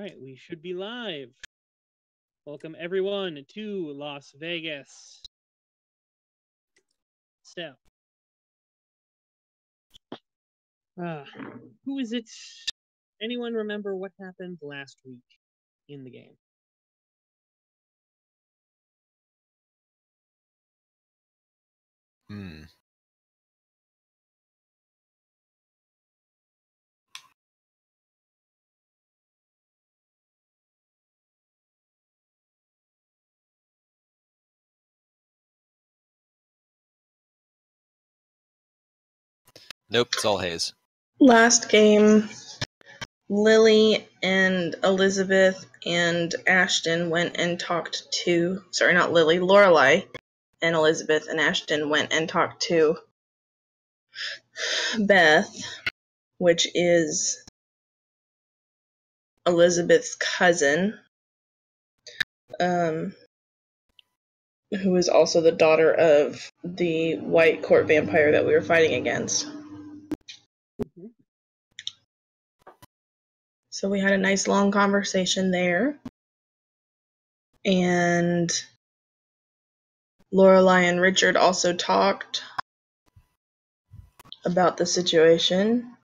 right, we should be live. Welcome everyone to Las Vegas. So, who is it? Anyone remember what happened last week in the game? Nope, it's all haze. Last game, Lily and Elizabeth and Ashton went and talked to... Sorry, not Lily. Lorelai and Elizabeth and Ashton went and talked to Beth, which is Elizabeth's cousin, who is also the daughter of the white court vampire that we were fighting against. Mm-hmm. So we had a nice long conversation there. And Lorelai and Richard also talked about the situation.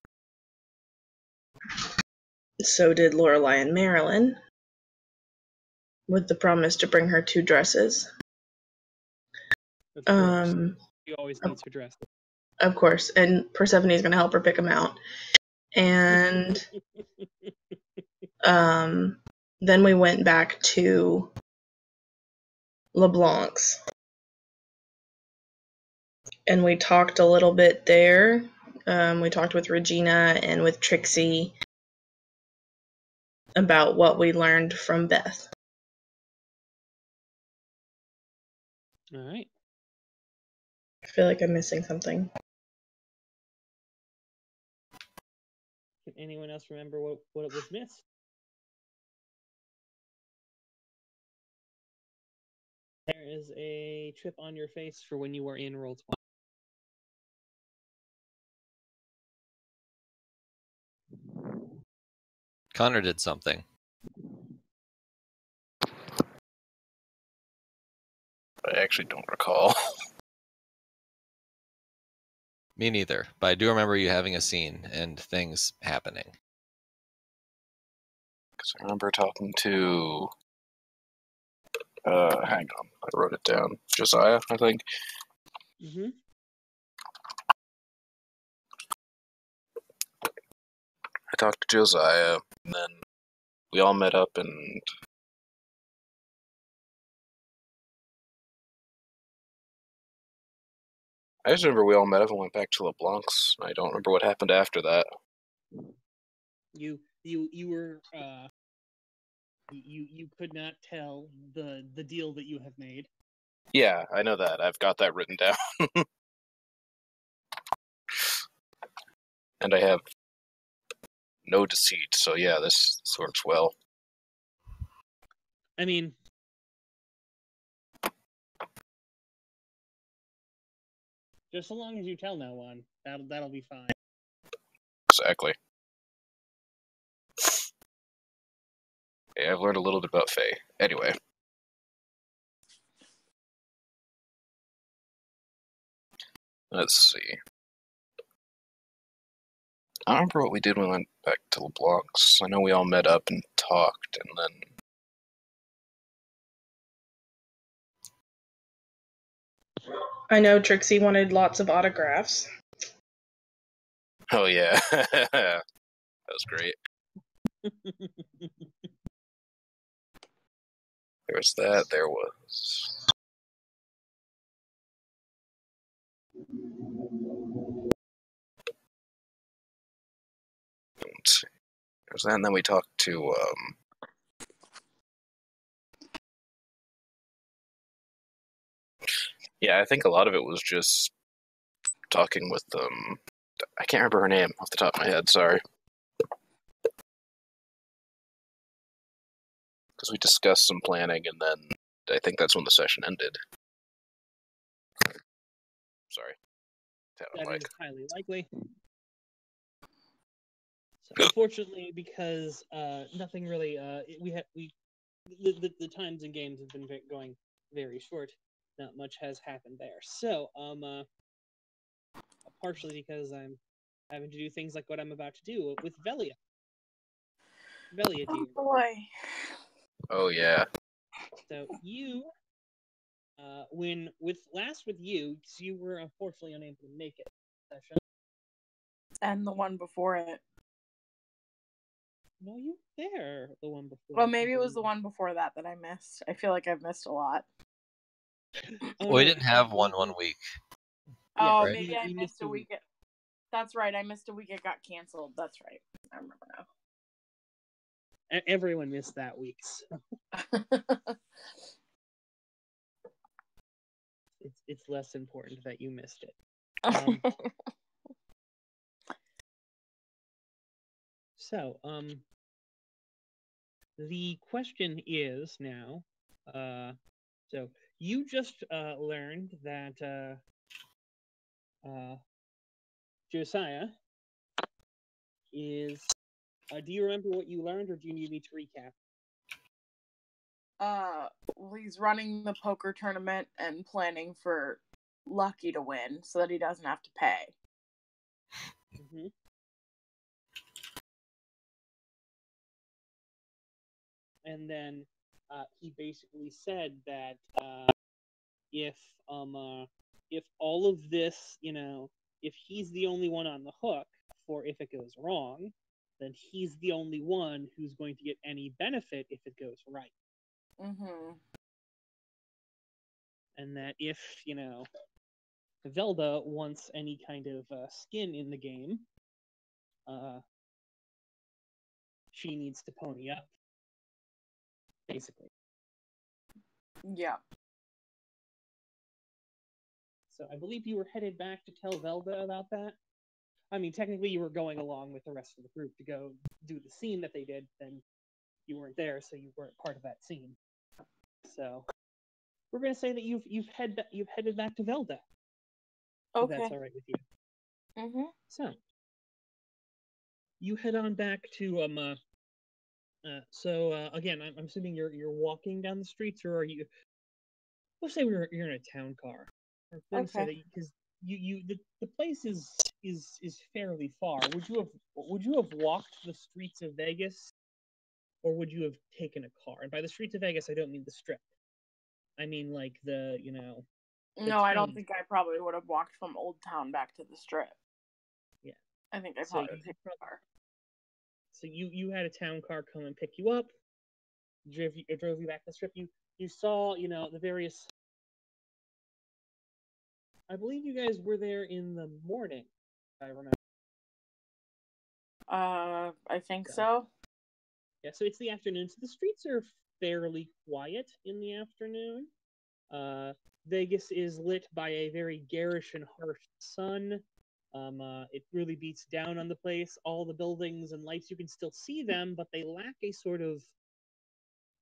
So did Lorelai and Marilyn, with the promise to bring her 2 dresses. Of course. She always needs her dress. Of course, and Persephone's going to help her pick them out. And then we went back to LeBlanc's. And we talked a little bit there. We talked with Regina and with Trixie about what we learned from Beth. All right. I feel like I'm missing something. Can anyone else remember what was missed? There is a chip on your face for when you were in Roll 20. Connor did something. I actually don't recall. Me neither, but I do remember you having a scene and things happening. Because I remember talking to... hang on, I wrote it down. Josiah, I think. Mm-hmm. I talked to Josiah, and then we all met up and... I just remember we all met up and went back to LeBlanc's. I don't remember what happened after that. You were you could not tell the deal that you have made. Yeah, I know that. I've got that written down. And I have no deceit, so yeah, this works well. I mean, just so long as you tell no one, that'll be fine. Exactly. Yeah, I've learned a little bit about Faye. Anyway. Let's see. I don't remember what we did when we went back to LeBlanc's. I know we all met up and talked, and then... I know Trixie wanted lots of autographs. Oh, yeah. That was great. There was that. There was... Let's see. There was that, and then we talked to... Yeah, I think a lot of it was just talking with I can't remember her name off the top of my head, sorry. Because we discussed some planning, and then I think that's when the session ended. Sorry. That is highly likely. unfortunately, because nothing really, the times and games have been going very short. Not much has happened there. So, partially because I'm having to do things like what I'm about to do with Velia. Velia, dear. Oh boy. Oh yeah. So you, with you, because you were unfortunately unable to make it session. And the one before it. No, you were there. The one before. Well, maybe it was the one before that I missed. I feel like I've missed a lot. Oh, We no, didn't have one week. Yeah, Oh, right. maybe I you missed a week. That's right. I missed a week. It got canceled. That's right. I remember now. Everyone missed that week. So it's less important that you missed it. So, the question is now, so you just learned that Josiah is. Do you remember what you learned, or do you need me to recap? Well, he's running the poker tournament and planning for Lucky to win so that he doesn't have to pay. Mm-hmm. And then he basically said that if all of this, if he's the only one on the hook for if it goes wrong, then he's the only one who's going to get any benefit if it goes right. Mm-hmm. And that if, Velda wants any kind of skin in the game, she needs to pony up, basically. Yeah. So I believe you were headed back to tell Velda about that. I mean, technically you were going along with the rest of the group to go do the scene that they did, then you weren't there, so you weren't part of that scene. So we're going to say that you've headed back to Velda. Okay. If that's all right with you. Mm-hmm. So you head on back to again, I'm assuming you're walking down the streets, or are you? Let's say you're in a town car. I'm going to say that because the place is fairly far. Would you have walked the streets of Vegas, or would you have taken a car? And by the streets of Vegas, I don't mean the Strip. I mean like the No, I don't think I probably would have walked from Old Town back to the Strip. Yeah. I think I probably would have taken a car. So you had a town car come and pick you up, drove you back to the Strip. You saw, the various. I believe you guys were there in the morning, if I remember. I think so. Yeah, so it's the afternoon. So the streets are fairly quiet in the afternoon. Vegas is lit by a very garish and harsh sun. It really beats down on the place. All the buildings and lights, you can still see them, but they lack a sort of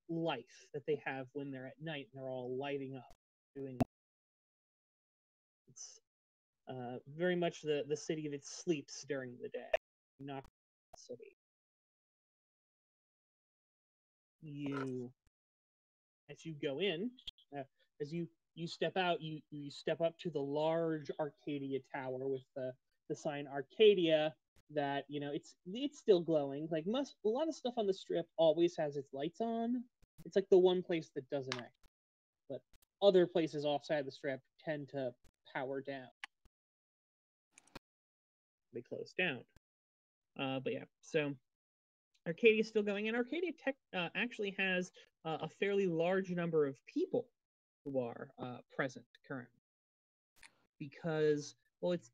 life that they have when they're at night and they're all lighting up. It's very much the city that sleeps during the day, not the city. As you go in, as you step out, you step up to the large Arcadia Tower with the sign Arcadia. That it's still glowing. Like a lot of stuff on the Strip always has its lights on. It's like the one place that doesn't act. But other places outside the Strip tend to power down. They close down. But yeah, so Arcadia is still going, and Arcadia actually has a fairly large number of people who are present currently, because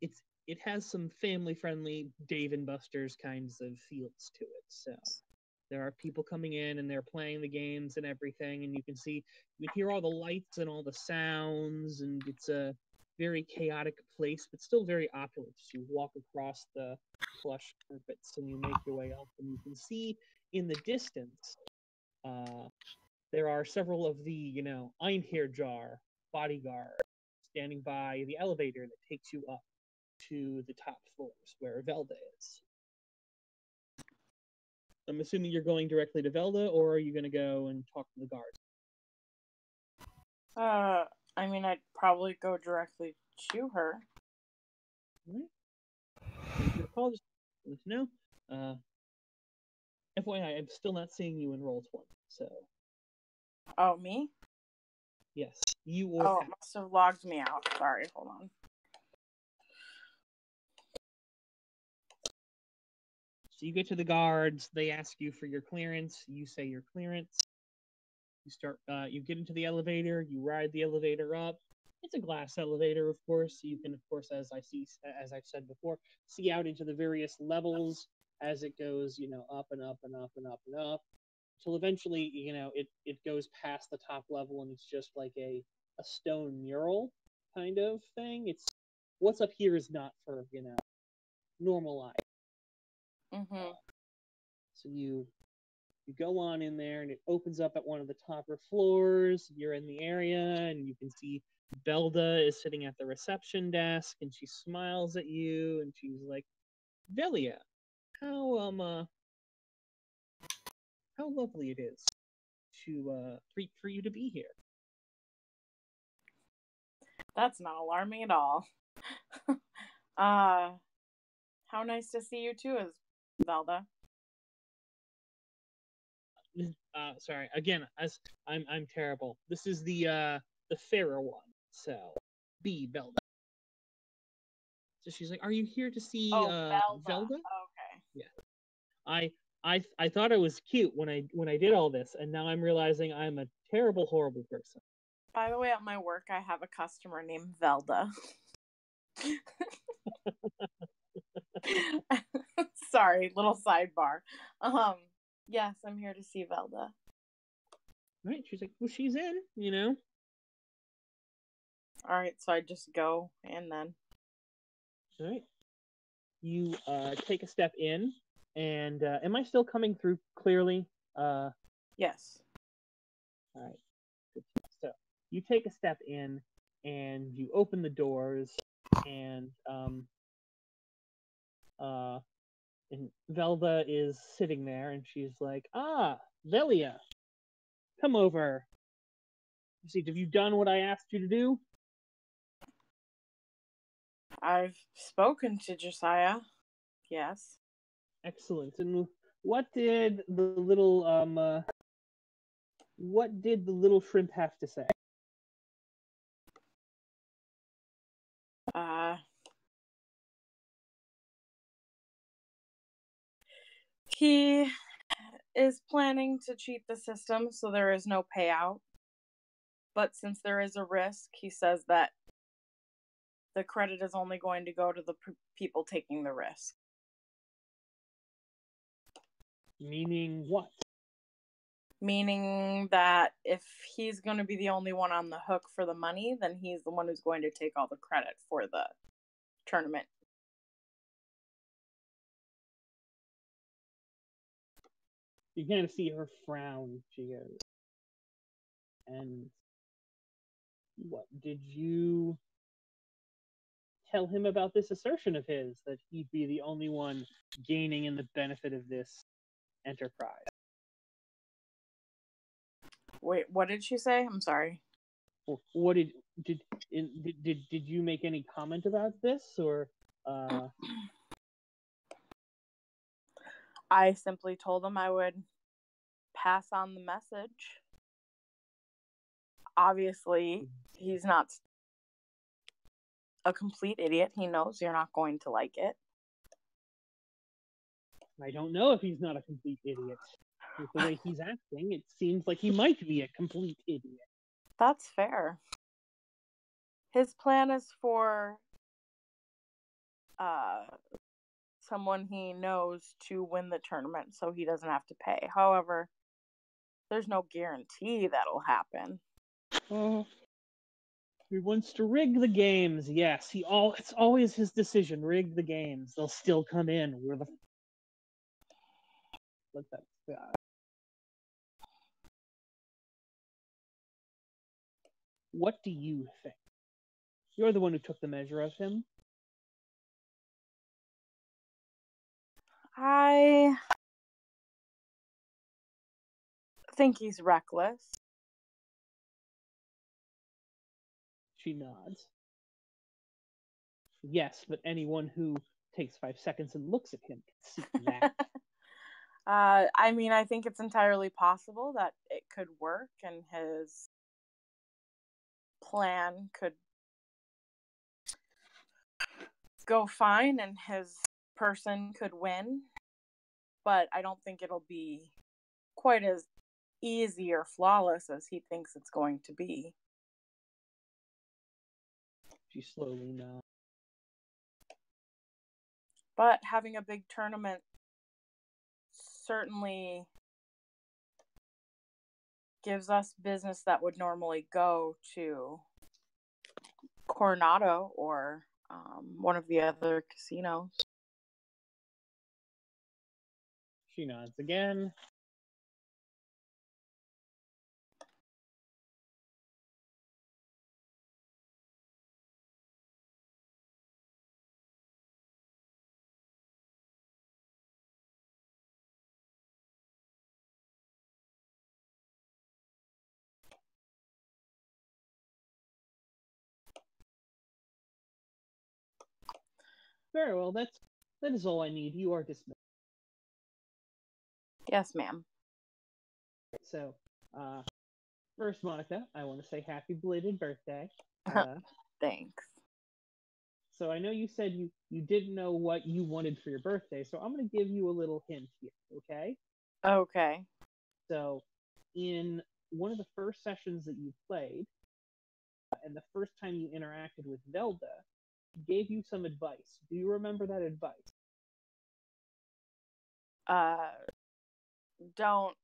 it has some family-friendly Dave and Buster's kinds of feels to it. So there are people coming in and they're playing the games and everything, and you can hear all the lights and all the sounds, and it's a very chaotic place, but still very opulent. You walk across the plush carpets and you make your way up, and you can see in the distance there are several of the Einherjar bodyguards standing by the elevator that takes you up to the top floors where Velda is. I'm assuming you're going directly to Velda, or are you going to go and talk to the guards? I mean, I'd probably go directly to her. All right. Your call, just let you know. FYI, I'm still not seeing you in roll 20, so. Oh, me? Yes, you or Oh, Pat. it must have logged me out. Sorry, hold on. So you get to the guards, they ask you for your clearance, you say your clearance. You get into the elevator, you ride the elevator up. It's a glass elevator, of course. So you can, of course, as I've said before, see out into the various levels as it goes, up and up and up and up and up, until eventually, it goes past the top level and it's just like a stone mural kind of thing. It's what's up here is not for normal eyes. Mm-hmm. So you go on in there and it opens up at one of the topper floors. You're in the area and you can see Belda is sitting at the reception desk and she smiles at you and she's like, Velia, how lovely it is to for you to be here. That's not alarming at all. How nice to see you too, Velda. Sorry, again, as I'm terrible. This is the fairer one, so B Velda. So she's like, "Are you here to see Velda? Velda?" Okay. Yeah. I thought I was cute when I did all this, and now I'm realizing I'm a terrible, horrible person. By the way, at my work, I have a customer named Velda. Sorry, little sidebar. Yes, I'm here to see Velda. Right? She's like, well, she's in. All right, so I just go and then. All right. You take a step in, and am I still coming through clearly? Yes. All right. Good. So you take a step in, and you open the doors, and Velda is sitting there, and she's like, "Ah, Velia, come over. See, have you done what I asked you to do?" I've spoken to Josiah. Yes. Excellent. And what did the little shrimp have to say? He is planning to cheat the system, so there is no payout. But since there is a risk, he says that the credit is only going to go to the people taking the risk. Meaning what? Meaning that if he's going to be the only one on the hook for the money, then he's the one who's going to take all the credit for the tournament. You kind of see her frown. She goes, and what did you tell him about this assertion of his, that he'd be the only one gaining in the benefit of this enterprise? Wait, what did she say? I'm sorry. What did you make any comment about this, or I simply told him I would pass on the message. Obviously, he's not a complete idiot. He knows you're not going to like it. I don't know if he's not a complete idiot. With the way he's acting, it seems like he might be a complete idiot. That's fair. His plan is for someone he knows to win the tournament so he doesn't have to pay. However, there's no guarantee that'll happen. He wants to rig the games. Yes, it's always his decision. Rig the games. They'll still come in. Let that guy. What do you think? You're the one who took the measure of him. I think he's reckless. She nods. Yes, but anyone who takes 5 seconds and looks at him can see that. I mean, I think it's entirely possible that it could work and his plan could go fine and his person could win. But I don't think it'll be quite as easy or flawless as he thinks it's going to be. She slowly nods. But having a big tournament certainly gives us business that would normally go to Coronado or one of the other casinos. She nods again. Very well, that is all I need. You are dismissed. Yes, ma'am. So, first, Monica, I want to say happy belated birthday. Thanks. So I know you said you didn't know what you wanted for your birthday, so I'm going to give you a little hint here, okay? Okay. So, in one of the first sessions that you played, and the first time you interacted with Velda, he gave you some advice. Do you remember that advice? Don't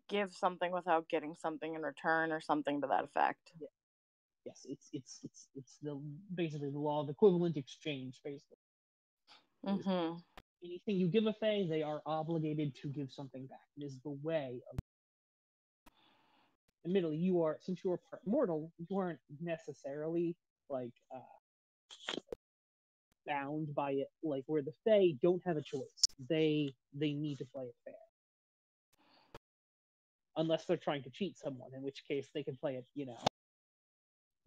give something without getting something in return, or something to that effect. Yeah. Yes, it's basically the law of equivalent exchange, basically. Mm-hmm. Anything you give a fae, they are obligated to give something back. It is the way of. Admittedly, since you are part mortal, you aren't necessarily like bound by it. Like where the fae don't have a choice, they need to play it fair. Unless they're trying to cheat someone, in which case they can play it,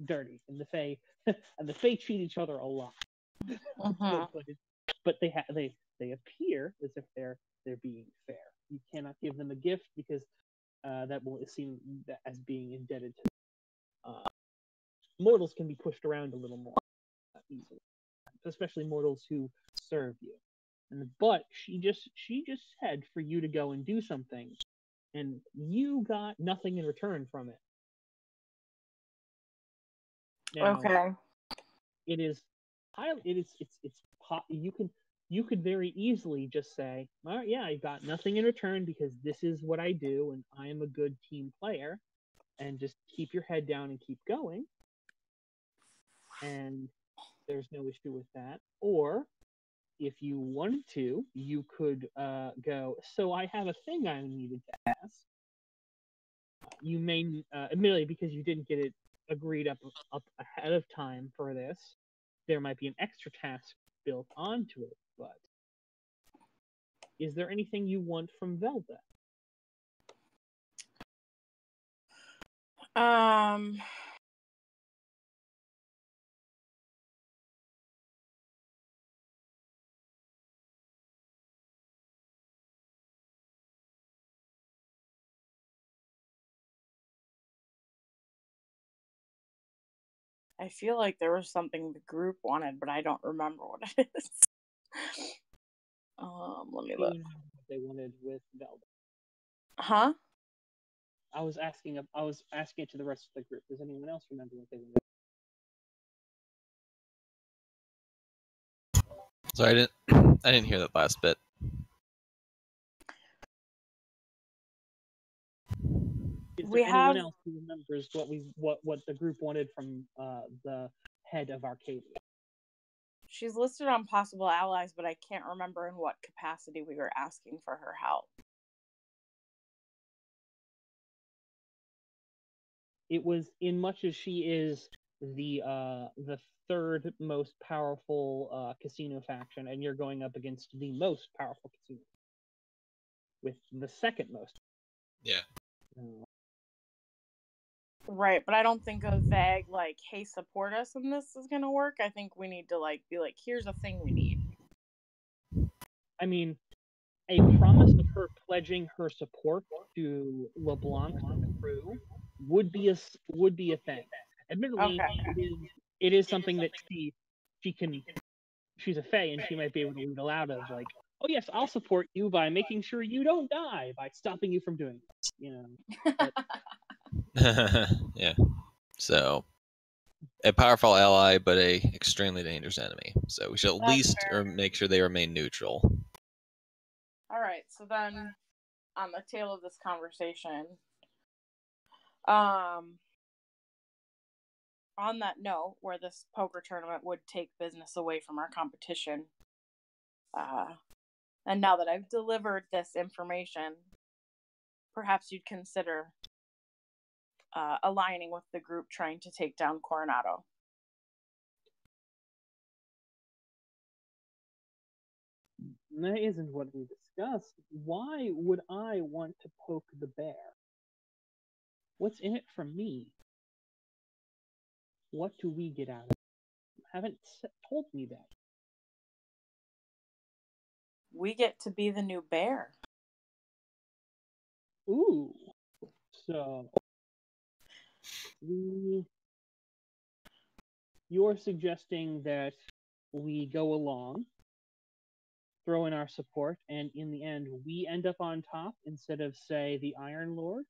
dirty. And the fae cheat each other a lot. Mm-hmm. But they appear as if they're being fair. You cannot give them a gift because that will seem as being indebted to. Mortals can be pushed around a little more easily, especially mortals who serve you. But she just said for you to go and do something, and you got nothing in return from it. Now, Okay. it is you could very easily just say, all right, yeah, I got nothing in return because this is what I do and I am a good team player, and just keep your head down and keep going. And there's no issue with that. Or if you wanted to, you could go, so I have a thing I needed to ask. You may, admittedly, because you didn't get it agreed up ahead of time for this, there might be an extra task built onto it, but is there anything you want from Velda? I feel like there was something the group wanted, but I don't remember what it is. Let me look. What they wanted with Velda. Huh? I was asking it to the rest of the group. Does anyone else remember what they wanted? Sorry, I didn't hear that last bit. Is there anyone else who remembers what the group wanted from the head of Arcadia? She's listed on possible allies, but I can't remember in what capacity we were asking for her help. It was in much as she is the third most powerful casino faction, and you're going up against the most powerful casino with the second most. Yeah. So, Right, but I don't think a vague like, "Hey, support us in this" is gonna work. I think we need to like be like, "Here's a thing we need." I mean, a promise of her pledging her support to LeBlanc's crew would be a thing. Admittedly, Okay. it is something that she can. She's a fae, and she might be able to lead out of like, oh yes, I'll support you by making sure you don't die by stopping you from doing this. You know, but Yeah. So a powerful ally, but a extremely dangerous enemy. So we should at That's least fair. make sure they remain neutral. All right. So then, on the tail of this conversation, on that note, where this poker tournament would take business away from our competition, and now that I've delivered this information, perhaps you'd consider aligning with the group trying to take down Coronado. that isn't what we discussed. Why would I want to poke the bear? What's in it for me? What do we get out of it? You haven't told me that. We get to be the new bear. Ooh. So you're suggesting that we go along, throw in our support, and in the end we end up on top instead of, say, the Iron Lord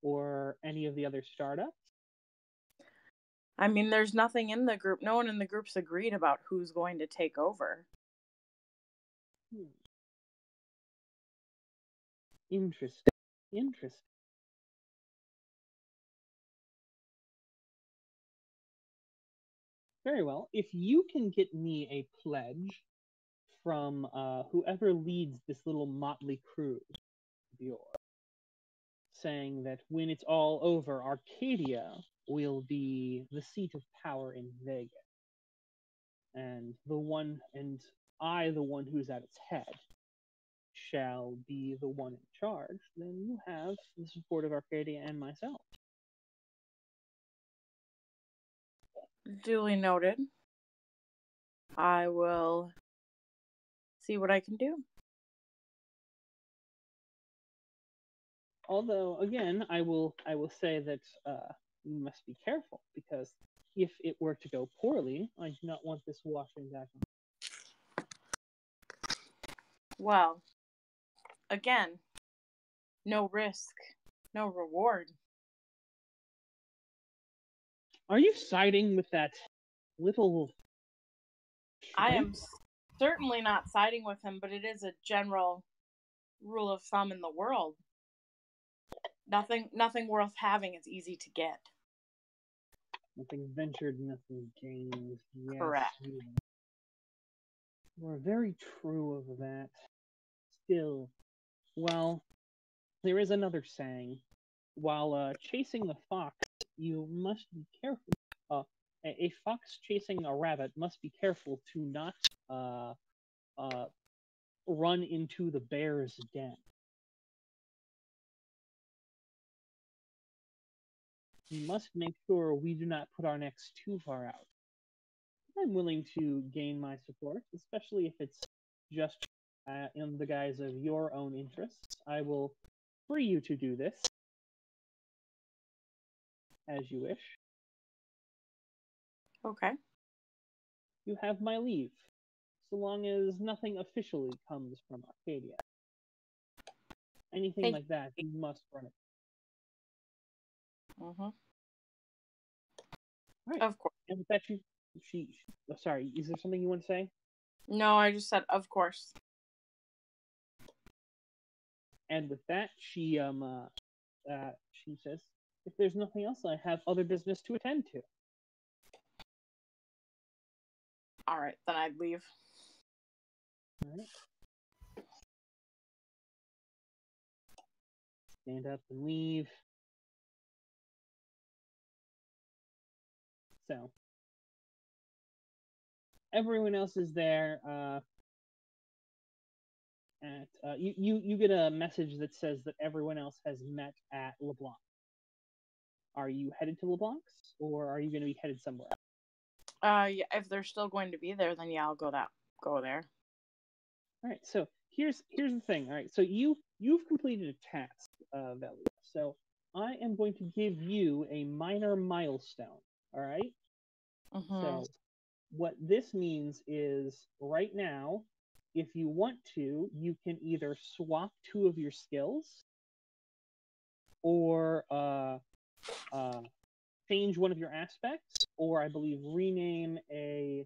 or any of the other startups? I mean, there's nothing in the group. No one in the group's agreed about who's going to take over. Interesting. Interesting. Very well. If you can get me a pledge from whoever leads this little motley crew of yours, saying that when it's all over, Arcadia will be the seat of power in Vegas, and I, the one who's at its head, shall be the one in charge, then you have the support of Arcadia and myself. Duly noted. I will see what I can do. Although, again, I will say that you must be careful, because if it were to go poorly, I do not want this washing back on. Well, again, no risk, no reward. Are you siding with that little I shrimp? am certainly not siding with him, but it is a general rule of thumb in the world. Nothing worth having is easy to get. Nothing ventured, nothing gained. Yes, Correct. You are very true of that. Still, well, there is another saying. While chasing a fox, you must be careful. A fox chasing a rabbit must be careful to not run into the bear's den. We must make sure we do not put our necks too far out. I'm willing to gain my support, especially if it's just in the guise of your own interests. I will free you to do this as you wish. Okay. You have my leave, so long as nothing officially comes from Arcadia. Anything like that, you must run it. Mm-hmm. All right. Of course. And with that, sorry, is there something you want to say? No, I just said of course. And with that, she says, if there's nothing else, I have other business to attend to. All right, then I'd leave. All right. Stand up and leave. So everyone else is there. at you get a message that says that everyone else has met at LeBlanc. Are you headed to LeBlanc's, or are you going to be headed somewhere else? Yeah, if they're still going to be there, then yeah, I'll go there. All right, so here's the thing. All right, so you've completed a task, Velia. So I am going to give you a minor milestone. All right. So what this means is right now, if you want to, you can either swap 2 of your skills, or change one of your aspects, or I believe rename a.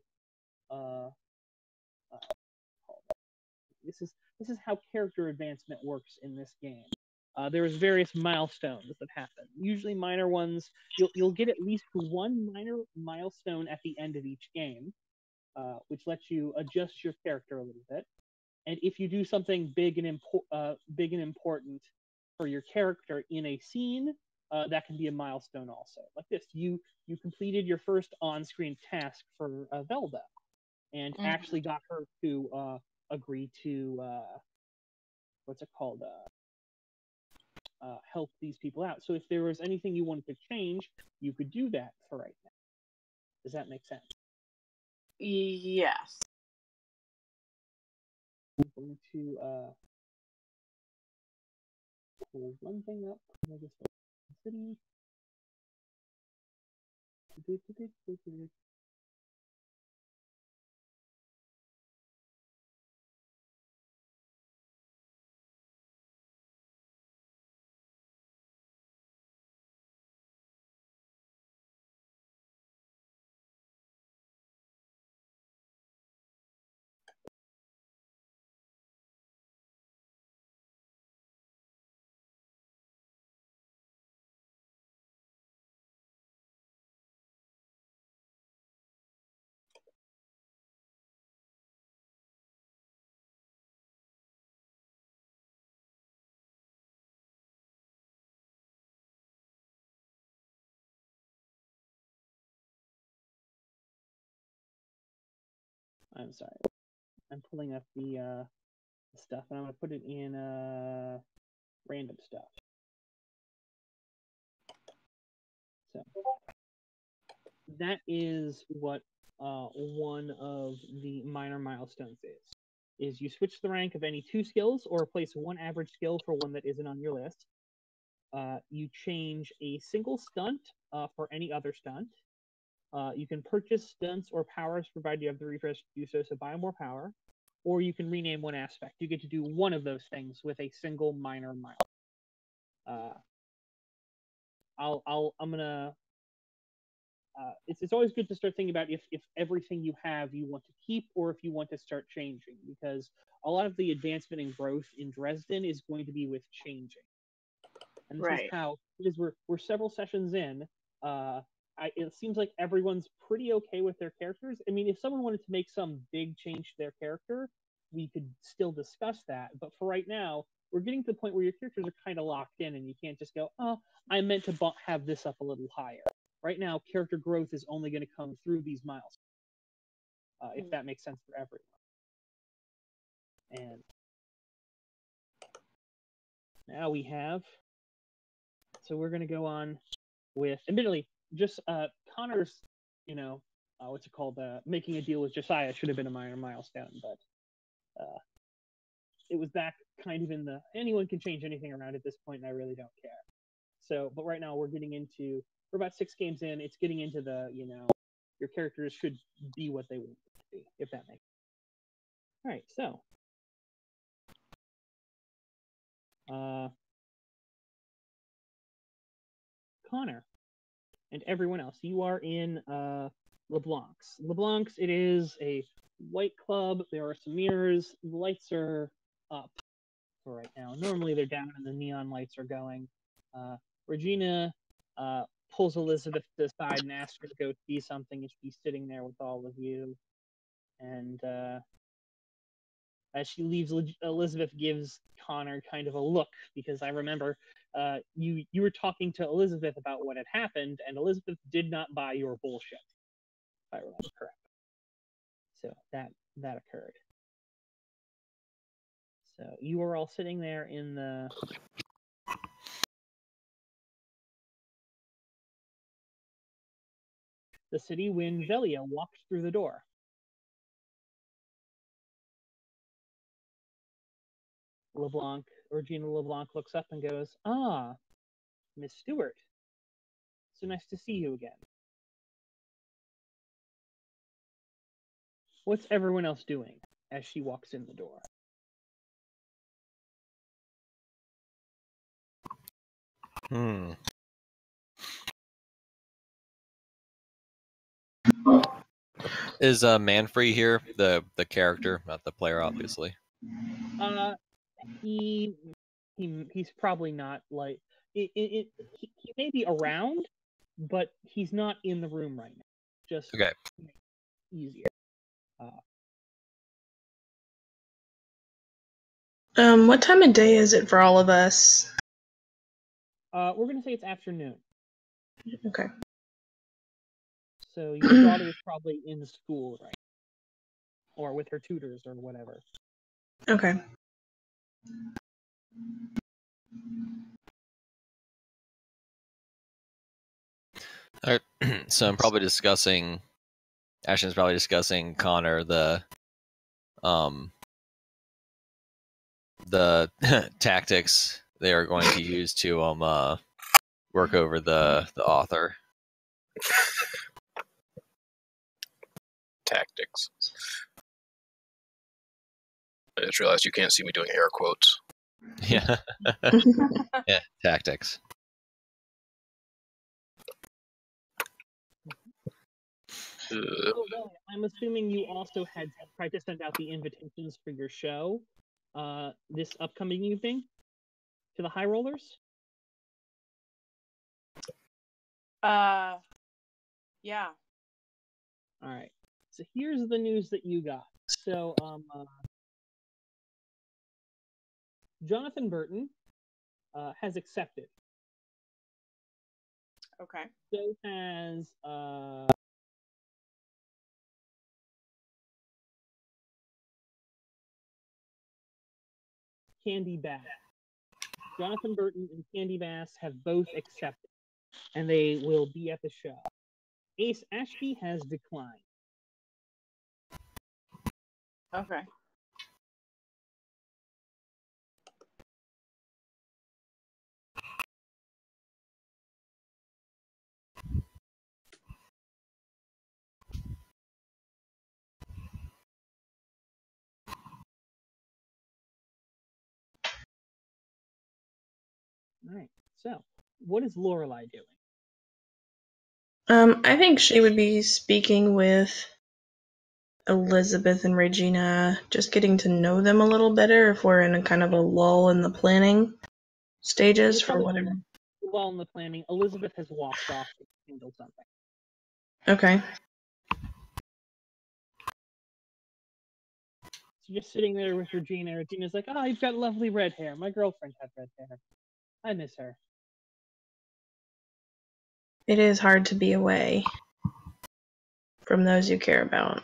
This is how character advancement works in this game. There's various milestones that happen. Usually minor ones. You'll get at least 1 minor milestone at the end of each game, which lets you adjust your character a little bit. And if you do something big and important for your character in a scene, that can be a milestone also. Like this, you completed your first on-screen task for Velda, and actually got her to agree to what's it called? Help these people out. So if there was anything you wanted to change, you could do that for right now. Does that make sense? Yes. I'm going to pull one thing up. I guess city. I'm sorry. I'm pulling up the stuff, and I'm going to put it in random stuff. So that is what one of the minor milestones is you switch the rank of any 2 skills, or replace 1 average skill for one that isn't on your list. You change a single stunt for any other stunt. You can purchase stunts or powers provided you have the refresh to do so, so buy more power. Or you can rename 1 aspect. You get to do one of those things with a single minor milestone. I'm gonna. It's always good to start thinking about if everything you have you want to keep, or if you want to start changing, because a lot of the advancement and growth in Dresden is going to be with changing. And this is how, because we're several sessions in, it seems like everyone's pretty okay with their characters. I mean, if someone wanted to make some big change to their character, we could still discuss that. But for right now, we're getting to the point where your characters are kind of locked in, and you can't just go, oh, I meant to have this up a little higher. Right now, character growth is only going to come through these milestones, if that makes sense for everyone. And now we have, so we're going to go on with, admittedly, just Connor's, what's it called, making a deal with Josiah should have been a minor milestone, but it was back kind of in the, anyone can change anything around at this point, and I really don't care. So, but right now we're about 6 games in, it's getting into the, your characters should be what they want to be, if that makes sense. All right, so. Connor and everyone else, you are in LeBlanc's. LeBlanc's, it is a white club. There are some mirrors. The lights are up for right now. Normally they're down and the neon lights are going. Regina pulls Elizabeth to the side and asks her to go see something, and she's sitting there with all of you. And as she leaves, Elizabeth gives Connor kind of a look, because I remember you were talking to Elizabeth about what had happened, and Elizabeth did not buy your bullshit, if I remember correctly. So that occurred. So you are all sitting there in the city when Velia walks through the door. Regina LeBlanc looks up and goes, "Ah, Miss Stewart. So nice to see you again. What's everyone else doing?" as she walks in the door. Is Manfrey here? The character, not the player, obviously. He's probably not like he may be around, but he's not in the room right now. Just okay. Easier. What time of day is it for all of us? We're gonna say it's afternoon. Okay. So your daughter is probably in school, right? Or with her tutors or whatever. Okay. All right. So I'm probably discussing. Ashton's probably discussing Connor the tactics they are going to use to work over the author. Tactics. I just realized you can't see me doing air quotes. Yeah. Yeah, tactics. I'm assuming you also had tried to send out the invitations for your show this upcoming evening to the High Rollers? Yeah. All right. So here's the news that you got. So, Jonathan Burton has accepted. Okay. So has Candy Bass. Jonathan Burton and Candy Bass have both accepted, and they will be at the show. Ace Ashby has declined. Okay. All right. So, what is Lorelai doing? I think she would be speaking with Elizabeth and Regina, just getting to know them a little better if we're in a kind of a lull in the planning stages for whatever. Lull in the planning. Elizabeth has walked off to handle something. Okay. So just sitting there with Regina. Regina's like, "Oh, you've got lovely red hair. My girlfriend had red hair. I miss her." It is hard to be away from those you care about.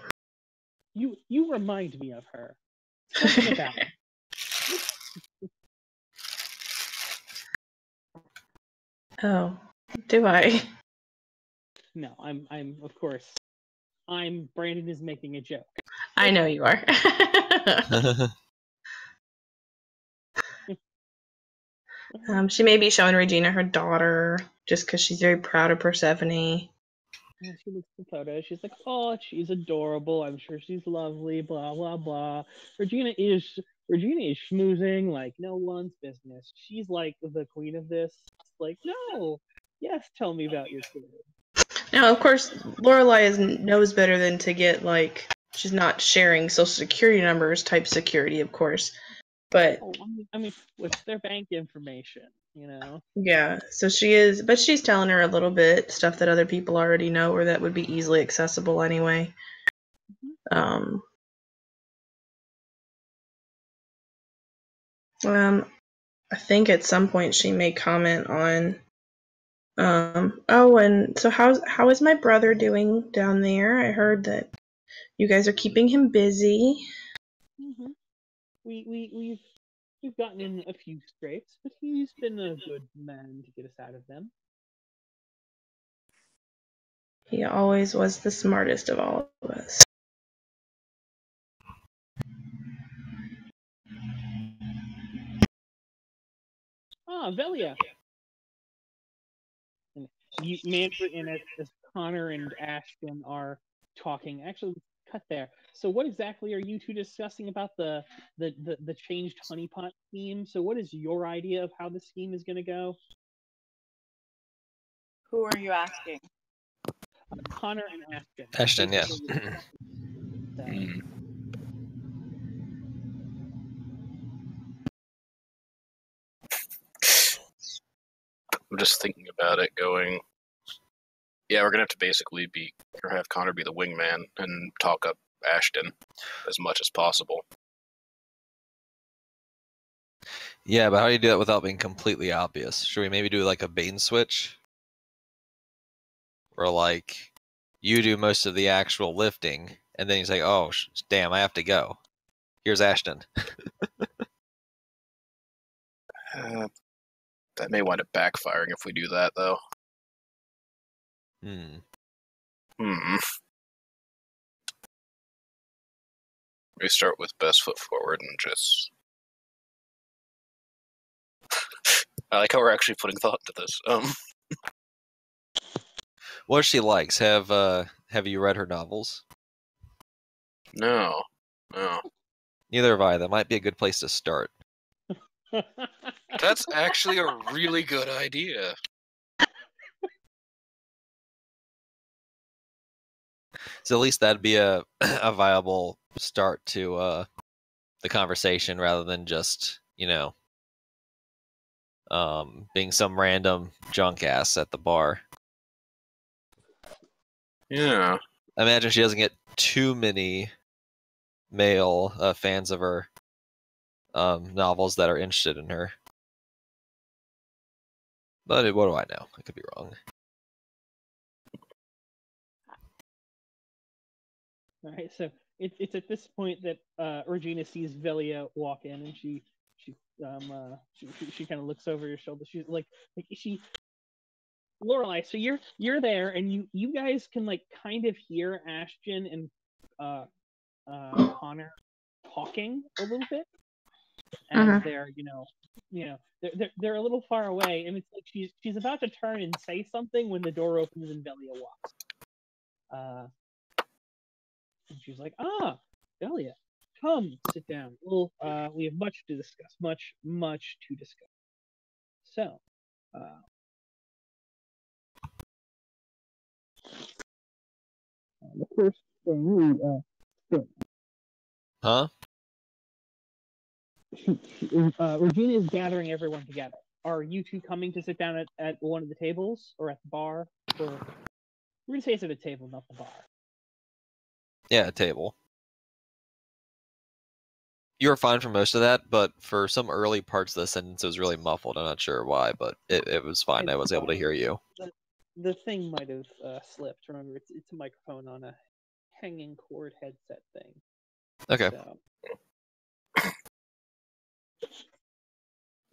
You remind me of her. Something about it. Oh, do I? No, I'm of course. Brandon is making a joke. I know you are. She may be showing Regina her daughter just because she's very proud of Persephone. And she looks at the photo. She's like, "Oh, she's adorable. I'm sure she's lovely." Blah blah blah. Regina is schmoozing like no one's business. She's like the queen of this. It's like, no, yes, tell me about your kid. Now, of course, Lorelai knows better than to get she's not sharing social security numbers type security, of course. But I mean, what's their bank information, you know? Yeah, so she is, but she's telling her a little bit stuff that other people already know or that would be easily accessible anyway. I think at some point she may comment on, oh, and so how is my brother doing down there? I heard that you guys are keeping him busy. Mm-hmm. We've We've gotten in a few scrapes, but he's been a good man to get us out of them. He always was the smartest of all of us. Ah, Velia. And Manfred, and as Connor and Ashton are talking, actually, cut there. So, what exactly are you two discussing about the changed honeypot scheme? So, what is your idea of how the scheme is going to go? Who are you asking? Connor and Ashton. Ashton, yeah. So, I'm just thinking about it going, yeah, we're going to have to basically have Connor be the wingman and talk up Ashton as much as possible. Yeah, but how do you do that without being completely obvious? Should we maybe do like a bait and switch? Where like, you do most of the actual lifting, and then you say, oh, damn, I have to go. Here's Ashton. That may wind up backfiring if we do that, though. We start with best foot forward and just... I like how we're actually putting thought into this. What she likes? Have you read her novels? No. Neither have I. That might be a good place to start. That's actually a really good idea. So at least that'd be a viable start to the conversation, rather than just, being some random junk ass at the bar. Yeah. I imagine she doesn't get too many male fans of her novels that are interested in her. But what do I know? I could be wrong. all right, so it's at this point that Regina sees Velia walk in, and she kind of looks over your shoulder. She's like Lorelai. So you're there, and you guys can like kind of hear Ashton and Connor talking a little bit as they're they're a little far away, and it's like she's about to turn and say something when the door opens and Velia walks. And she's like, Velia, come sit down. We have much to discuss. Much to discuss. So, the first thing Huh? Regina is gathering everyone together. Are you two coming to sit down at one of the tables or at the bar? Or we're gonna say it's at a table, not the bar. Yeah, a table. You were fine for most of that, but for some early parts of the sentence, it was really muffled. I'm not sure why, but it was fine. I was able to hear you. The thing might have slipped. Remember, it's a microphone on a hanging cord headset thing. Okay. So.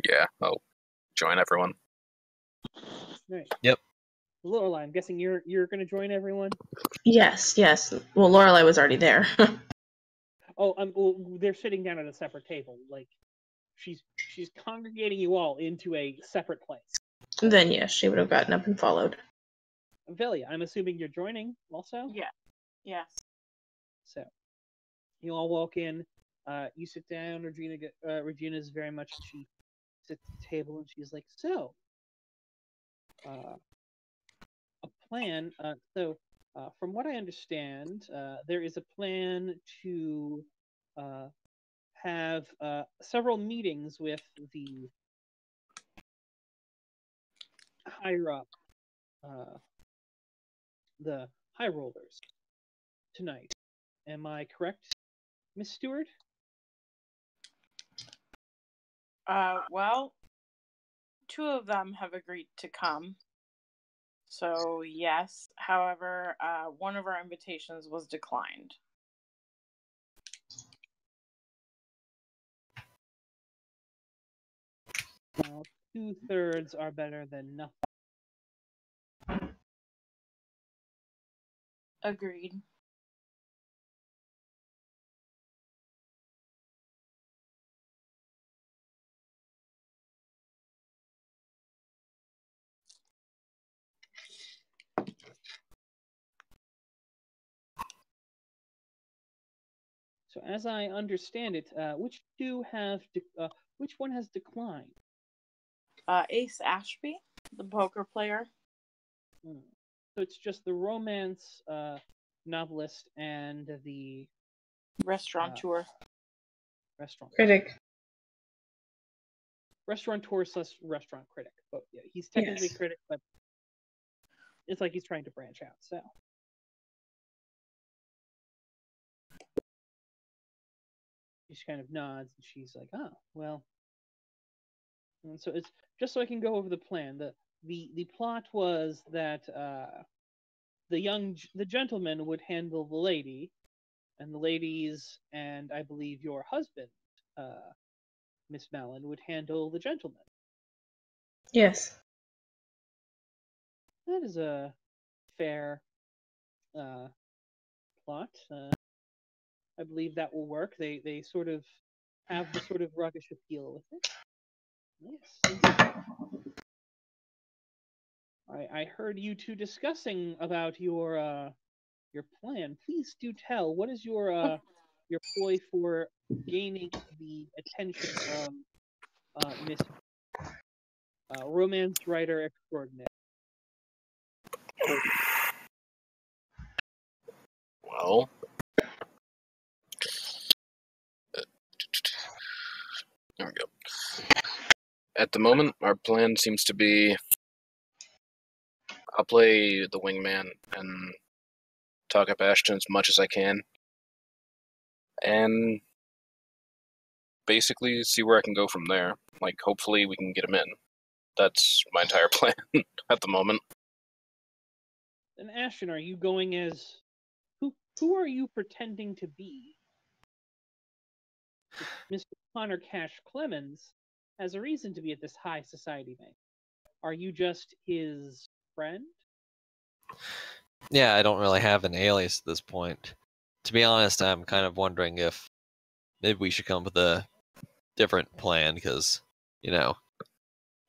Yeah, I'll join everyone. Right. Yep. Lorelai, I'm guessing you're going to join everyone? Yes. Well, Lorelai was already there. Oh, well, they're sitting down at a separate table. Like, she's congregating you all into a separate place. Then yes, she would have gotten up and followed. Velia, I'm assuming you're joining also? Yeah. Yes. So, you all walk in. You sit down. Regina's very much. She sits at the table and she's like, "So, a plan. From what I understand, there is a plan to have several meetings with the higher up, the high rollers tonight. Am I correct, Miss Stewart?" Well, two of them have agreed to come. So, yes. However, one of our invitations was declined. 2/3 are better than nothing. Agreed. So as I understand it, which one has declined? Ace Ashby, the poker player. Hmm. So it's just the romance novelist and the Restaurateur. Critic. Restaurateur / restaurant critic. But yeah, he's technically Yes. a critic, but it's like he's trying to branch out. So she kind of nods, and she's like, "Oh, well." And so it's just so I can go over the plan. The plot was that the gentleman would handle the lady, and the ladies, and I believe your husband, Miss Mallon, would handle the gentleman. Yes. That is a fair plot. I believe that will work. They sort of have the sort of ruggish appeal with it. Yes. I heard you two discussing about your plan. Please do tell. What is your ploy for gaining the attention of Miss Romance Writer Extraordinaire? Well, there we go. At the moment, our plan seems to be I'll play the wingman and talk up Ashton as much as I can, and basically see where I can go from there. Like, hopefully we can get him in. That's my entire plan at the moment. And Ashton, are you going as who are you pretending to be? Mr. Connor Cash Clemens has a reason to be at this high society bank. Are you just his friend? Yeah, I don't really have an alias at this point. To be honest, I'm kind of wondering if maybe we should come up with a different plan, because,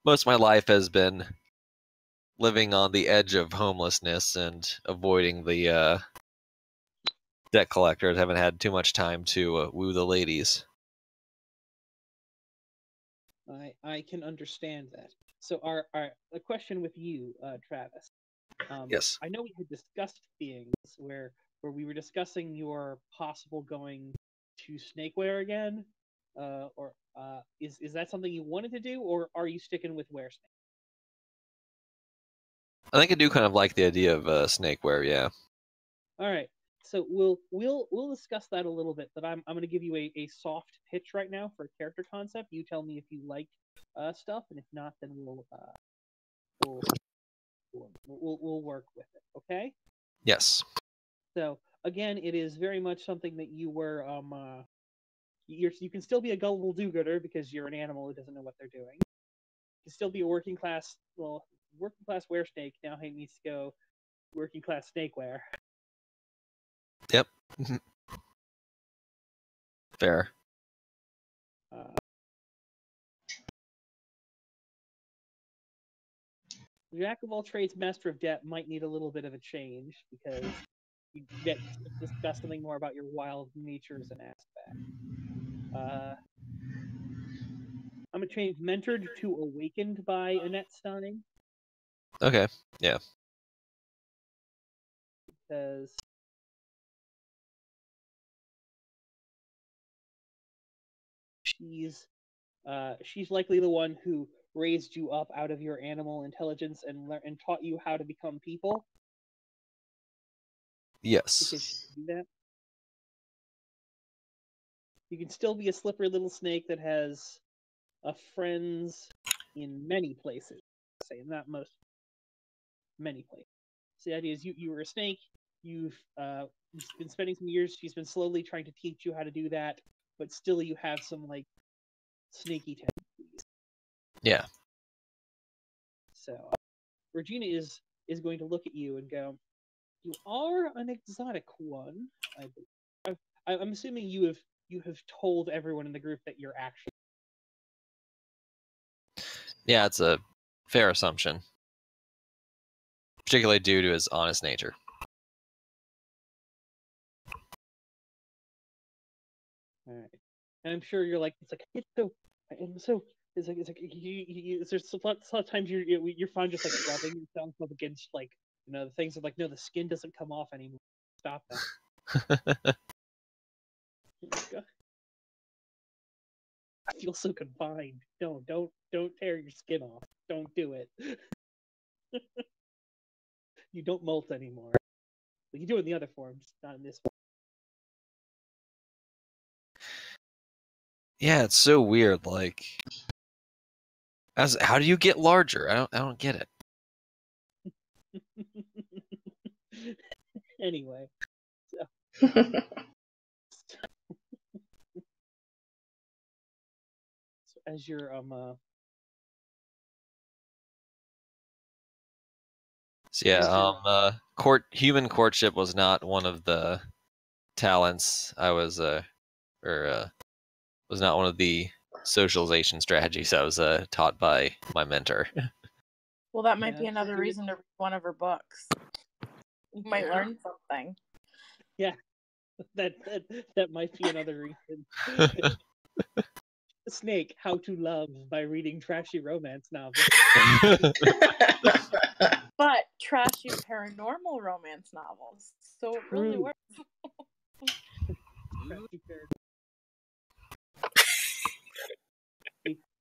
most of my life has been living on the edge of homelessness and avoiding the debt collectors. Haven't had too much time to woo the ladies. I can understand that. So a question with you, Travis. Yes. I know we had discussed things where we were discussing your possible going to Snakeware again, or is that something you wanted to do, or are you sticking with Were Snake? I think I do kind of like the idea of snakeware, yeah. All right. So we'll discuss that a little bit, but I'm going to give you a soft pitch right now for a character concept. You tell me if you like stuff, and if not, then we'll work with it. Okay. Yes. So again, it is very much something that you were you can still be a gullible do-gooder because you're an animal who doesn't know what they're doing. You can still be a working class were snake. Now he needs to go working class snakeware. Yep. Fair. Jack of all trades, master of debt might need a little bit of a change because you get to discuss something more about your wild nature as an aspect. I'm gonna change mentored to awakened by Annette Stein. Okay. Yeah. Because she's likely the one who raised you up out of your animal intelligence and taught you how to become people. Yes. Because she can do that. You can still be a slippery little snake that has friends in many places. Say not most, many places. So the idea is you were a snake. You've been spending some years. She's been slowly trying to teach you how to do that, but still you have some like sneaky tendencies. Yeah. So Regina is going to look at you and go, "You are an exotic one. I'm assuming you have told everyone in the group that you're actually." Yeah, it's a fair assumption, particularly due to his honest nature. All right. And I'm sure you're like, it's so there's a lot of times you're fine just like rubbing yourself up against like the things of like, no, the skin doesn't come off anymore. Stop that. I feel so confined. Don't tear your skin off. Don't do it. You don't molt anymore. Well, you do in the other forms, not in this one. Yeah, it's so weird. Like, how do you get larger? I don't get it. Anyway, so as you're So yeah, human courtship was not one of the talents I was was not one of the socialization strategies I was taught by my mentor. Well, that might be another reason to read one of her books. You might learn something. Yeah, that might be another reason. Snake, How to Love by reading trashy romance novels. But trashy paranormal romance novels. So it really works.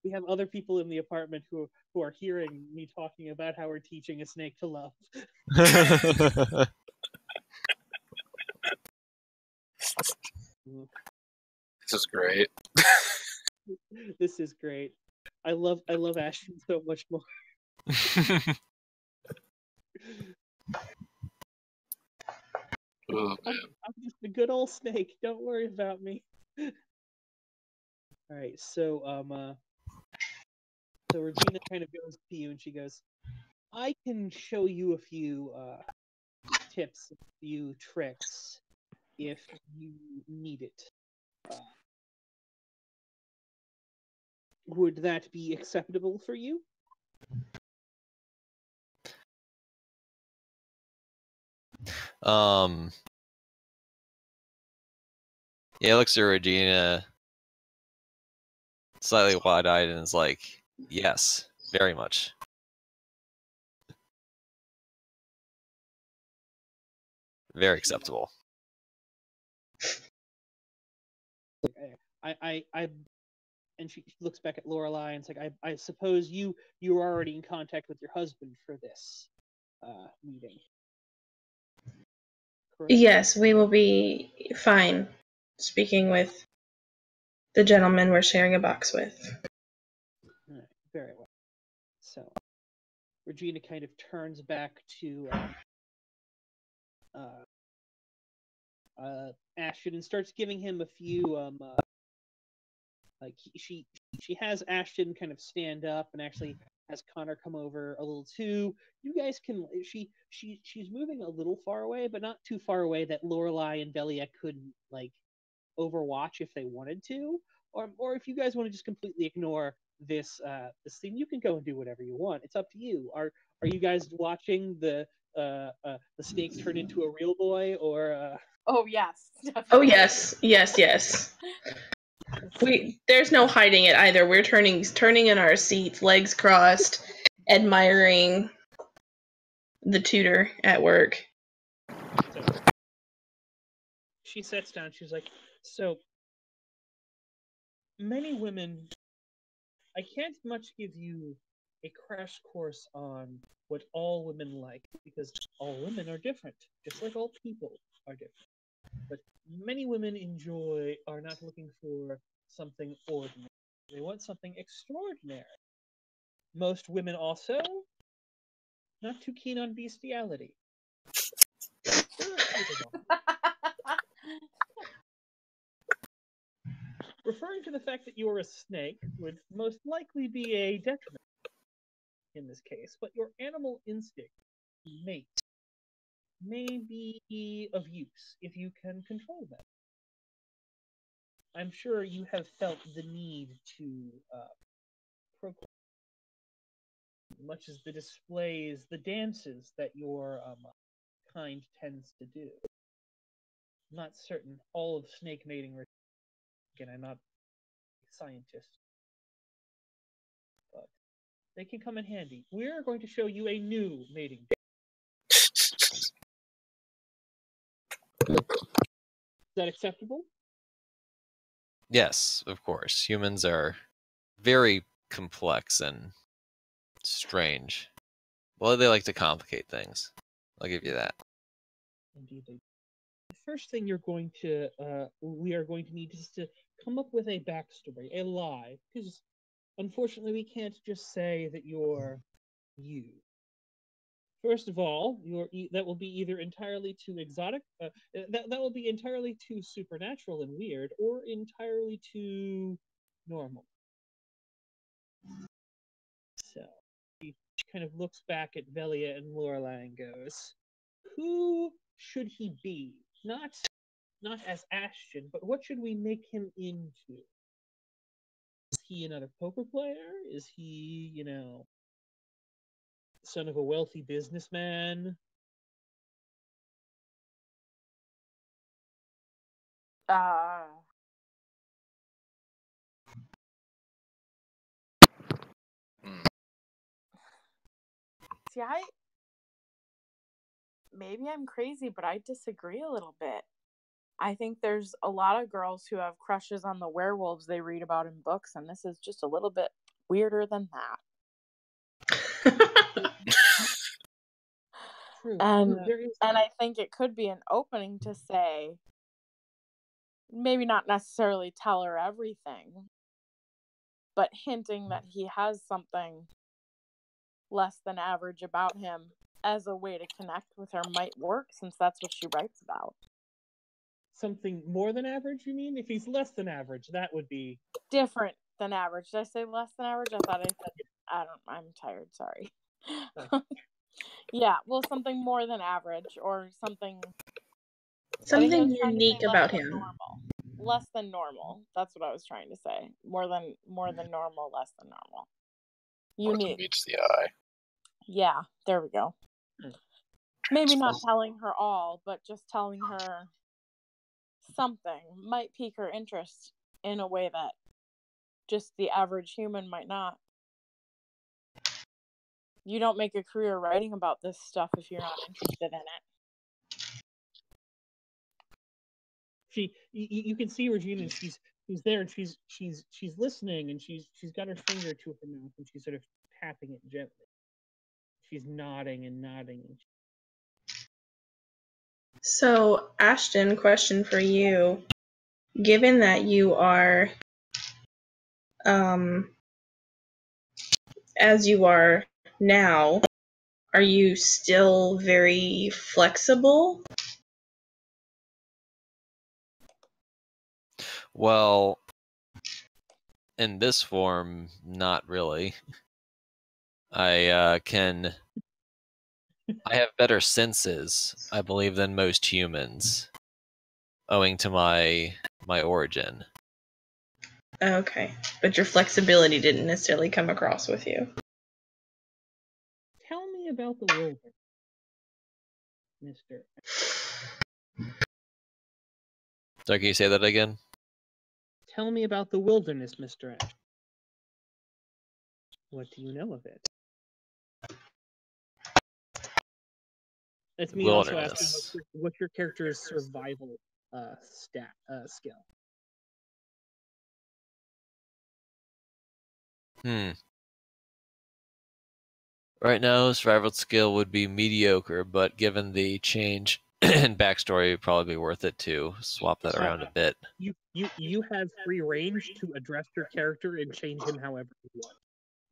We have other people in the apartment who are hearing me talking about how we're teaching a snake to love. This is great. This is great. I love Ashton so much more. I'm just a good old snake. Don't worry about me. All right, so so Regina kind of goes to you and she goes, "I can show you a few tips, a few tricks, if you need it. Would that be acceptable for you?" Yeah, looks at Regina slightly wide-eyed and is like, "Yes, very much." Very acceptable. I and she looks back at Lorelai and it's like, I suppose you were already in contact with your husband for this meeting. Correct? Yes, we will be fine speaking with the gentleman we're sharing a box with. All right, very well. So Regina kind of turns back to Ashton and starts giving him a few like she has Ashton kind of stand up and actually has Connor come over a little too. You guys can she's moving a little far away, but not too far away that Lorelai and Belia couldn't like overwatch if they wanted to, or if you guys want to just completely ignore this scene, you can go and do whatever you want. It's up to you. Are you guys watching the snake turn into a real boy, or Oh yes, definitely. Oh yes. There's no hiding it either. We're turning in our seats, legs crossed, admiring the tutor at work. So she sits down. She's like, "So many women, I can't much give you a crash course on what all women like, because all women are different, just like all people are different. But many women are not looking for something ordinary. They want something extraordinary. Most women also not too keen on bestiality. Referring to the fact that you're a snake would most likely be a detriment in this case, but your animal instinct to mate may be of use if you can control them. I'm sure you have felt the need to procreate, much as the displays, the dances that your kind tends to do. I'm not certain all of snake mating. Again, I'm not a scientist, but they can come in handy. We're going to show you a new mating dance. Is that acceptable? Yes, of course. Humans are very complex and strange. Well, they like to complicate things. I'll give you that. Indeed, they do. The first thing we are going to need is to come up with a backstory, a lie, because unfortunately we can't just say that you're you. First of all, that will be either entirely too exotic, that will be entirely too supernatural and weird, or entirely too normal. So he kind of looks back at Velia and Lorelai and goes, "Who should he be? Not as Ashton, but what should we make him into? Is he another poker player? Is he, son of a wealthy businessman?" See, maybe I'm crazy, but I disagree a little bit. I think there's a lot of girls who have crushes on the werewolves they read about in books, and this is just a little bit weirder than that. True. And I think it could be an opening to say, maybe not necessarily tell her everything, but hinting that he has something less than average about him as a way to connect with her might work, since that's what she writes about. Something more than average, you mean? If he's less than average, that would be different than average. Did I say less than average? I thought I said I'm tired, sorry. Yeah, well, something more than average, or something unique about him. Normal. Less than normal. That's what I was trying to say. More than normal, less than normal. Unique. Meets the eye. Yeah, there we go. Maybe not telling her all, but just telling her something might pique her interest in a way that just the average human might not. You don't make a career writing about this stuff if you're not interested in it. You can see Regina, and she's there, and she's listening, and she's got her finger to her mouth, and she's sort of tapping it gently. She's nodding and nodding. So, Ashton, question for you. Given that you are, as you are now, are you still very flexible? Well, in this form, not really. I have better senses, I believe, than most humans, owing to my origin. Okay, but your flexibility didn't necessarily come across with you. Tell me about the wilderness, Mr. So can you say that again? Tell me about the wilderness, Mr. Ash. What do you know of it? That's me also asking what's your character's survival skill. Right now, survival skill would be mediocre, but given the change in backstory, it'd probably be worth it to swap that around a bit. You have free range to address your character and change him however you want.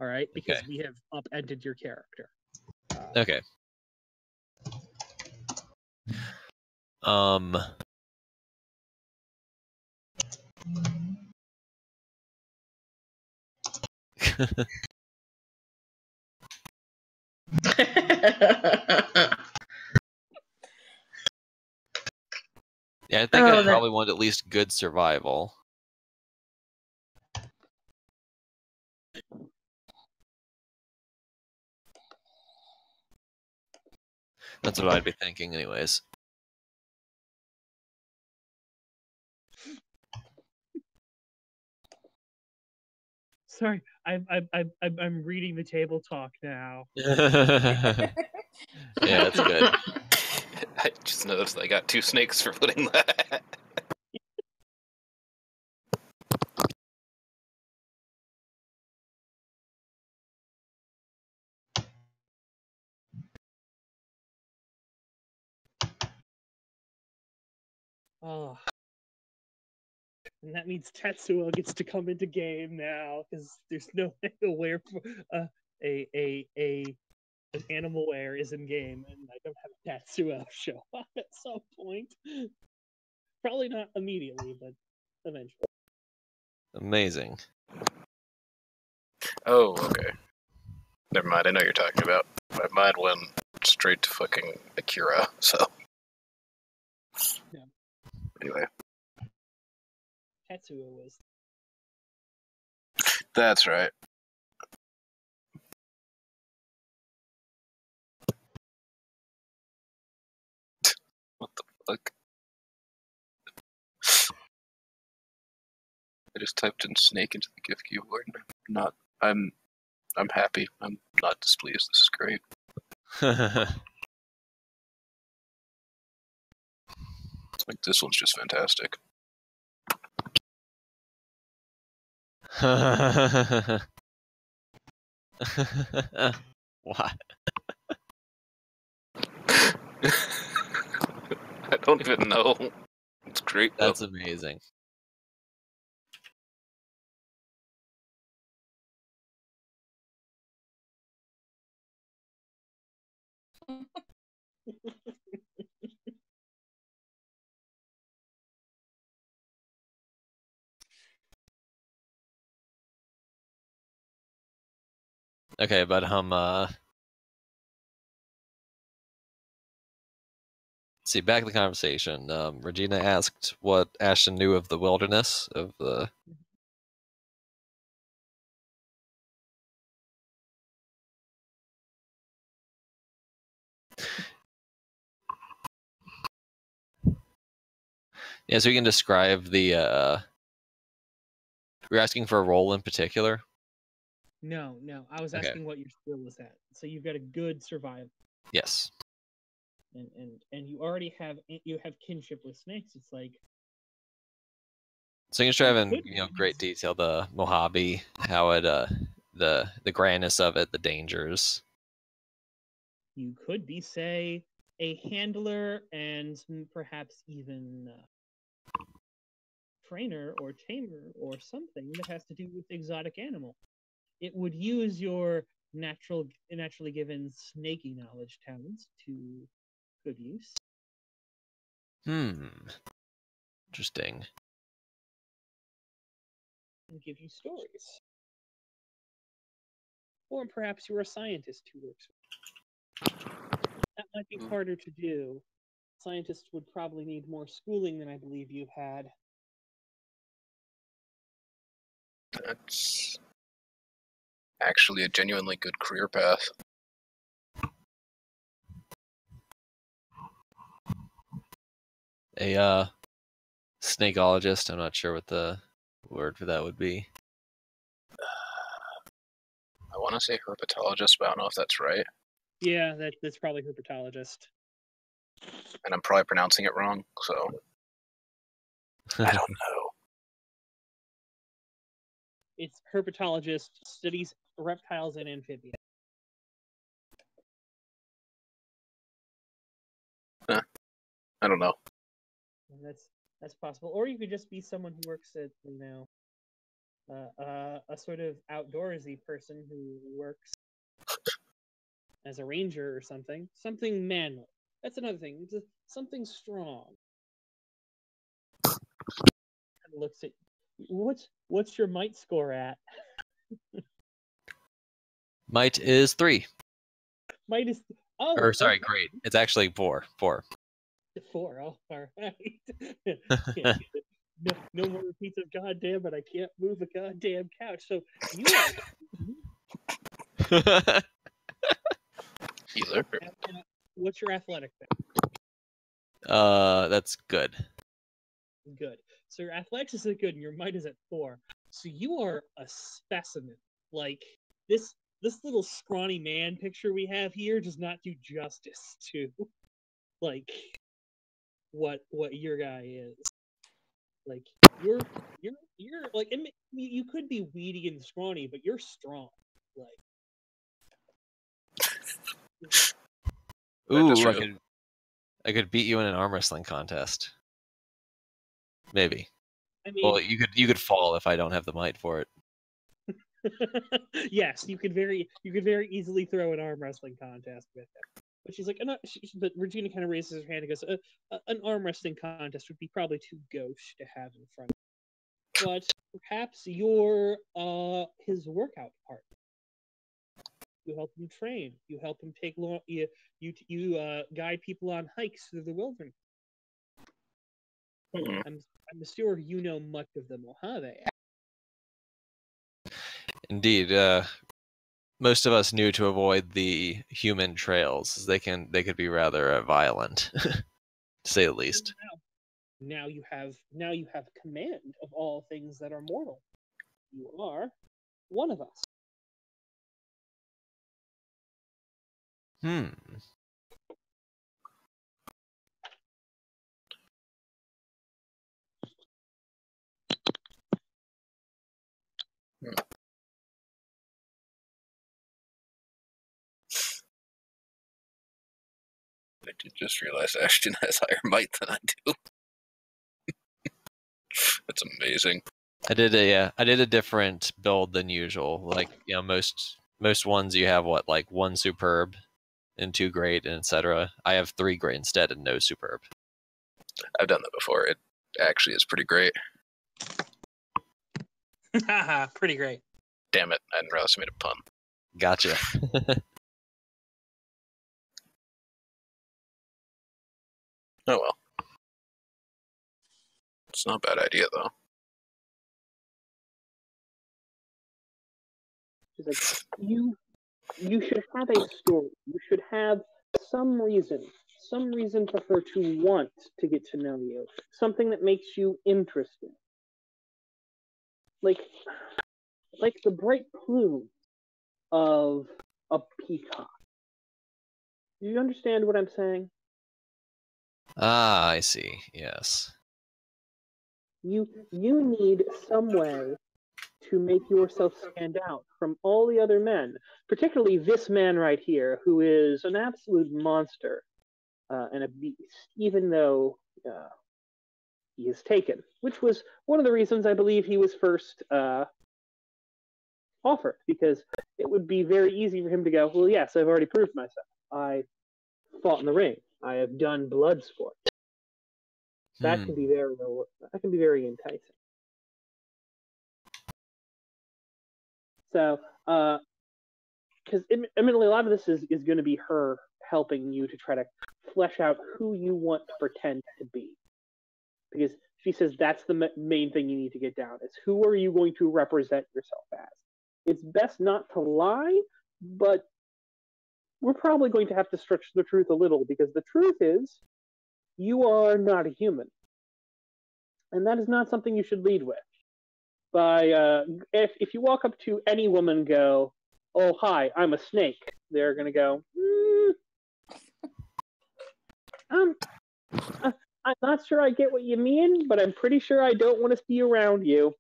All right, because we have upended your character. Okay. Yeah, I think Oh, I probably want at least good survival. That's what I'd be thinking, anyways. Sorry, I'm reading the table talk now. Yeah, that's good. I just noticed I got 2 snakes for putting that. Oh. And that means Tetsuo gets to come into game now because there's no where for an animal wear is in game, and I don't have Tetsuo show up at some point. Probably not immediately, but eventually. Amazing. Oh, okay. Never mind, I know what you're talking about. My mind went straight to fucking Akira, so. Yeah. Anyway. Tetsuo was. That's right. What the fuck? I just typed in snake into the GIF keyboard. I'm happy. I'm not displeased. This is great. Like, this one's just fantastic. What? I don't even know. It's great though. That's amazing. Okay, but see, back to the conversation. Regina asked what Ashton knew of the wilderness of the. Yeah, so you can describe the. You're asking for a role in particular. No. I was Okay. asking what your skill was at. So you've got a good survival, Yes. and you already have kinship with snakes. It's like. So you can describe in Good. great detail the Mojave, how it the grandness of it, the dangers. You could be, say, a handler and perhaps even trainer or tamer or something that has to do with exotic animal. It would use your naturally given snaky knowledge talents to good use. Interesting. And give you stories. Or perhaps you're a scientist who works with it. That might be harder to do. Scientists would probably need more schooling than I believe you've had. That's actually a genuinely good career path. A snakeologist. I'm not sure what the word for that would be. I want to say herpetologist, but I don't know if that's right. Yeah, that's probably herpetologist. And I'm probably pronouncing it wrong, so. I don't know. It's herpetologist, studies reptiles and amphibians. I don't know. And that's possible. Or you could just be someone who works at, a sort of outdoorsy person who works as a ranger or something. Something manly. That's another thing. Just something strong. Kind of looks at what's your might score at? Might is 3. Might is Oh, Or sorry, okay. great. It's actually 4. 4. 4. Oh, all right. No more repeats of goddamn, but I can't move a goddamn couch. So you are. Healer. What's your athletic thing? That's good. Good. So your athletics is at good, and your might is at 4. So you are a specimen. Like this little scrawny man picture we have here does not do justice to like what your guy is. Like you're like you could be weedy and scrawny, but you're strong. Like Ooh, I could beat you in an arm wrestling contest. Maybe. I mean, Well, you could fall if I don't have the might for it. yes, you could very easily throw an arm wrestling contest with him. But she's like, but Regina kind of raises her hand and goes, an arm wrestling contest would be probably too gauche to have in front of you. But perhaps you're his workout partner. You help him train. You help him take long. You guide people on hikes through the wilderness. I'm sure you know much of the Mojave. Indeed, most of us knew to avoid the human trails. They could be rather violent, to say the least. Now you have command of all things that are mortal. You are one of us. I did just realize Ashton has higher might than I do. That's amazing. I did a different build than usual. Like, most ones you have like 1 superb and 2 great and etc. I have 3 great instead and no superb. I've done that before. It actually is pretty great. Pretty great. Damn it, I didn't realize I made a pun. Gotcha. Oh well. It's not a bad idea though. She's like, you should have a story. You should have some reason for her to want to get to know you. Something that makes you interested. Like the bright plume of a peacock. Do you understand what I'm saying? Ah, I see. Yes. You need some way to make yourself stand out from all the other men, particularly this man right here, who is an absolute monster and a beast, even though he is taken, which was one of the reasons I believe he was first offered, because it would be very easy for him to go, well, yes, I've already proved myself. I fought in the ring. I have done blood sport. That can be very enticing. So, because admittedly, a lot of this is going to be her helping you to try to flesh out who you want to pretend to be. Because she says that's the main thing you need to get down, is who are you going to represent yourself as? It's best not to lie, but we're probably going to have to stretch the truth a little, because the truth is you are not a human. And that is not something you should lead with. If you walk up to any woman and go, oh, hi, I'm a snake, they're going to go, I'm not sure I get what you mean, but I'm pretty sure I don't want to be around you.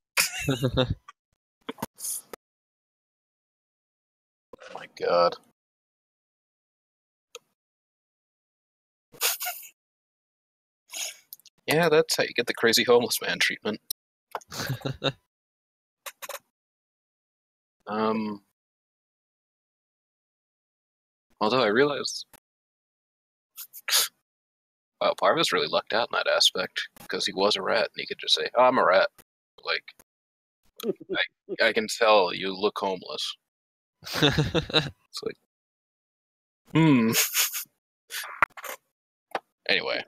Oh my god. Yeah, that's how you get the crazy homeless man treatment. Although I realized, wow, Parvis really lucked out in that aspect, because he was a rat, and he could just say, oh, I'm a rat. Like, I can tell you look homeless. It's like, Anyway.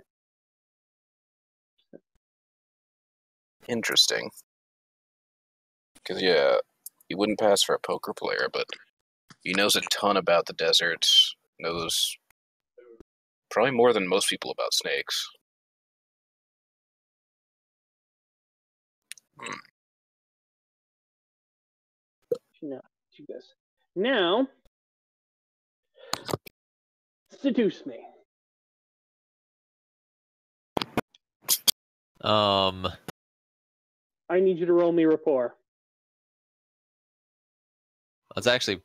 Interesting. Because, yeah, he wouldn't pass for a poker player, but he knows a ton about the deserts, knows probably more than most people about snakes. No, she goes, now, seduce me. Um, I need you to roll me rapport. that's actually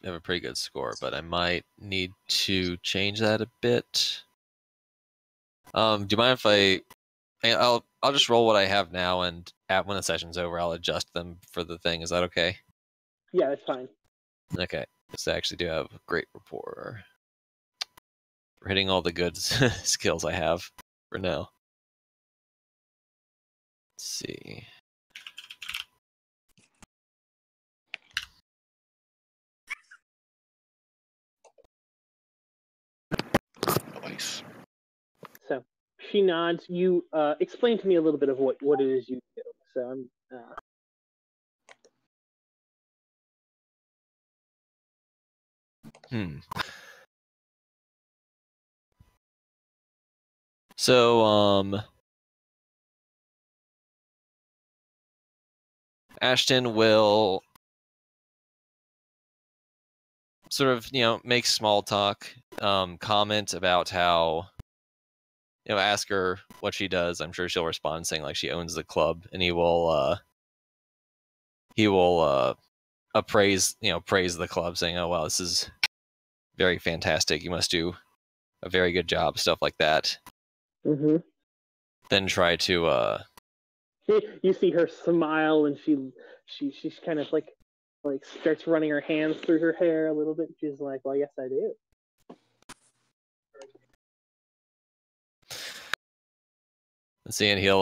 have a pretty good score, but I might need to change that a bit. Do you mind if I'll just roll what I have now, and when the session's over, I'll adjust them for the thing. Is that okay? Yeah, that's fine. Okay, because I actually do have great rapport. We're hitting all the good skills I have for now. Let's see. Nice. So she nods. You explain to me a little bit of what it is you do. So I'm. So, Ashton will sort of, make small talk, comment about how, ask her what she does. I'm sure she'll respond saying like she owns the club, and he will praise the club, saying, "Oh wow, this is very fantastic. You must do a very good job," stuff like that. Mm-hmm. Then try to You see her smile, and she's kind of like starts running her hands through her hair a little bit. She's like, "Well, yes, I do." see, and he'll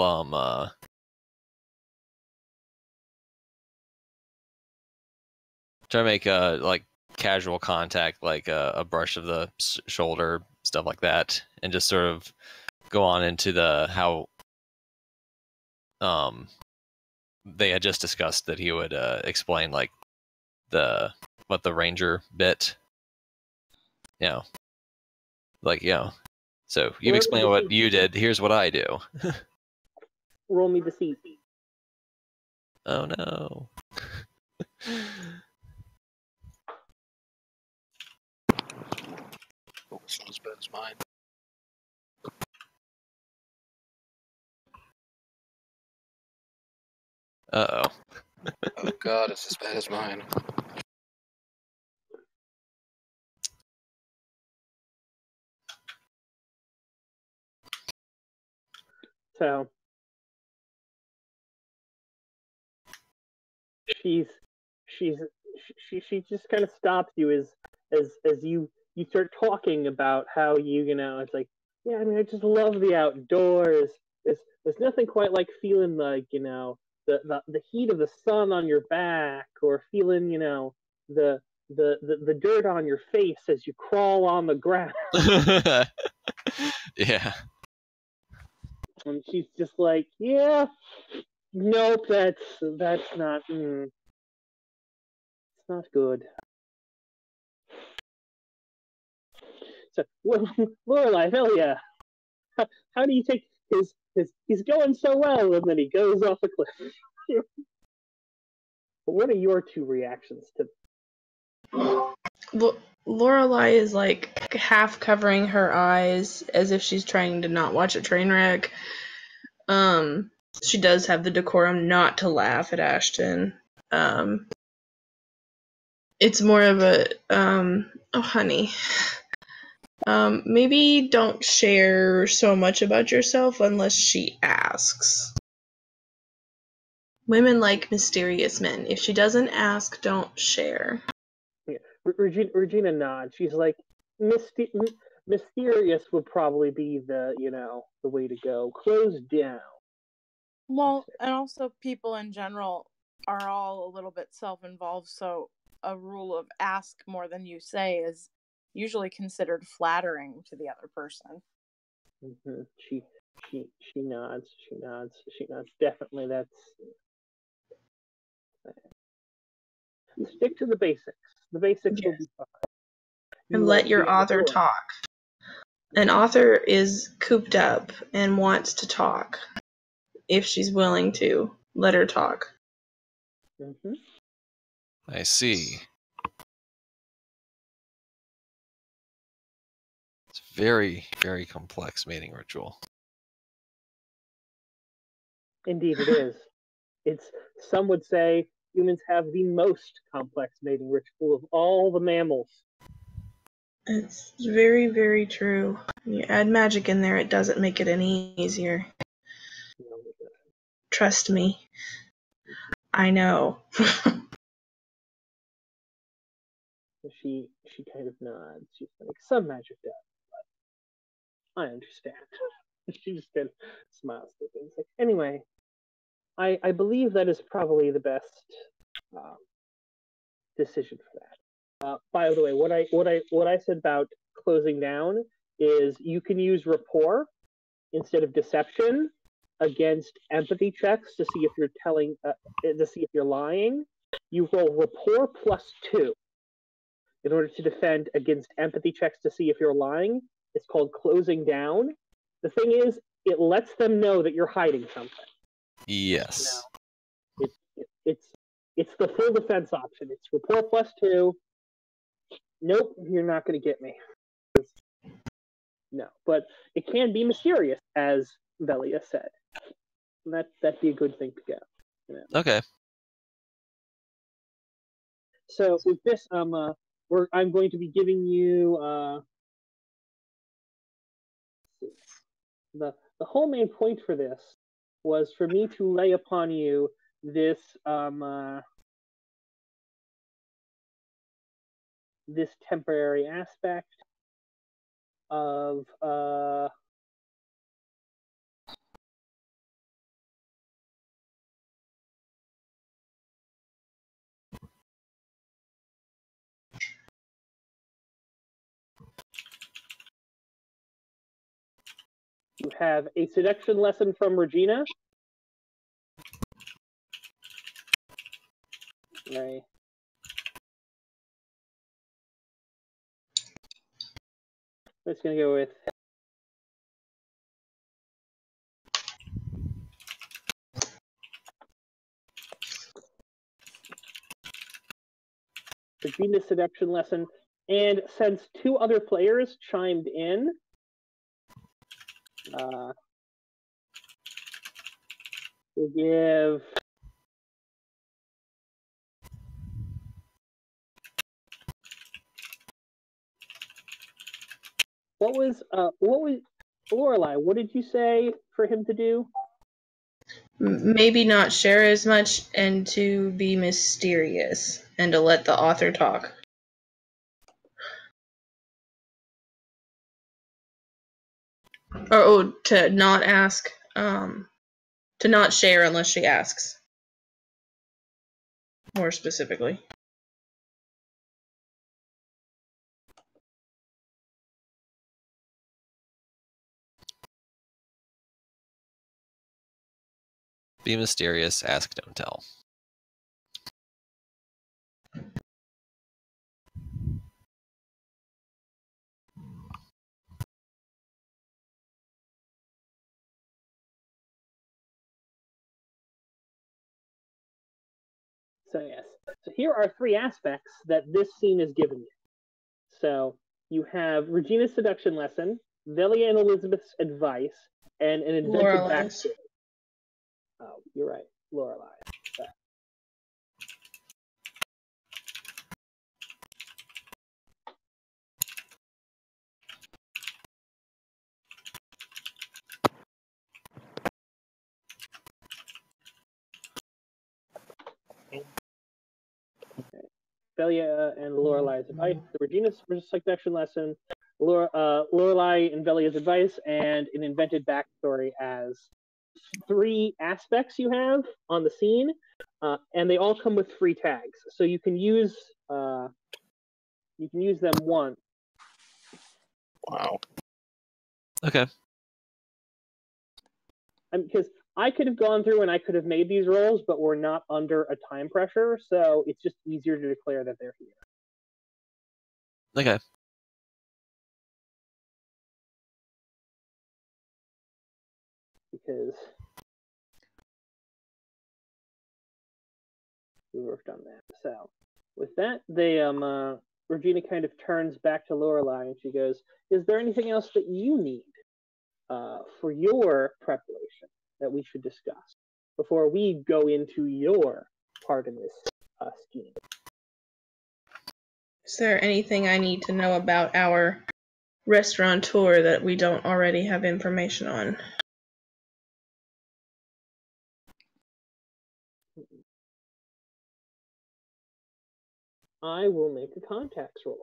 try to make like casual contact, like a brush of the shoulder, stuff like that, and just sort of go on into the how they had just discussed that he would explain like what the ranger bit, like so you've explained what you did, here's what I do. Roll me deceit. Oh no. Oh, it's not as bad as mine. Uh-oh. Oh god, it's as bad as mine. So she just kind of stops you as you start talking about how it's like, yeah, I mean, I just love the outdoors. There's nothing quite like feeling like the heat of the sun on your back, or feeling the dirt on your face as you crawl on the ground. Yeah. And she's just like, yeah, nope, that's not. It's not good. So, Lorelai, hell yeah. How do you take he's going so well, and then he goes off a cliff? What are your two reactions to? Lorelai is like half covering her eyes as if she's trying to not watch a train wreck. She does have the decorum not to laugh at Ashton. It's more of a oh honey. Maybe don't share so much about yourself unless she asks. Women like mysterious men. If she doesn't ask, don't share. Yeah. Regina nods. She's like, mysterious would probably be the way to go. Closed down. Well, and also people in general are all a little bit self-involved, so a rule of ask more than you say is usually considered flattering to the other person. Mm-hmm. She nods. She nods. Definitely, that's. Stick to the basics. The basics will be fine. And let your author talk. An author is cooped up and wants to talk. If she's willing to, let her talk. Mm-hmm. I see. It's very, very complex mating ritual. Indeed, it is. Some would say humans have the most complex mating ritual of all the mammals. It's very, very true. You add magic in there, it doesn't make it any easier. Trust me. I know. She kind of nods. She's like, some magic does, but I understand. She just kind of smiles to things. Like, anyway, I believe that is probably the best decision for that. By the way, what I said about closing down is you can use rapport instead of deception against empathy checks to see if you're lying. You roll rapport +2 in order to defend against empathy checks to see if you're lying. It's called closing down. The thing is, it lets them know that you're hiding something. Yes. It's the full defense option. It's rapport +2. Nope, you're not going to get me. No, but it can be mysterious, as Velia said. That'd be a good thing to get. You know? Okay. So with this, I'm going to be giving you the whole main point for this was for me to lay upon you this this temporary aspect of you have a seduction lesson from Regina. Right. I'm just going to go with Regina's seduction lesson. And since 2 other players chimed in, we'll give what was Lorelai, what did you say for him to do? Maybe not share as much and to be mysterious and to let the author talk. Or to not ask, to not share unless she asks. More specifically. Be mysterious, ask, don't tell. So yes. So here are 3 aspects that this scene is giving you. So you have Regina's seduction lesson, Velia and Elizabeth's advice, and an invented backstory. Oh, you're right, Lorelai. Velia and Lorelai's advice, the Regina's seduction lesson, Lorelai and Velia's advice, and an invented backstory as 3 aspects you have on the scene, and they all come with free tags. So you can use them once Wow. Okay. Because I could have gone through and I could have made these rolls, but we're not under a time pressure, so it's just easier to declare that they're here. Okay. Because we worked on that. So with that, Regina kind of turns back to Lorelai and she goes, "Is there anything else that you need for your preparation that we should discuss before we go into your part of this scheme?" Is there anything I need to know about our restaurateur that we don't already have information on? I will make a contacts roll.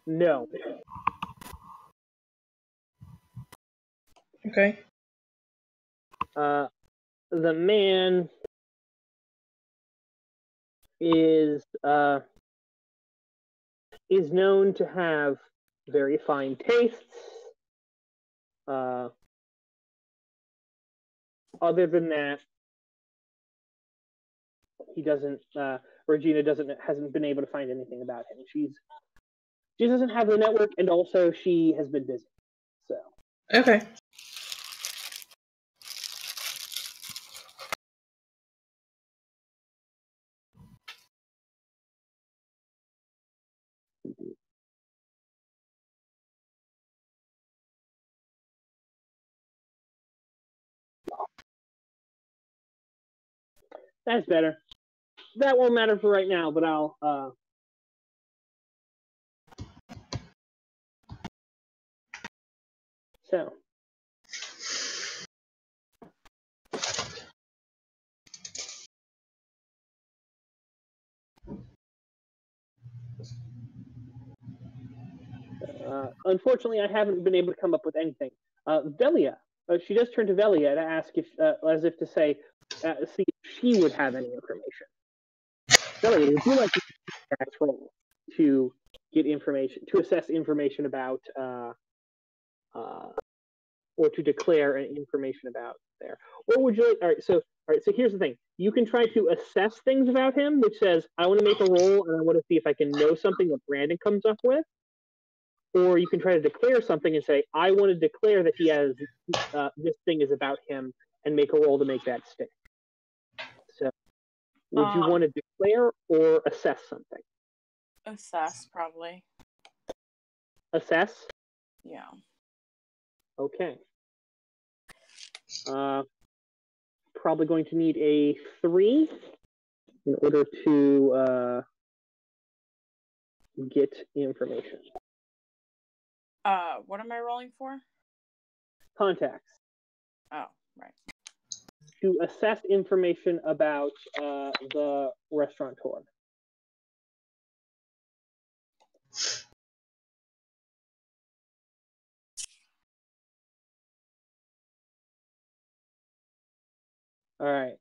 No. Okay. The man is known to have very fine tastes. Other than that, he doesn't. Regina hasn't been able to find anything about him. She doesn't have the network, and also she has been busy. So Okay. that's better. That won't matter for right now, but I'll. So. Unfortunately, I haven't been able to come up with anything. Velia, she does turn to Velia to ask if, as if to say, see if she would have any information. Velia, would you like to roll to get information, to assess information about, or to declare information about there? Or would you like? All right. So here's the thing. You can try to assess things about him, which says, I want to make a roll and I want to see if I can know something that Brandon comes up with. Or you can try to declare something and say, I want to declare that he has this thing is about him and make a roll to make that stick. So would you want to declare or assess something? Assess, probably. Assess? Yeah. Okay. Probably going to need a 3 in order to get information. What am I rolling for? Contacts. Oh, right. To assess information about the restaurateur. All right.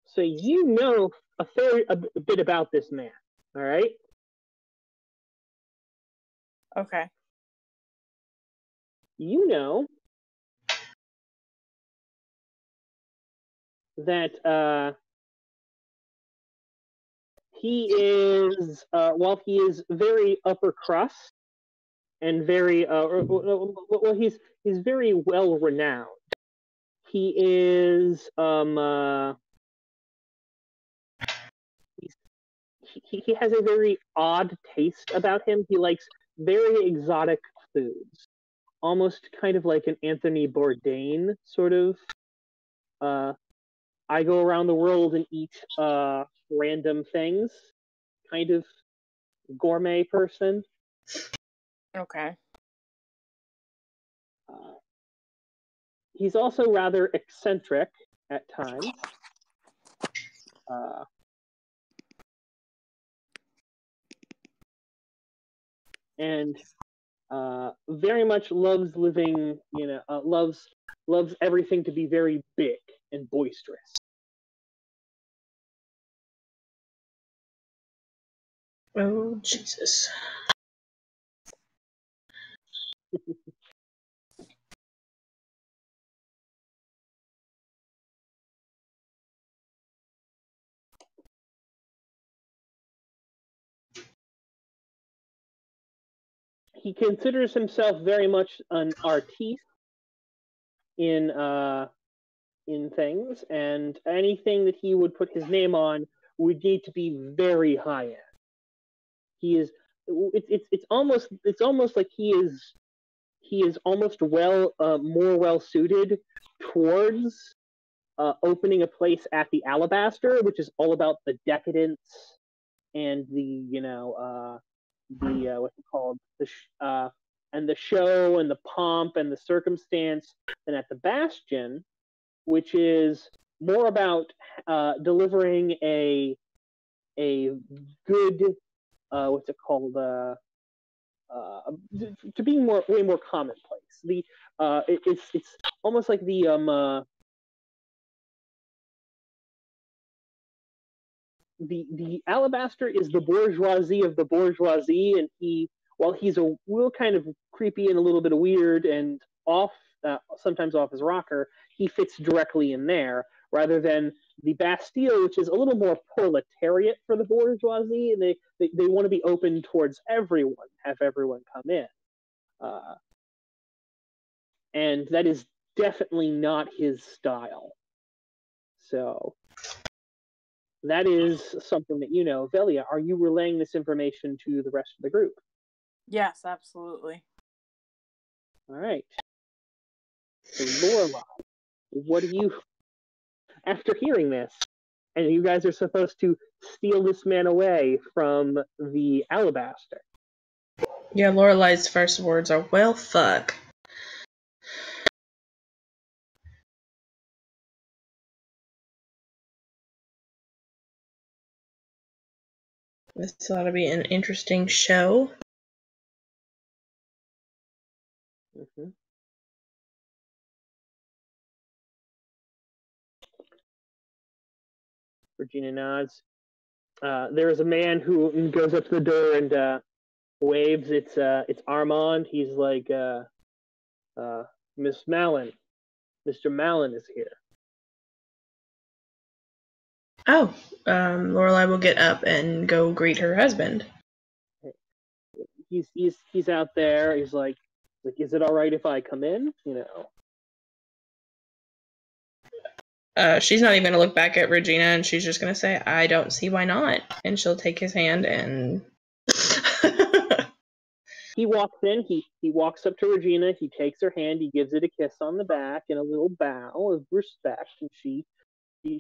So you know a bit about this man, all right? Okay. You know that he is, while he is very upper crust and very, well, he's very well renowned. He is, he has a very odd taste about him. He likes very exotic foods, almost kind of like an Anthony Bourdain sort of. I go around the world and eat random things. kind of gourmet person. Okay. He's also rather eccentric at times. And very much loves living, loves everything to be very big and boisterous. Oh, Jesus. He considers himself very much an artiste in things, and anything that he would put his name on would need to be very high end. He is. It's almost like he is almost more well suited towards opening a place at the Alabaster, which is all about the decadence and the what's it called, and the show and the pomp and the circumstance, than at the Bastion, which is more about delivering a good what's it called to being way more commonplace. It's almost like the Alabaster is the bourgeoisie of the bourgeoisie, and while he's a real kind of creepy and a little bit of weird and sometimes off his rocker, he fits directly in there, rather than the Bastille, which is a little more proletariat for the bourgeoisie, and they want to be open towards everyone, have everyone come in. And that is definitely not his style. So that is something that you know. Velia, are you relaying this information to the rest of the group? Yes, absolutely. All right. So Lorelai, what do you, after hearing this, and you guys are supposed to steal this man away from the Alabaster? Yeah, Lorelai's first words are, well, fuck. This ought to be an interesting show. Mm-hmm. Regina nods. There is a man who goes up to the door and waves. It's Armand. He's like, Miss Malin. Mr. Malin is here. Oh, Lorelai will get up and go greet her husband. He's out there. He's like, is it all right if I come in? You know. She's not even going to look back at Regina, and she's just going to say, I don't see why not. And she'll take his hand and... He walks in, he walks up to Regina, he takes her hand, he gives it a kiss on the back and a little bow of respect, and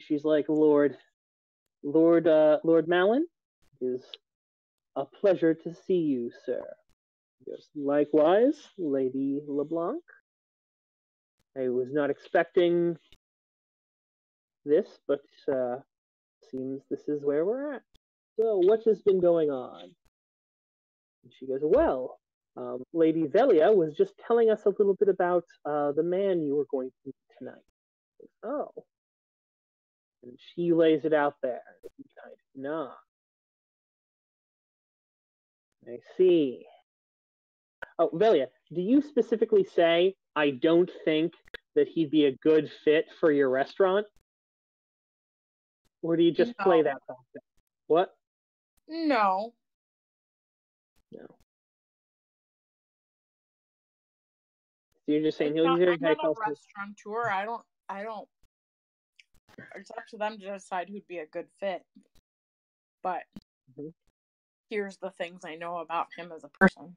she's like, Lord Malin, it is a pleasure to see you, sir. He goes, likewise, Lady LeBlanc. I was not expecting this, but seems this is where we're at. So what has been going on? And she goes, well, Lady Velia was just telling us a little bit about the man you were going to meet tonight. Oh. And she lays it out there. Kind of nod. I see. Oh, Velia, do you specifically say, I don't think that he'd be a good fit for your restaurant? Or do you just play that concept? What? No. No. So you're just saying I'm he'll use not a restaurateur. I don't. It's up to them to decide who'd be a good fit. But here's the things I know about him as a person.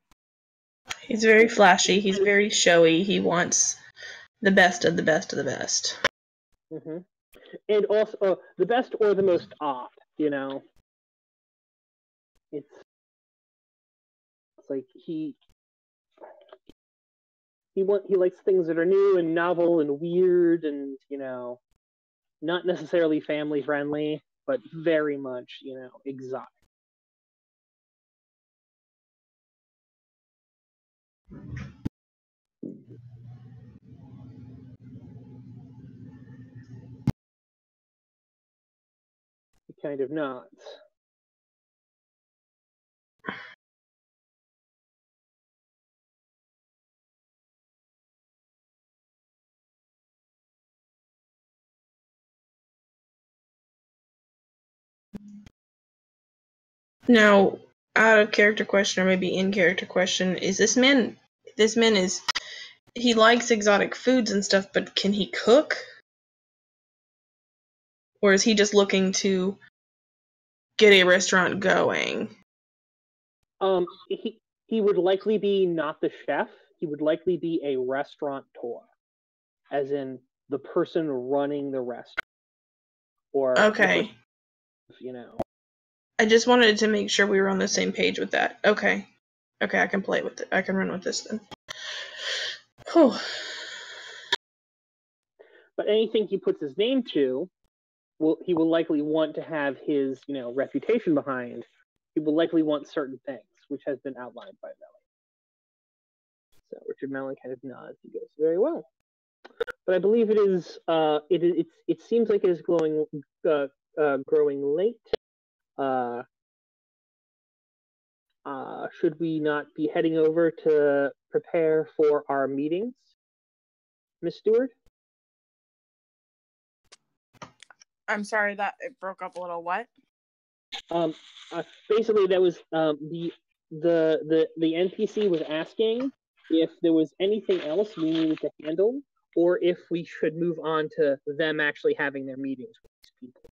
He's very flashy. He's very showy. He wants the best of the best of the best. Mm-hmm. And also the best or the most odd, you know. it's like he likes things that are new and novel and weird and not necessarily family friendly, but very much exotic. He kind of nods. Now, out of character question, or maybe in character question, is this man is, he likes exotic foods and stuff, but can he cook? Or is he just looking to get a restaurant going? He would likely be not the chef. He would likely be a restaurateur, as in the person running the restaurant. Or Okay. I just wanted to make sure we were on the same page with that. Okay, I can play with it. I can run with this then. Whew. But anything he puts his name to, he will likely want to have his reputation behind. He will likely want certain things, which has been outlined by Melly. So Richard Mellon kind of nods. He goes, "Very well." But I believe it is. It seems like it is growing late. Should we not be heading over to prepare for our meetings, Miss Stewart? I'm sorry that it broke up a little. What? Basically, that was the NPC was asking if there was anything else we needed to handle, or if we should move on to them actually having their meetings with these people.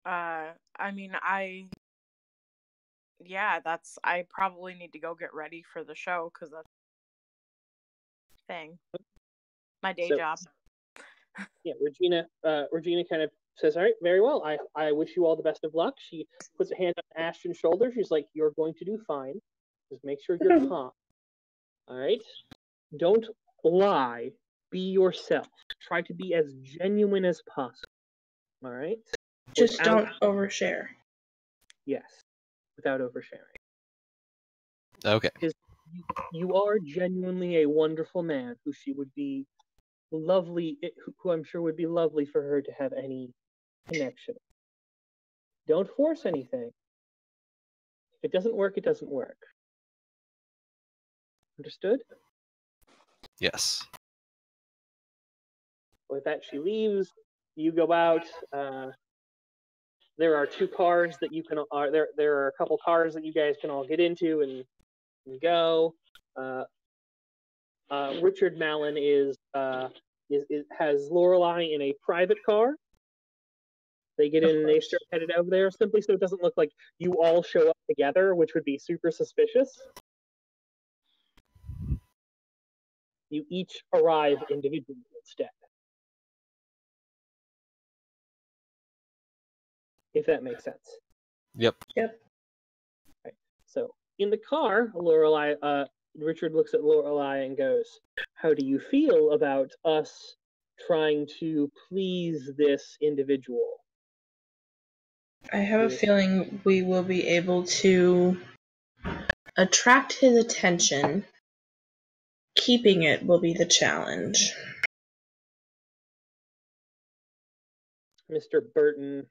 I mean, I probably need to go get ready for the show because that's my day job. Yeah, Regina kind of says, "All right, very well. I wish you all the best of luck." She puts a hand on Ashton's shoulder. She's like, "You're going to do fine. Just make sure you're calm. All right? Don't lie. Be yourself. Try to be as genuine as possible. All right? Just don't overshare." Yes, without oversharing. Okay. Because you are genuinely a wonderful man who she would be lovely, who I'm sure would be lovely for her to have any connection. Don't force anything. If it doesn't work, it doesn't work. Understood? Yes. With that, she leaves. You go out. There are two cars that you can. There are a couple cars that you guys can all get into and go. Richard Mallon has Lorelei in a private car. They get in and they start headed over there, simply so it doesn't look like you all show up together, which would be super suspicious. You each arrive individually instead. If that makes sense. Yep. Right. So in the car, Richard looks at Lorelei and goes, "How do you feel about us trying to please this individual?" I have a feeling we will be able to attract his attention. Keeping it will be the challenge. Mr. Burton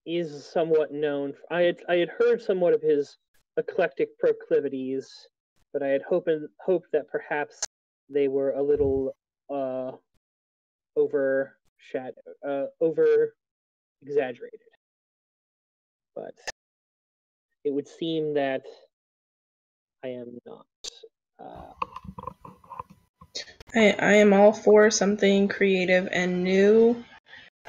is somewhat known. I had heard somewhat of his eclectic proclivities, but I had hoped that perhaps they were a little over exaggerated. But it would seem that I am not. I am all for something creative and new,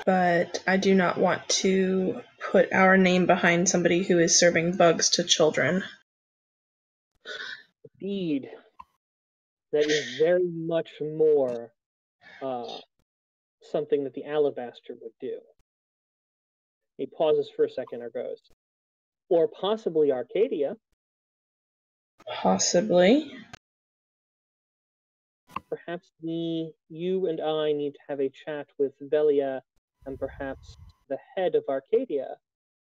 but I do not want to put our name behind somebody who is serving bugs to children. Indeed, that is very much more something that the Alabaster would do. He pauses for a second or goes, or possibly Arcadia. Possibly. Perhaps you and I need to have a chat with Velia and perhaps the head of Arcadia.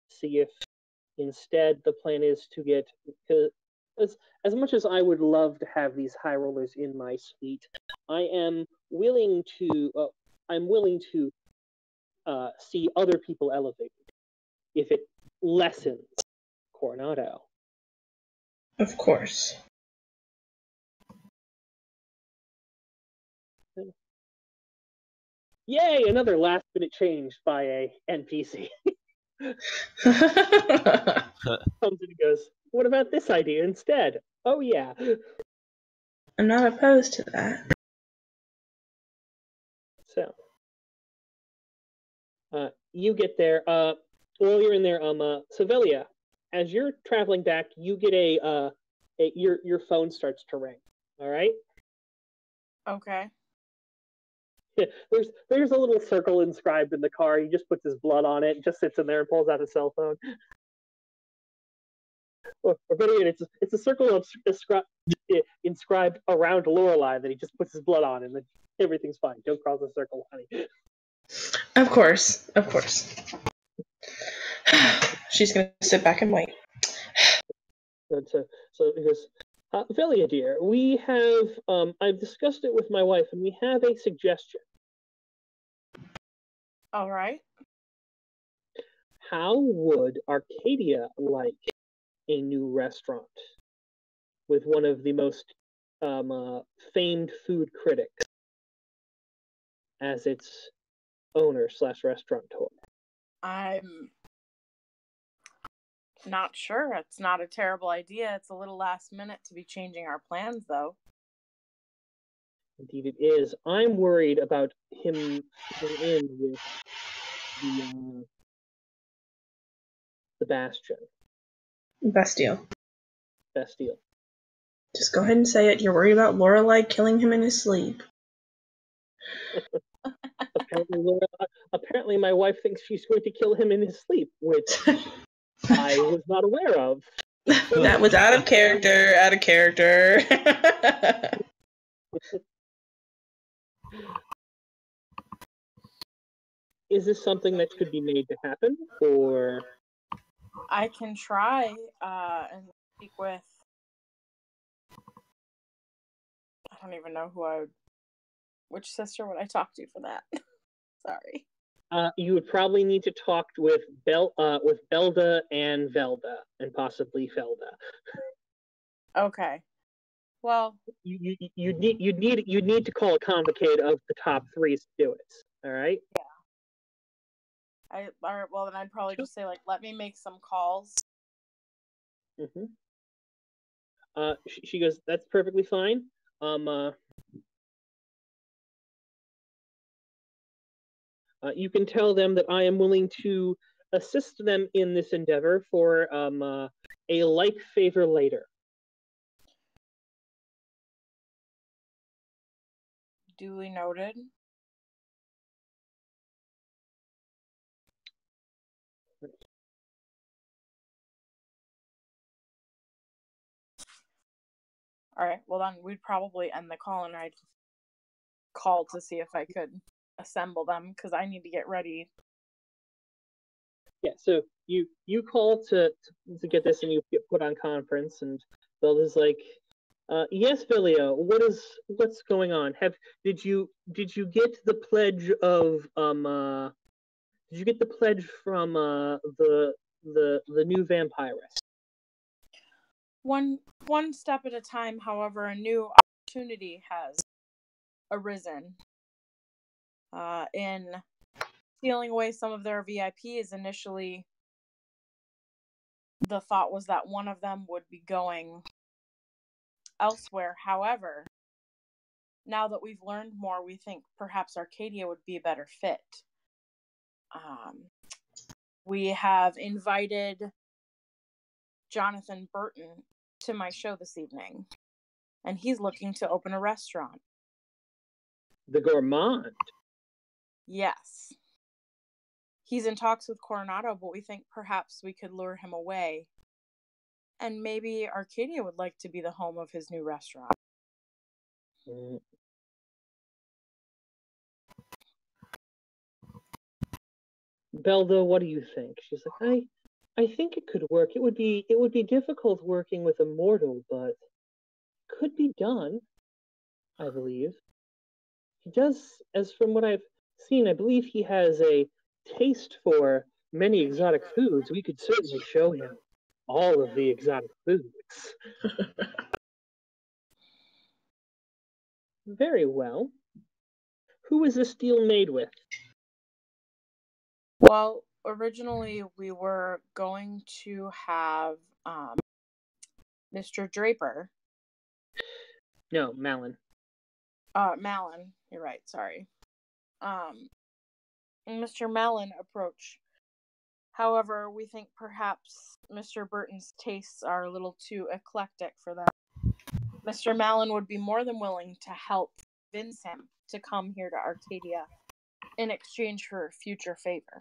See if instead the plan is to get, as much as I would love to have these high rollers in my suite, I'm willing to see other people elevated if it lessens Coronado. Of course. Yay! Another last-minute change by a NPC. Comes and goes, what about this idea instead? Oh yeah. I'm not opposed to that. So, you get there. While you're in there, Savelia, as you're traveling back, you get your phone starts to ring. All right. Okay. There's a little circle inscribed in the car. He just puts his blood on it, and just sits in there and pulls out his cell phone. Or better yet, it's a circle inscribed around Lorelei that he just puts his blood on, and then everything's fine. Don't cross the circle, honey. Of course. She's gonna sit back and wait. So he goes, Velia dear, we have I've discussed it with my wife, and we have a suggestion. All right. How would Arcadia like a new restaurant with one of the most famed food critics as its owner / restaurateur? I'm not sure. It's not a terrible idea. It's a little last minute to be changing our plans, though. Indeed it is. I'm worried about him fitting in with the Bastion. Bastille. Bastille. Just go ahead and say it. You're worried about Lorelei killing him in his sleep. Apparently my wife thinks she's going to kill him in his sleep, which I was not aware of. That was out of character. Is this something that could be made to happen, or? I can try and speak with. I don't even know which sister would I talk to for that? Sorry. You would probably need to talk with Belda and Velda, and possibly Felda. Okay. Well, you'd need to call a convocate of the top 3 to do it. All right. Yeah. All right. Well, then I'd probably just say let me make some calls. Mm-hmm. She goes, that's perfectly fine. You can tell them that I am willing to assist them in this endeavor for a like favor later. Duly noted. All right. Well, then we'd probably end the call, and I'd call to see if I could assemble them because I need to get ready. Yeah. So you call to get this, and you get put on conference, and Belda's like, yes, Vilio, what's going on? Did you get the pledge of did you get the pledge from the new vampiress? One step at a time. However, a new opportunity has arisen in stealing away some of their VIPs. Initially, the thought was that one of them would be going elsewhere. However, now that we've learned more, we think perhaps Arcadia would be a better fit. We have invited Jonathan Burton to my show this evening, and he's looking to open a restaurant. The Gourmand? Yes. he's in talks with Coronado, but we think perhaps we could lure him away. And maybe Arcadia would like to be the home of his new restaurant. Belda, what do you think? She's like, I think it could work. It would be difficult working with a mortal, but could be done, I believe. He does, as from what I've seen, I believe he has a taste for many exotic foods. We could certainly show him all of the exotic foods. Very well. Who is this deal made with? Well, originally we were going to have Mr. Draper. No, Malin. Malin. You're right. Sorry. Mr. Malin approach. However, we think perhaps Mr. Burton's tastes are a little too eclectic for that. Mr. Malin would be more than willing to help convince him to come here to Arcadia in exchange for future favor.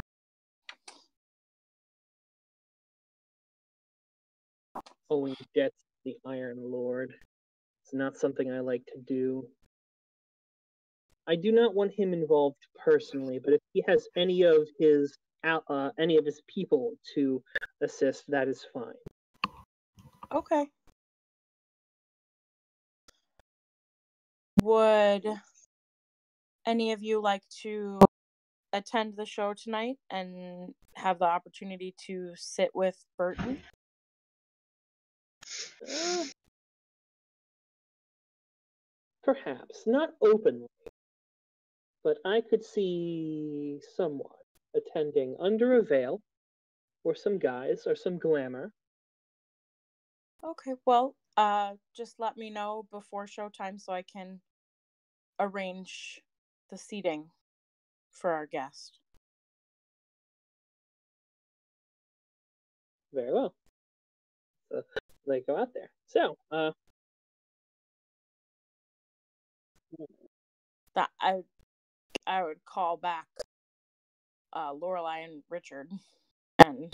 Owing debts to the Iron Lord. It's not something I like to do. I do not want him involved personally, but if he has any of his people to assist, that is fine. Okay. Would any of you like to attend the show tonight and have the opportunity to sit with Burton? Perhaps. Not openly. But I could see someone attending under a veil, or some guise, or some glamour. Okay, well, just let me know before showtime so I can arrange the seating for our guest. Very well. So they go out there. So, that I would call back Lorelai and Richard and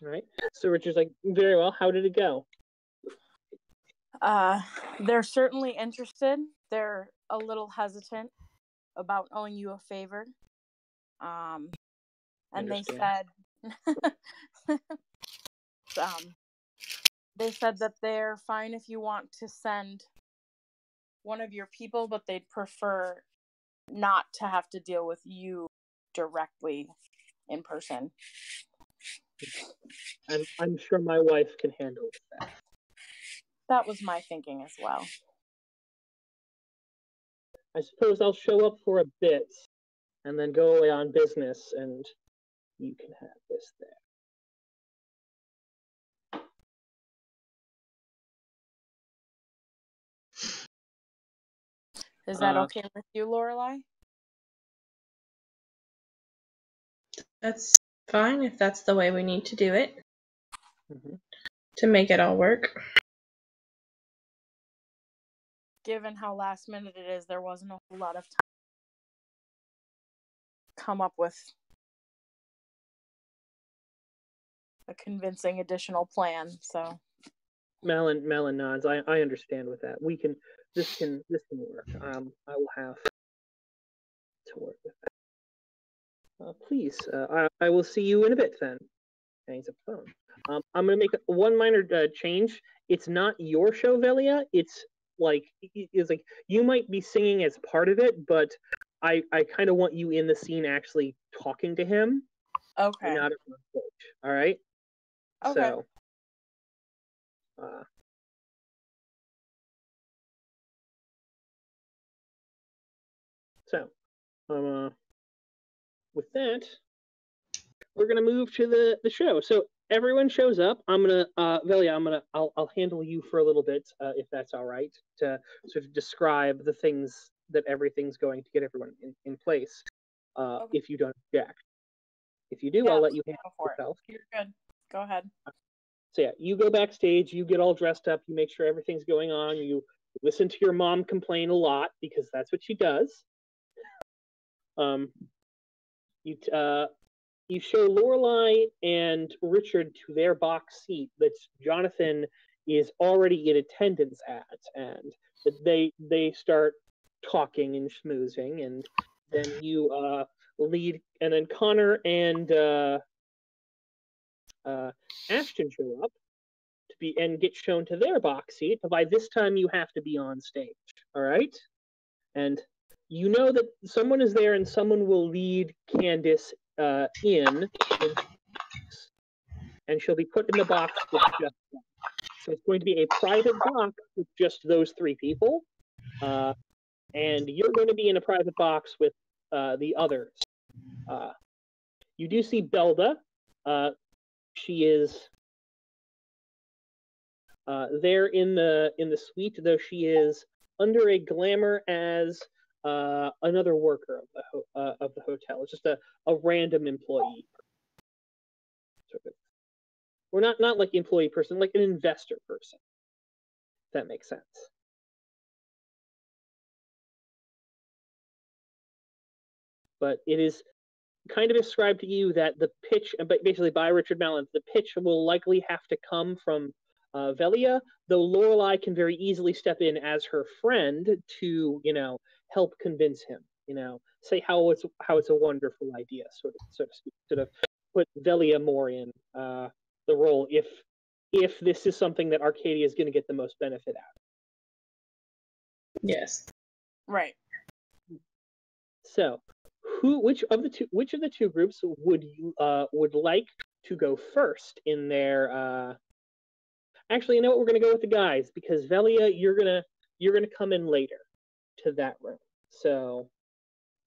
all right. So Richard's like, very well. How did it go? they're certainly interested. They're a little hesitant about owing you a favor. And they said they said that they're fine if you want to send one of your people, but they'd prefer not to have to deal with you directly in person. I'm sure my wife can handle that. That was my thinking as well. I suppose I'll show up for a bit and then go away on business, and you can have this there. Is that okay with you, Lorelai? That's fine if that's the way we need to do it to make it all work. Given how last minute it is, there wasn't a whole lot of time to come up with a convincing additional plan. So Malin nods. I understand with that. This can work. I will have to work with that. Please, I will see you in a bit then. Hangs up the phone. I'm gonna make one minor change. It's not your show, Velia. It's like you might be singing as part of it, but I kind of want you in the scene actually talking to him. Okay. Not as a coach. All right. Okay. So, with that, we're gonna move to the show. So everyone shows up. I'm gonna Velia, I'll handle you for a little bit, if that's all right, to sort of describe the things that everything's going to get everyone in place. Okay. If you don't object. If you do, Yeah, I'll let you go handle for it. yourself. You're good. Go ahead. So yeah, you go backstage, you get all dressed up, you make sure everything's going on, you listen to your mom complain a lot because that's what she does. You show Lorelai and Richard to their box seat that Jonathan is already in attendance at, and they start talking and schmoozing, and then you lead, and then Connor and Ashton show up and get shown to their box seat. But by this time, you have to be on stage. All right, and you know that someone is there, and someone will lead Candace in, and she'll be put in the box with just them. So it's going to be a private box with just those three people, and you're going to be in a private box with the others. You do see Belda. She is there in the suite, though she is under a glamour as another worker of the hotel. It's just a random employee, sort of. Or not like employee person, like an investor person. If that makes sense. But it is kind of described to you that the pitch, basically by Richard Mallon, the pitch will likely have to come from Velia, though Lorelai can very easily step in as her friend to, help convince him, say how it's a wonderful idea, so to speak, sort of put Velia more in the role if this is something that Arcadia is going to get the most benefit out. Yes. Right. So, which of the two groups would you would like to go first in their? Actually, you know what? We're gonna go with the guys because Velia, you're gonna come in later to that room. So,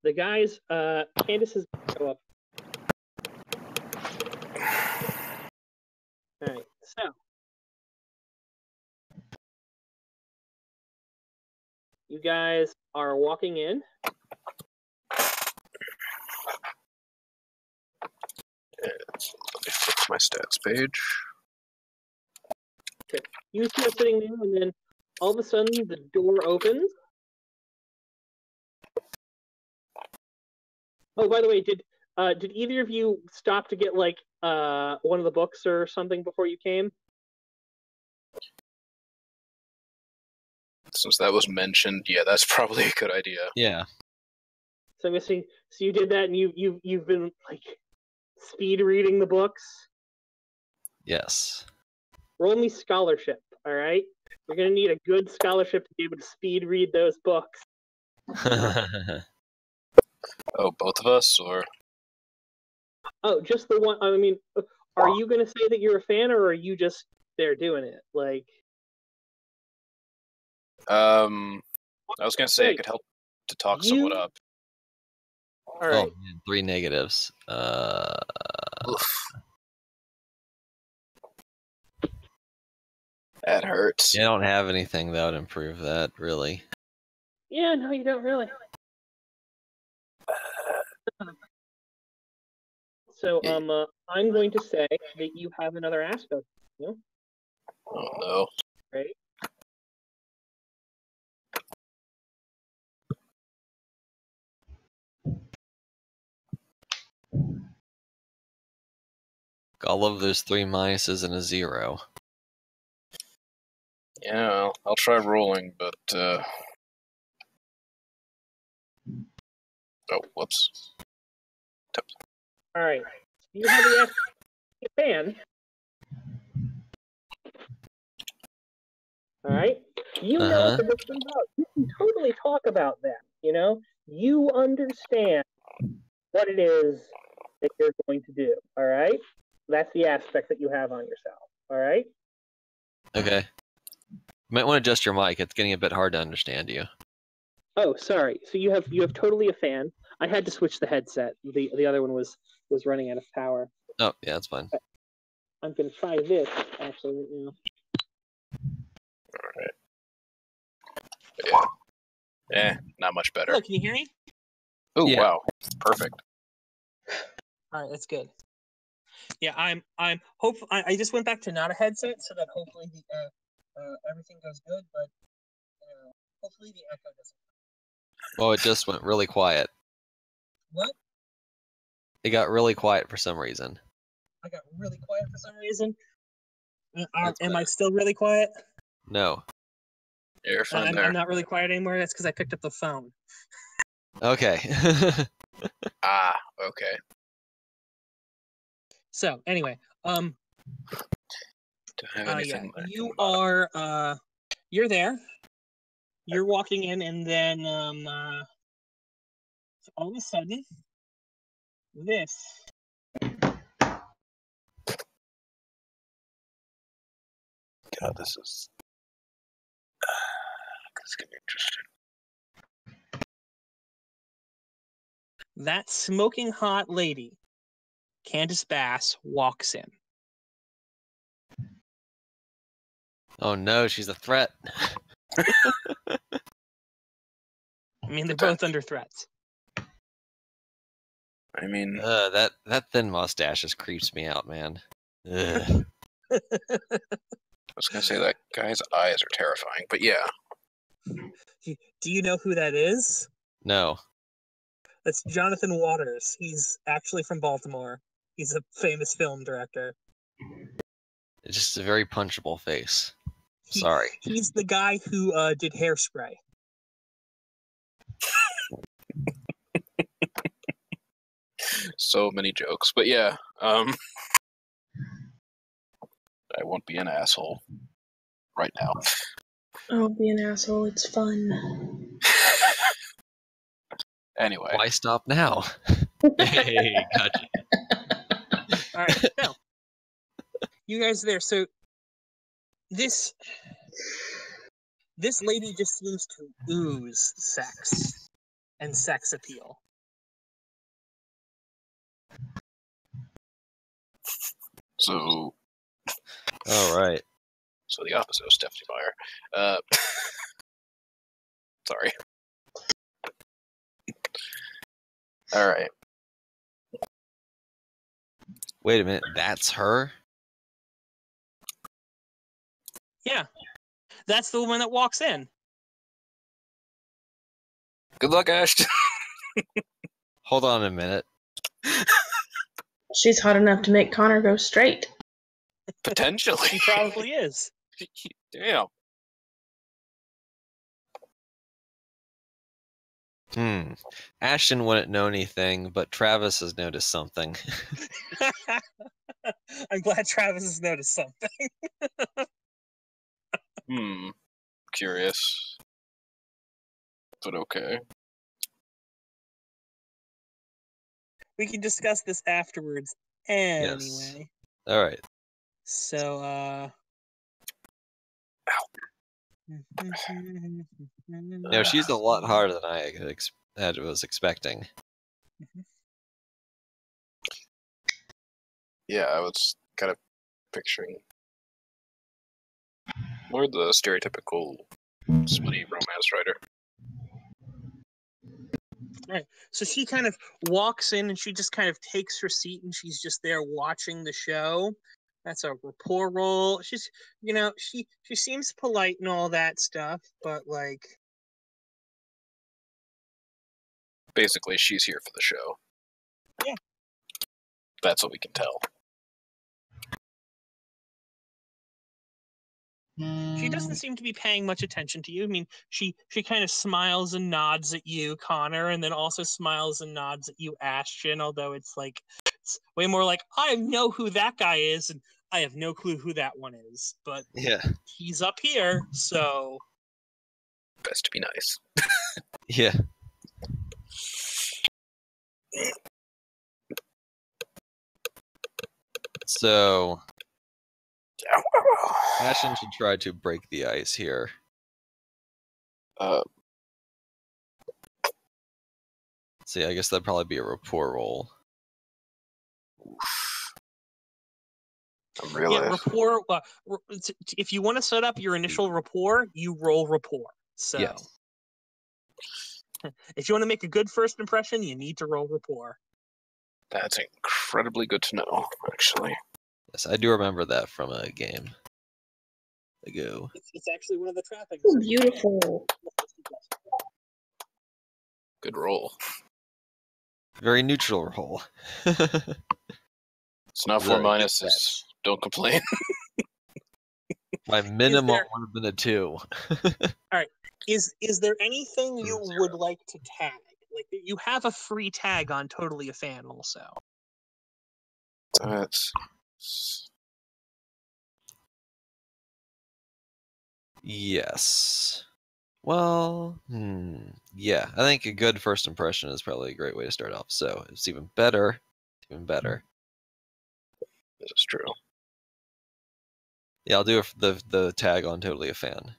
the guys, Candace is gonna go up. All right. So, you guys are walking in. Let me fix my stats page. Okay. You two are sitting there, and then all of a sudden the door opens. Oh, by the way, did either of you stop to get like one of the books or something before you came? Since that was mentioned, yeah, that's probably a good idea. Yeah. So I'm guessing. So you did that, and you've been like speed reading the books. Yes. Roll me scholarship. All right. You're gonna need a good scholarship to be able to speed read those books. Oh, both of us, or? Oh, just the one. I mean, are you gonna say that you're a fan, or are you just there doing it? Like. I was gonna say it could help to talk someone up. All right. Oh, man, 3 negatives. Oof. That hurts. Yeah, I don't have anything that would improve that, really. Yeah, no, you don't really. So, I'm going to say that you have another aspect. Oh no. Right. All of those 3 minuses and a 0. Yeah, I'll try rolling, but oh, whoops. All right. You have the fan. All right. You know what this is about. You can totally talk about that. You understand what it is that you're going to do. All right. That's the aspect that you have on yourself. All right. Okay. You might want to adjust your mic. It's getting a bit hard to understand you. Oh, sorry. So you have totally a fan. I had to switch the headset. The other one was running out of power. Oh, yeah, that's fine. I'm gonna try this actually right now. Alright. Yeah. Not much better. Hello, can you hear me? Oh, Yeah. wow. Perfect. All right, that's good. Yeah, I'm hope I just went back to not a headset so that hopefully the everything goes good, but hopefully the echo doesn't. Well, it just went really quiet. What? It got really quiet for some reason. I got really quiet for some reason. That's Am I better. still really quiet? No. You're fine there. I'm not really quiet anymore. That's because I picked up the phone. Okay. Ah, okay. So anyway, Don't have yeah, anything. you are you're there. You're walking in, and then all of a sudden, this. God, this is gonna be interesting. That smoking hot lady, Candace Bass, walks in. Oh no, she's a threat. I mean, they're both under threats. I mean, That thin mustache just creeps me out, man. Ugh. I was gonna say that guy's eyes are terrifying, but yeah. Do you know who that is? No. That's Jonathan Waters. He's actually from Baltimore. He's a famous film director. It's just a very punchable face. Sorry. He's the guy who did Hairspray. So many jokes, but yeah. I won't be an asshole right now. I'll be an asshole. It's fun. Anyway. Why stop now? Hey, gotcha. All right, so you guys are there. So this lady just seems to ooze sex and sex appeal. So. All right. So the opposite of Stephanie Meyer. Sorry. All right. Wait a minute. That's her? Yeah, that's the woman that walks in. Good luck, Ashton. Hold on a minute. She's hot enough to make Connor go straight. Potentially. She probably is. Damn. Ashton wouldn't know anything, but Travis has noticed something. I'm glad Travis has noticed something. Curious. But okay. We can discuss this afterwards anyway. Yes. All right. So, No, she's a lot harder than I was expecting. Yeah, I was kind of picturing more the stereotypical splitty romance writer. Right. So she kind of walks in and she just kind of takes her seat and she's just there watching the show. That's a rapport role. She's, she seems polite and all that stuff, but like. Basically, she's here for the show. Yeah. That's what we can tell. She doesn't seem to be paying much attention to you. I mean, she kind of smiles and nods at you, Connor, and then also smiles and nods at you, Ashton, although it's way more like, I know who that guy is, and I have no clue who that one is. But yeah, he's up here, so... Best to be nice. Yeah. So... Ashton should try to break the ice here. See, I guess that'd probably be a rapport roll. Really? Yeah, rapport. If you want to set up your initial rapport, you roll rapport. So, yes. If you want to make a good first impression, you need to roll rapport. That's incredibly good to know, actually. Yes, I do remember that from a game ago. It's actually one of the trappings. Oh, beautiful. Good roll. Very neutral roll. It's not 4 minuses. Don't complain. My minimum would have been a 2. Is there anything you would like to tag? Like, you have a free tag on Totally a Fan also. That's... Yes. Well, yeah. I think a good first impression is probably a great way to start off. So it's even better. Even better. This is true. Yeah, I'll do the tag on Totally a Fan.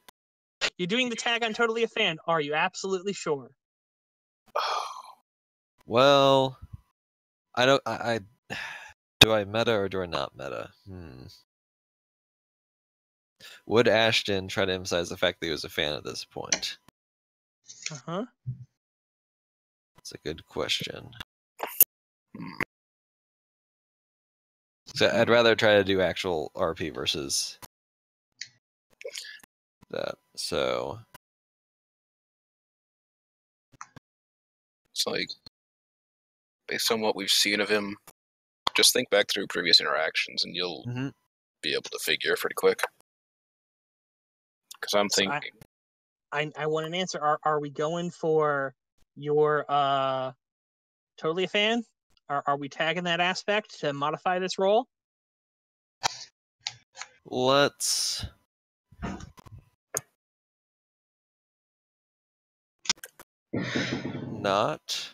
You're doing the tag on Totally a Fan. Are you absolutely sure? Well, I don't. I do I meta or do I not meta? Would Ashton try to emphasize the fact that he was a fan at this point? Uh-huh. That's a good question. So I'd rather try to do actual RP versus that. So It's like, based on what we've seen of him, just think back through previous interactions and you'll be able to figure pretty quick. Because I'm thinking... I want an answer. Are we going for your Totally a Fan? Are we tagging that aspect to modify this roll? let's not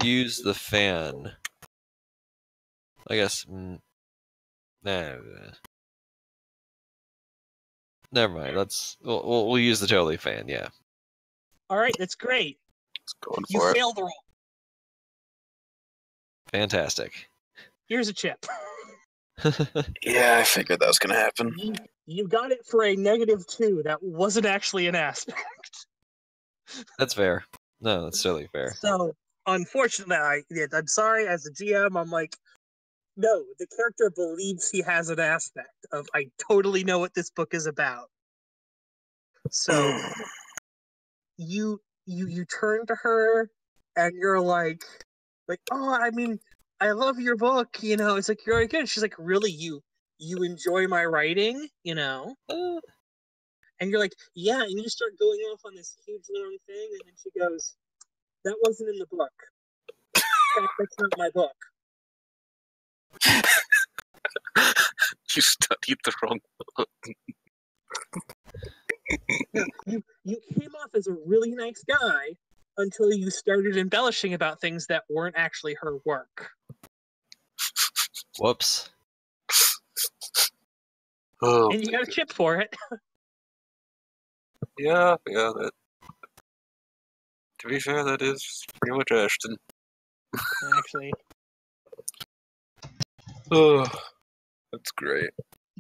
use the fan. I guess. Nah. Never mind. We'll use the Totally Fan. Yeah. All right, that's great. Let's go You for it. failed the roll. Fantastic. Here's a chip. Yeah, I figured that was going to happen. You got it for a -2. That wasn't actually an aspect. That's fair. No, that's totally fair. So, unfortunately, I'm sorry, as a GM, I'm like, no, the character believes he has an aspect of, I totally know what this book is about. So, you turn to her, and you're like, oh, I mean, I love your book, it's like, you're very good. She's like, really, you enjoy my writing, And you're like, yeah, and you start going off on this huge long thing, and then she goes, that wasn't in the book. That's not my book. You studied the wrong book. You came off as a really nice guy until you started embellishing about things that weren't actually her work. Whoops. Oh, And you got a chip for it. yeah, that... To be fair, that is pretty much Ashton. Actually. Oh, that's great.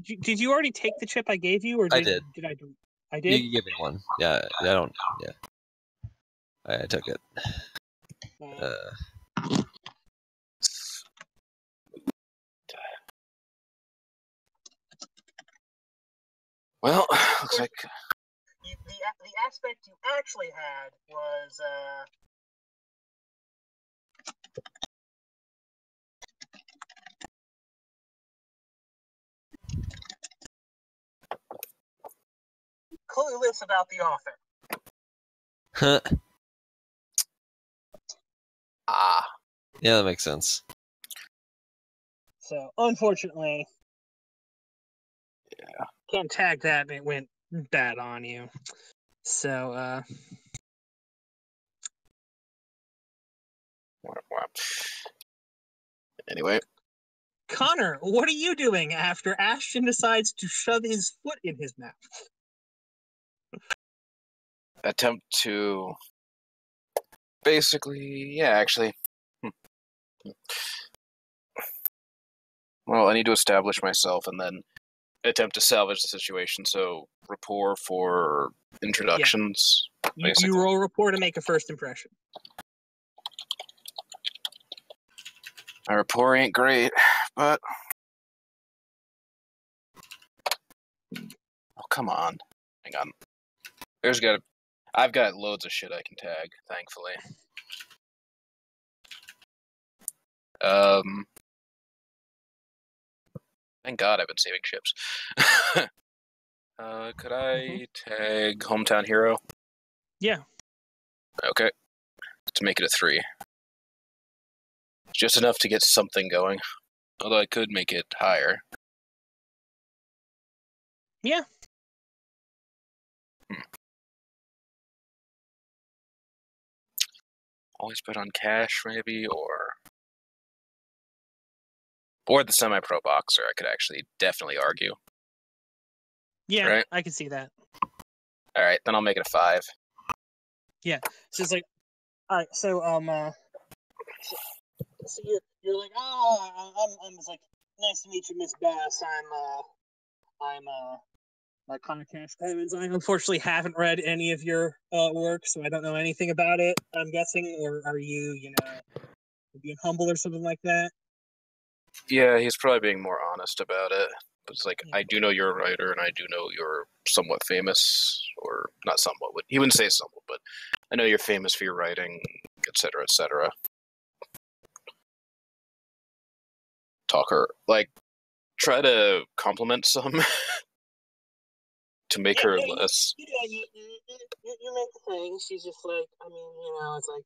Did you already take the chip I gave you, or I did. Did I do? I did. You give me one. Yeah, I don't. Yeah, I took it. Well, looks like... The aspect you actually had was clueless about the author. Yeah, that makes sense. So, unfortunately, Yeah. can't tag that, and it went bad on you. So, Anyway. Connor, what are you doing after Ashton decides to shove his foot in his mouth? Attempt to... Basically, yeah, actually. Well, I need to establish myself and then attempt to salvage the situation. So, rapport for introductions. You roll rapport to make a first impression. My rapport ain't great, but... Oh, come on. Hang on. I've got loads of shit I can tag, thankfully. Thank God I've been saving ships. Could I tag Hometown Hero? Yeah. Okay. To make it a 3. Just enough to get something going. Although I could make it higher. Yeah. Always put on cash, maybe, or the semi-pro boxer. I could actually definitely argue. Yeah, right? I can see that. All right, then I'll make it a 5. Yeah. So it's like, all right. So so you're like, oh, I'm just like, nice to meet you, Miss Bass. I'm Connor Cash Evans. I unfortunately haven't read any of your work, so I don't know anything about it. I'm guessing, or are you, being humble or something like that? Yeah, he's probably being more honest about it. It's like, I do know you're a writer, and I do know you're somewhat famous, or not somewhat. He wouldn't say somewhat, but I know you're famous for your writing, etc., etc. Talker, like, try to compliment some to make her less. You make the thing. She's just like, I mean, it's like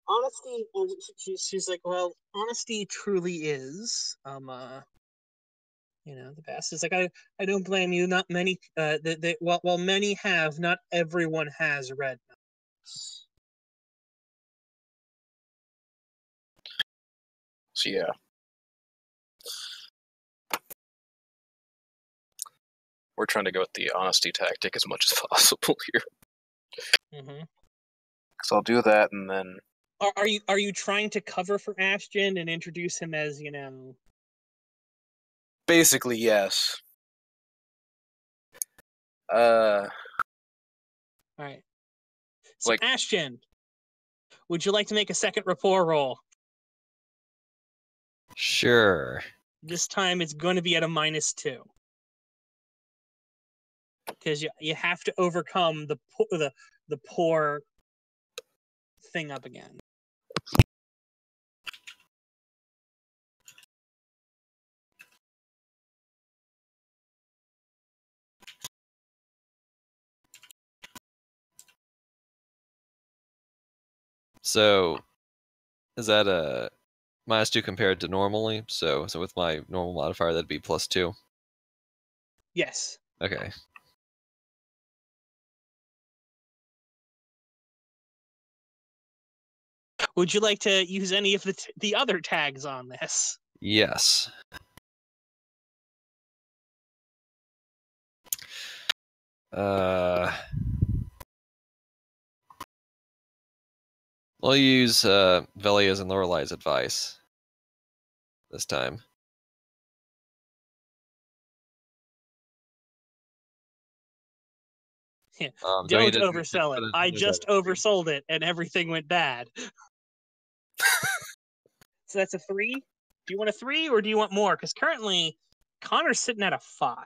honesty. She's like, well, honesty truly is, the best. It's like I don't blame you. Not many. While many have, not everyone has read. So yeah. We're trying to go with the honesty tactic as much as possible here. Mm-hmm. So I'll do that, and then. Are you trying to cover for Ashton and introduce him as Basically, yes. All right. So like, Ashton, would you like to make a second rapport roll? Sure. This time it's going to be at a -2. Because you have to overcome the poor thing up again. So, is that a -2 compared to normally? So with my normal modifier, that'd be +2. Yes. Okay. Would you like to use any of the other tags on this? Yes. I'll use Velia's and Lorelai's advice this time. Yeah. Don't oversell it. I just oversold it, and everything went bad. So that's a 3? Do you want a 3, or do you want more? Because currently, Connor's sitting at a 5.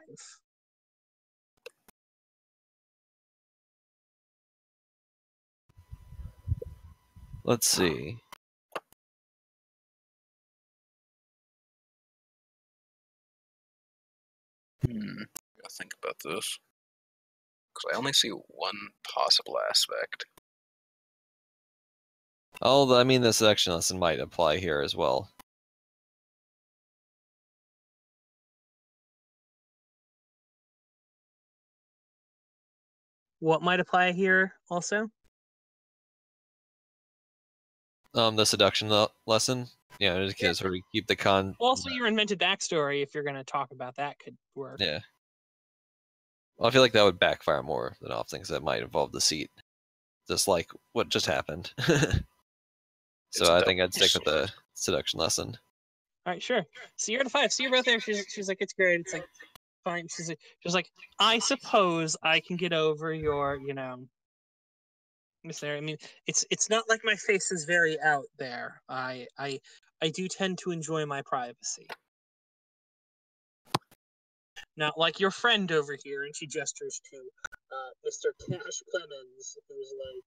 Let's see. Gotta think about this. Because I only see one possible aspect. Although, I mean, the seduction lesson might apply here as well. What might apply here also? The seduction lesson. Yeah, just to sort of keep the con. Also, your invented backstory, if you're going to talk about that, could work. Yeah. Well, I feel like that would backfire more than often because that might involve deceit. Just like what just happened. So I think I'd stick with the seduction lesson. All right, sure. So you're at a 5. So you're both there. She's like, it's great. It's like, fine. She's like, I suppose I can get over your, I mean, it's not like my face is very out there. I do tend to enjoy my privacy. Not like your friend over here, and she gestures to Mr. Cash Clemens, who's like,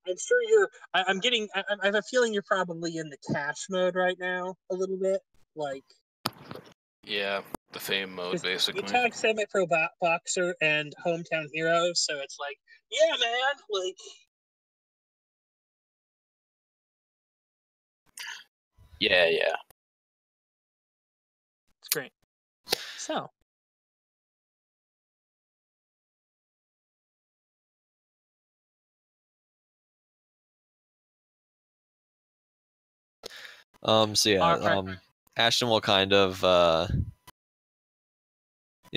I'm sure you're. I'm getting. I have a feeling you're probably in the cash mode right now, a little bit. Like, Yeah, the fame mode, basically. you tag semi-pro boxer and hometown hero, so it's like, yeah, man, like. Yeah. It's great. So. Ashton will kind of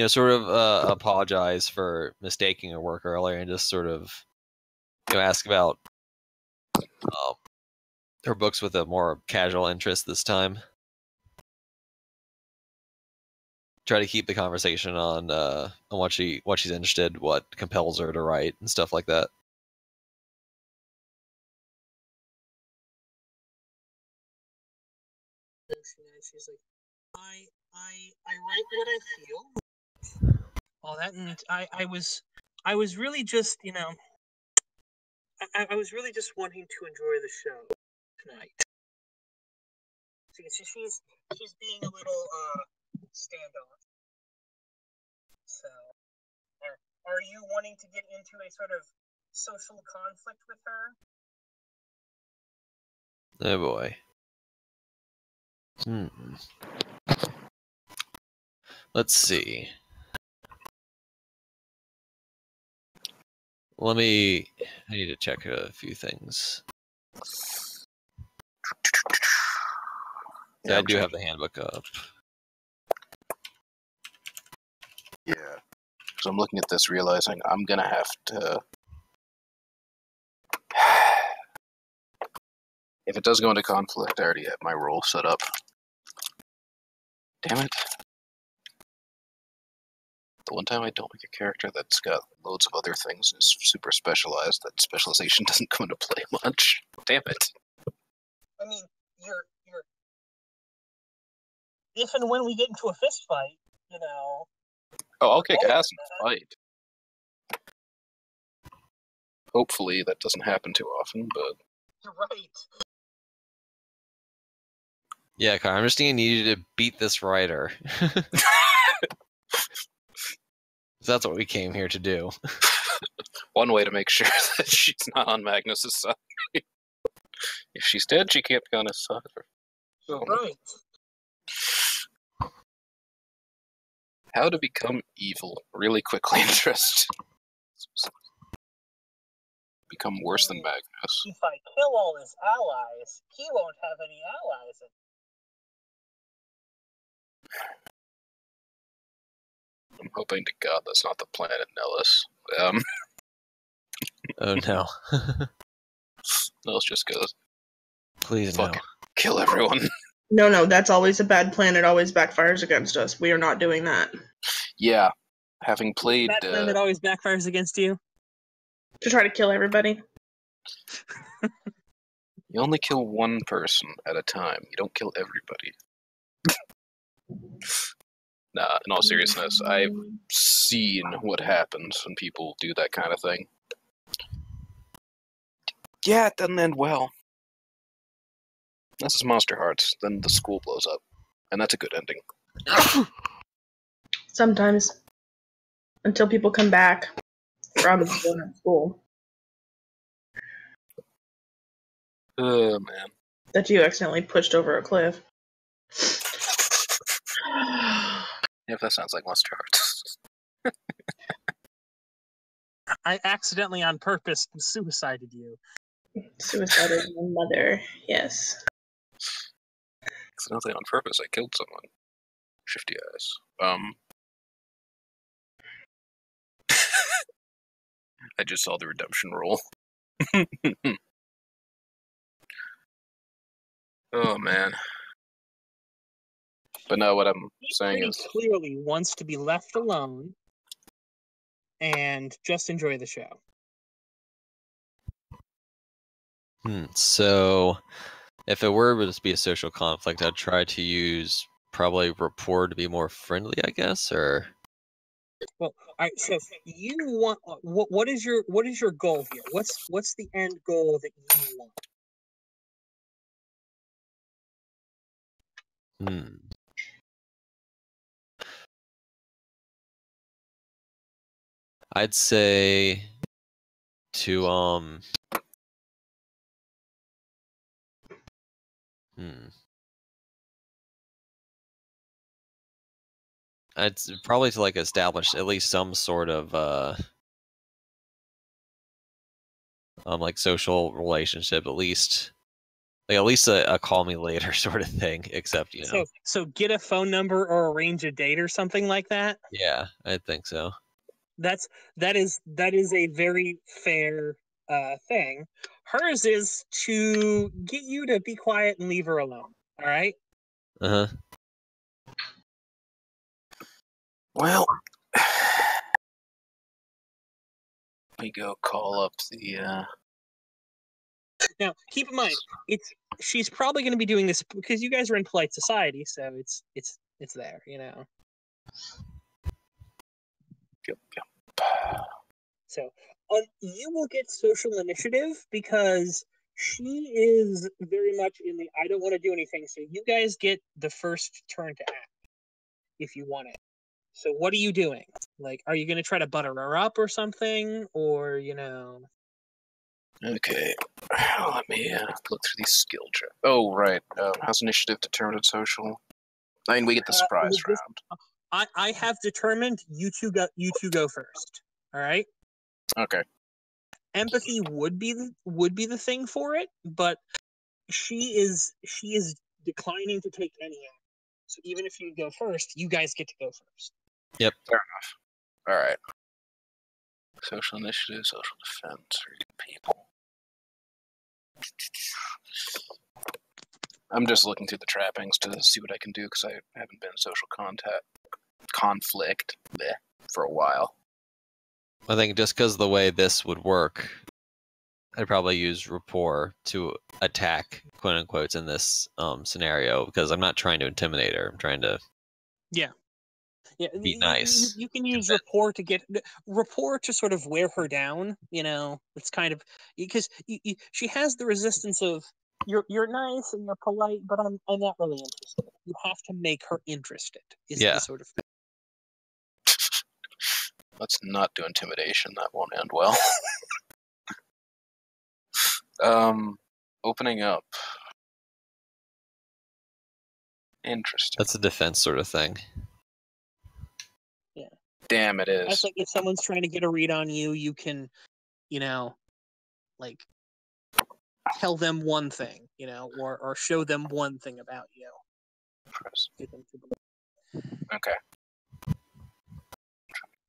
sort of apologize for mistaking her work earlier and just sort of ask about her books with a more casual interest this time. Try to keep the conversation on what she's interested, what compels her to write, and stuff like that. She's like, I write what I feel. All that, and I was really just I was really just wanting to enjoy the show tonight. She's being a little standoff. So, are you wanting to get into a sort of social conflict with her? Oh boy. Let's see. I need to check a few things. Yeah, I do have the handbook up. Yeah. So I'm looking at this, realizing I'm gonna have to. If it does go into conflict, I already have my role set up. Damn it. The one time I don't make a character that's got loads of other things and is super specialized, that specialization doesn't come into play much. Damn it. I mean, you're if and when we get into a fist fight, Oh, I'll kick ass in a fight. Hopefully that doesn't happen too often, but... You're right. Yeah, Car, I'm just gonna need you to beat this writer. That's what we came here to do. One way to make sure that she's not on Magnus's side. If she's dead, she can't be on his side. You're right. How to become evil really quickly in Dresden. Become worse than Magnus. If I kill all his allies, he won't have any allies. I'm hoping to God that's not the planet Nellis. Oh no. Nellis just goes, please fuck no. it, kill everyone. No, that's always a bad plan. It always backfires against us. We are not doing that. Yeah, having played... That plan that always backfires against you? To try to kill everybody. You only kill one person at a time. You don't kill everybody. Nah, in all seriousness, I've seen what happens when people do that kind of thing. Yeah, it doesn't end well. This is Monster Hearts. Then the school blows up. And that's a good ending. Sometimes. Until people come back from school. Oh, man. That you accidentally pushed over a cliff. If that sounds like Monster Hearts. I accidentally on purpose suicided you. Suicided my mother, yes. Accidentally on purpose, I killed someone. Shifty eyes. I just saw the redemption roll. Oh, man. But no, what I'm saying is... clearly wants to be left alone and just enjoy the show. So, if it were to be a social conflict, I'd try to use probably rapport to be more friendly, I guess, or... Well, all right. So you want what is your goal here? What's the end goal that you want? I'd say to probably to like establish at least some sort of like social relationship, at least a call me later sort of thing, except So get a phone number or arrange a date or something like that. Yeah, I think so. That is a very fair thing. Hers is to get you to be quiet and leave her alone. All right. Uh-huh. Well, we go call up the. Now, keep in mind, she's probably going to be doing this because you guys are in polite society, so it's there, Yep. So you will get social initiative because she is very much in the I don't want to do anything. So you guys get the first turn to act if you want it. So what are you doing? Like, are you going to try to butter her up or something, or Okay, let me look through these skill checks. Oh, right. How's initiative determined in social? I mean, we get the surprise round. I have determined you two go first. All right. Okay. Empathy would be the thing for it, but she is declining to take any action. So even if you go first, you guys get to go first. Yep. Fair enough. All right. Social initiative, social defense, people. I'm just looking through the trappings to see what I can do because I haven't been in social conflict for a while. I think just because of the way this would work, I'd probably use rapport to attack, quote unquote, in this scenario because I'm not trying to intimidate her. I'm trying to be nice. You can use rapport to sort of wear her down. It's kind of because she has the resistance of you're nice and you're polite, but I'm not really interested. You have to make her interested. Is the sort of thing. Let's not do intimidation. That won't end well. Opening up. Interesting. That's a defense sort of thing. Yeah. Damn, it is. That's like if someone's trying to get a read on you, you can, like tell them one thing, or show them one thing about you. Okay.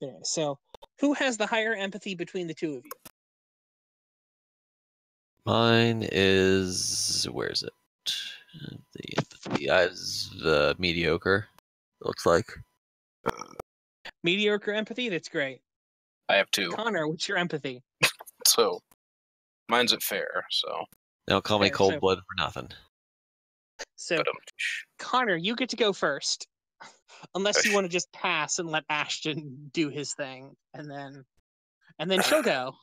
Yeah, so who has the higher empathy between the two of you? Mine is where is it? The empathy is the mediocre. It looks like mediocre empathy. That's great. I have 2. Connor, what's your empathy? So, mine's at fair. So don't call me cold blooded for nothing. So, Connor, you get to go first, unless you want to just pass and let Ashton do his thing, and then she'll go.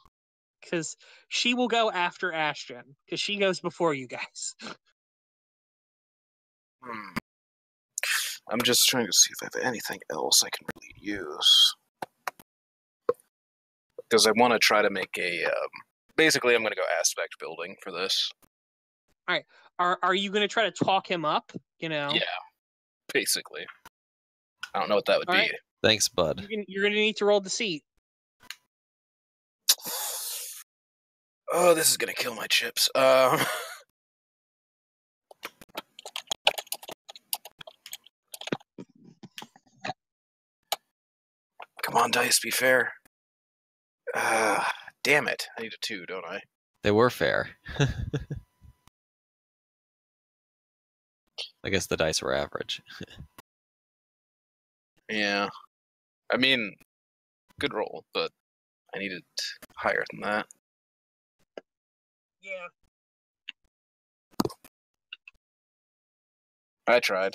Because she will go after Ashton, because she goes before you guys. I'm just trying to see if I have anything else I can really use. Because I want to try to make a... basically, I'm going to go aspect building for this. All right. Are you going to try to talk him up, Yeah, basically. I don't know what that would be. Right. Thanks, bud. You're going to need to roll deceit. Oh, this is gonna kill my chips. Come on, dice, be fair. Damn it. I need a 2, don't I? They were fair. I guess the dice were average. Yeah. I mean, good roll, but I needed higher than that. Yeah. I tried.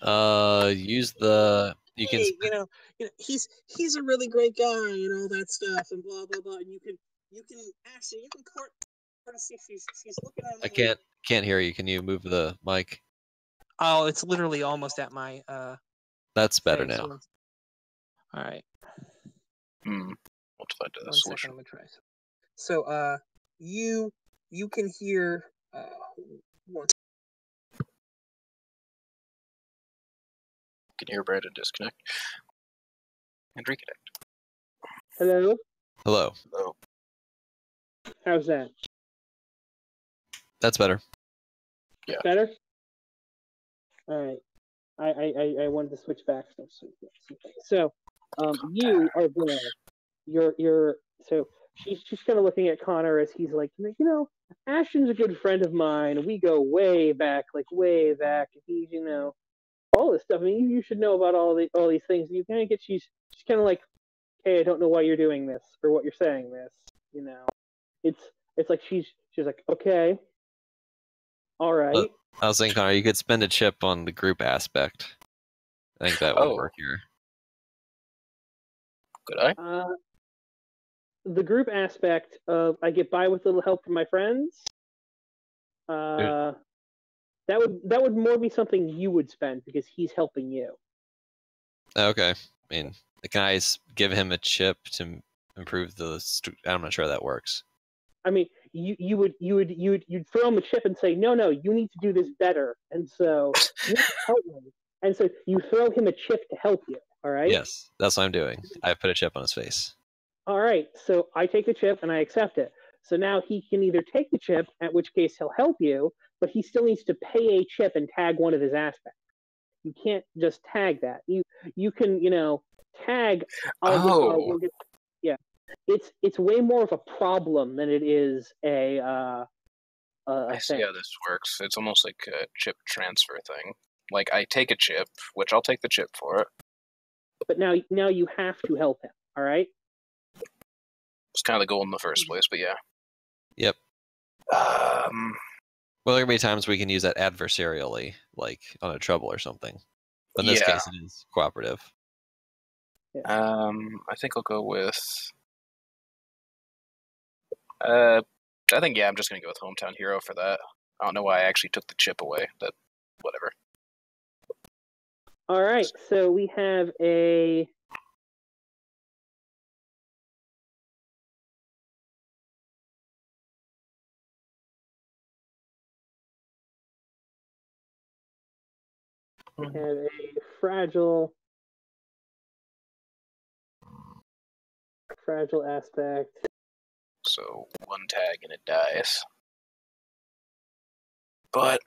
Use the you can Hey, he's a really great guy and all that stuff and blah blah blah. And you can actually court see she's looking at him. I can't hear you. Can you move the mic? Oh, it's literally almost at my That's better face. now. All right. What's that? One second, I'm gonna try. So, you can hear one. You can hear Brandon disconnect and reconnect. Hello? Hello. Oh, How's that? That's better. yeah. Better? Alright. I wanted to switch back. So, you are there. You're so she's kind of looking at Connor as he's like, Ashton's a good friend of mine. We go way back. He's, all this stuff. I mean, you should know about all these things. You kind of get she's kind of like, hey, I don't know why you're doing this or what you're saying this. It's like she's like, okay, all right. I was thinking, Connor, you could spend a chip on the group aspect. I think that would work here. Could I? The group aspect of I get by with a little help from my friends. That would more be something you would spend because he's helping you. Okay. I mean, can I give him a chip to improve I'm not sure how that works. I mean, you'd throw him a chip and say, no, you need to do this better, and so you help me, and so you throw him a chip to help you. All right. Yes, that's what I'm doing. I put a chip on his face. All right. So I take the chip and I accept it. So now he can either take the chip, at which case he'll help you, but he still needs to pay a chip and tag one of his aspects. You can't just tag that. You can tag. Yeah. It's way more of a problem than it is a I see thing. how this works. It's almost like a chip transfer thing. Like I take a chip, which I'll take the chip for it. But now you have to help him. All right. It's kind of the goal in the first place, but yeah. Yep. Um. Well, there are going to be times we can use that adversarially, like on a trouble or something. But in this case, it is cooperative. I think I'll go with. I think I'm just gonna go with Hometown Hero for that. I don't know why I actually took the chip away, but whatever. All right, so we have a. We have a fragile aspect. So one tag and it dies. But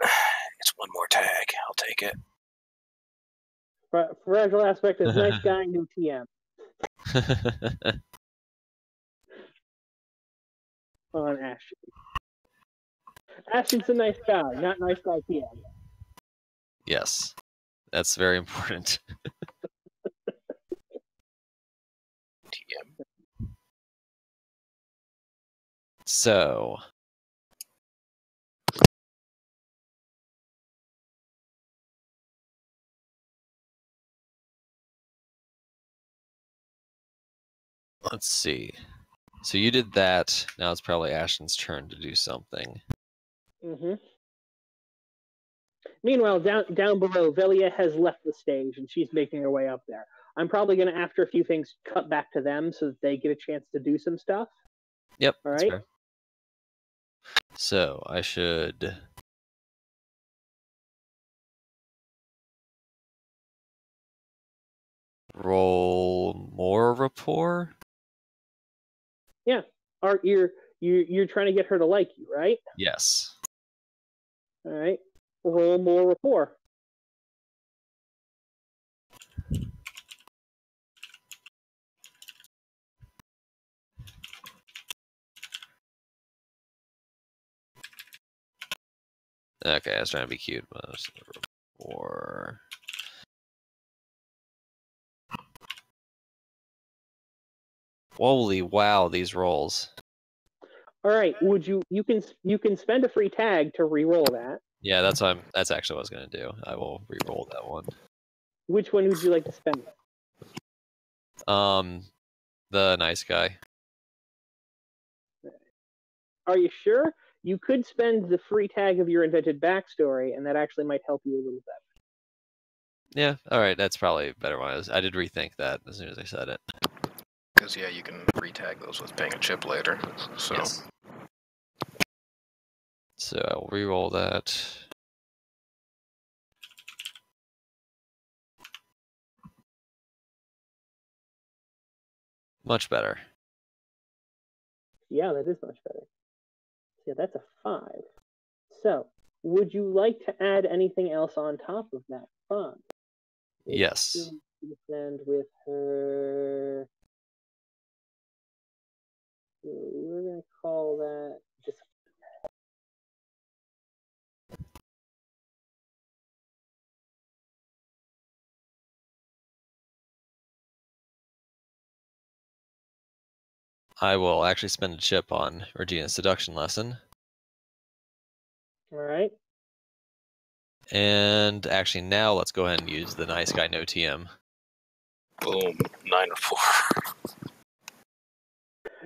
it's one more tag. I'll take it. Fragile aspect is nice guy, new TM. On Ashton. Ashton's a nice guy, not nice guy TM. Yes, that's very important. TM. So. Let's see. So you did that. Now it's probably Ashton's turn to do something. Mm-hmm. Meanwhile, down below, Velia has left the stage and she's making her way up there. I'm probably going to, after a few things, cut back to them so that they get a chance to do some stuff. Yep. All right. Fair. So I should. Roll more rapport? Yeah. Art, you're trying to get her to like you, right? Yes. All right. Roll more rapport. Okay, I was trying to be cute. Rapport. Holy wow, these rolls. All right. You can spend a free tag to re-roll that. Yeah, that's actually what I was gonna do. I will re-roll that one. Which one would you like to spend? The nice guy. Are you sure? You could spend the free tag of your invented backstory, and that actually might help you a little better. Yeah, all right, that's probably a better one. I did rethink that as soon as I said it. Because, yeah, you can retag those with paying a chip later. So, Yes. So I'll re-roll that. Much better. Yeah, that is much better. Yeah, that's a 5. So, would you like to add anything else on top of that 5? Yes. And with her, we're going to call that just. I will actually spend a chip on Regina's seduction lesson. All right. And actually now let's go ahead and use the nice guy no TM. boom, 9 or 4.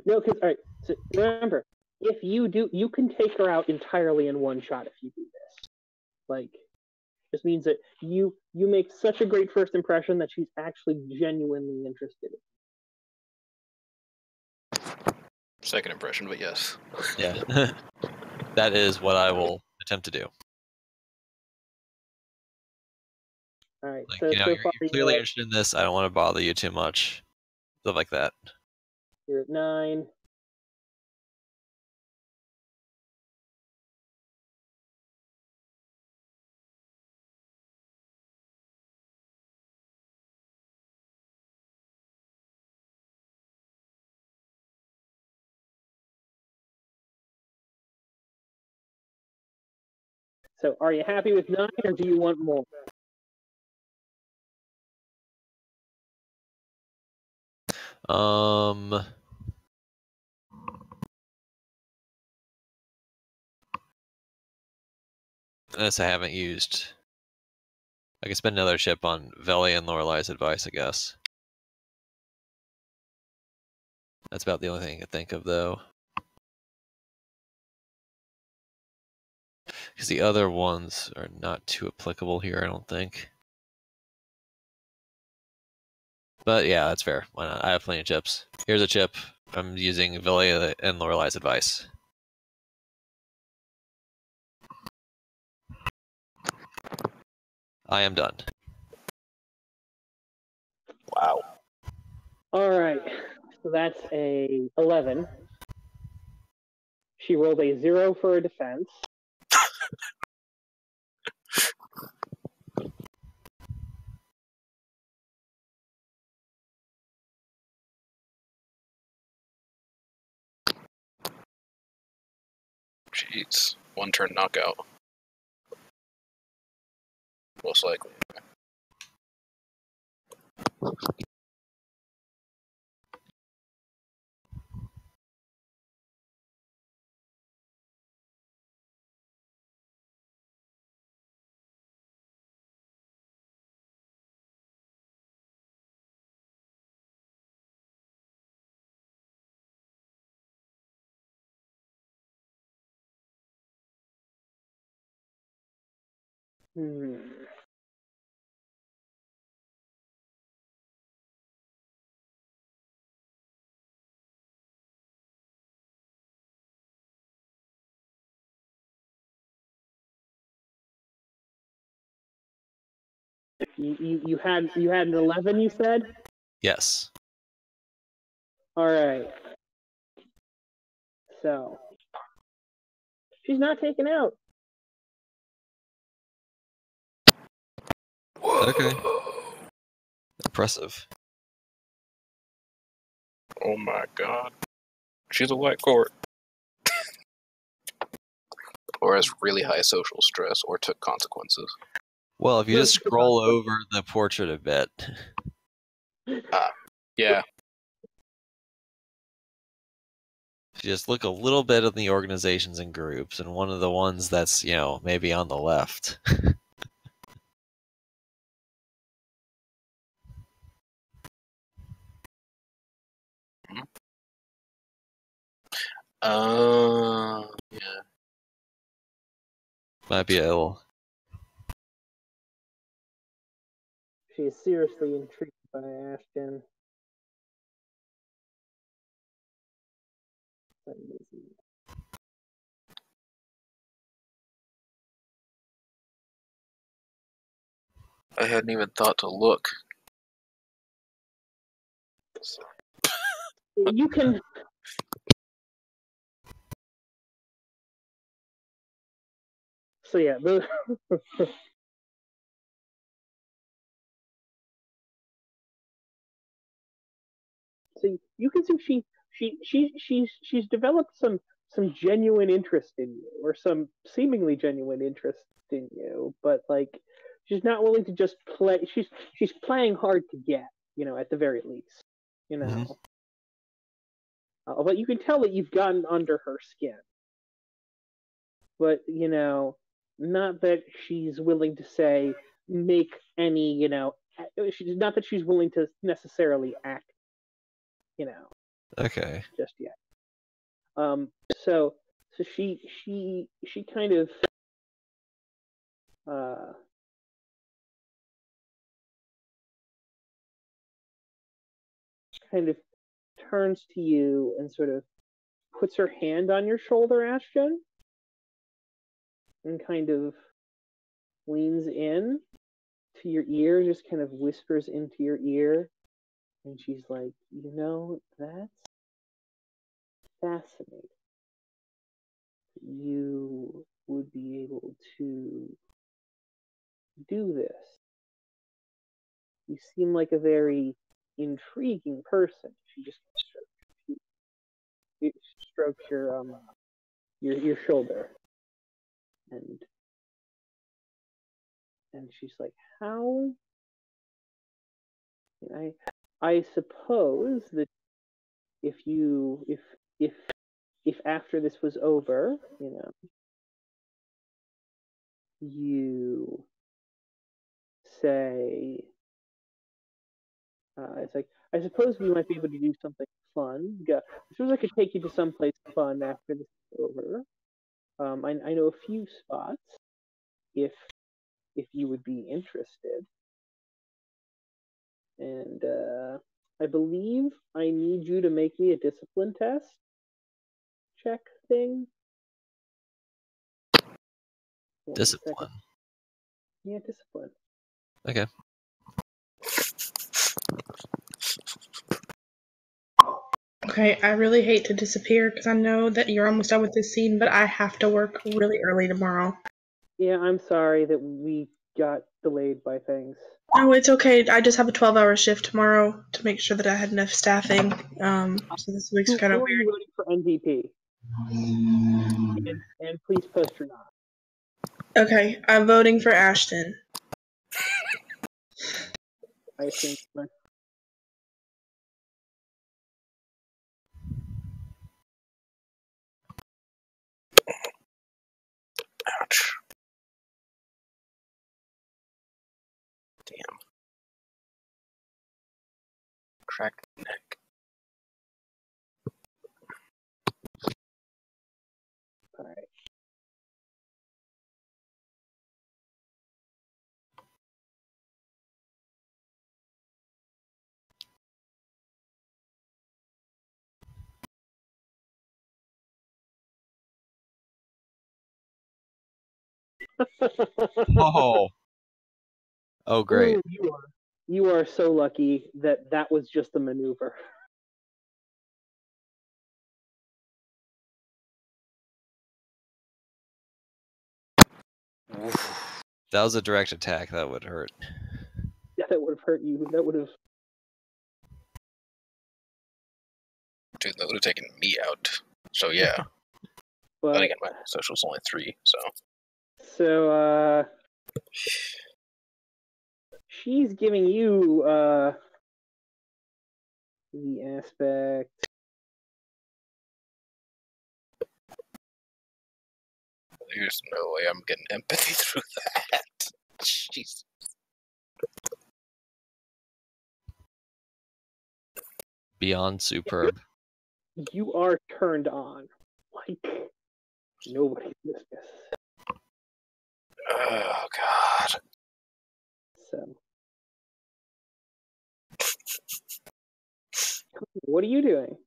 No, because, all right, so remember, if you do, you can take her out entirely in one shot if you do this. Like, this means that you make such a great first impression that she's actually genuinely interested. Second impression, but yes. Yeah. That is what I will attempt to do. All right, Like, so, you know, so you're far clearly interested in this. I don't want to bother you too much. Stuff like that. you're at 9. So, are you happy with 9, or do you want more? Unless I haven't used. I can spend another chip on Veli and Lorelai's advice, I guess. That's about the only thing I can think of, though. Because the other ones are not too applicable here, I don't think. But yeah, that's fair. Why not? I have plenty of chips. Here's a chip. I'm using Veli and Lorelai's advice. I am done. Wow. All right, so that's a 11. She rolled a 0 for a defense. Jeez. 1 turn knockout. Most likely. You had an 11, you said? Yes. All right. So she's not taken out. Okay. Impressive. Oh my god. She's a white court. Or has really high social stress or took consequences. Well, if you just scroll over the portrait a bit. Yeah. just look a little bit at the organizations and groups, and one of the ones that's, maybe on the left. Yeah. Might be a little. She is seriously intrigued by Ashton. I hadn't even thought to look. You can. So yeah, so you can see she's developed some genuine interest in you, or some seemingly genuine interest in you, but like she's not willing to just play. She's playing hard to get, at the very least, Mhm. But you can tell that you've gotten under her skin. But not that she's willing to say make any, she's not that she's willing to necessarily act, Okay. just yet. So she kind of turns to you and sort of puts her hand on your shoulder, Ashton, and kind of leans in to your ear, just kind of whispers into your ear, and she's like, that's fascinating. You would be able to do this. You seem like a very intriguing person. She just strokes your shoulder, and she's like, how? I suppose that if after this was over, you say, it's like, I suppose we might be able to do something fun. I suppose I could take you to someplace fun after this is over. I know a few spots if you would be interested. And I believe I need you to make me a discipline test check thing. Discipline. Yeah, discipline. Okay. Okay, I really hate to disappear because I know that you're almost done with this scene, but I have to work really early tomorrow. Yeah, I'm sorry that we got delayed by things. Oh, it's okay. I just have a 12-hour shift tomorrow to make sure that I had enough staffing. So this week's kind of Who are weird. you voting for MVP? And please post your not. Okay, I'm voting for Ashton. I assume. Ouch. Damn. Cracked neck. All right. Oh. Oh, great. Ooh, you are so lucky that was just a maneuver. That was a direct attack. That would hurt. Yeah, that would have hurt you. That would have. Dude, that would have taken me out. So yeah. But then again, my social's only 3, so. So she's giving you the aspect There's no way I'm getting empathy through that. Jeez. Beyond superb. You are turned on like nobody's business. Oh God. So, what are you doing?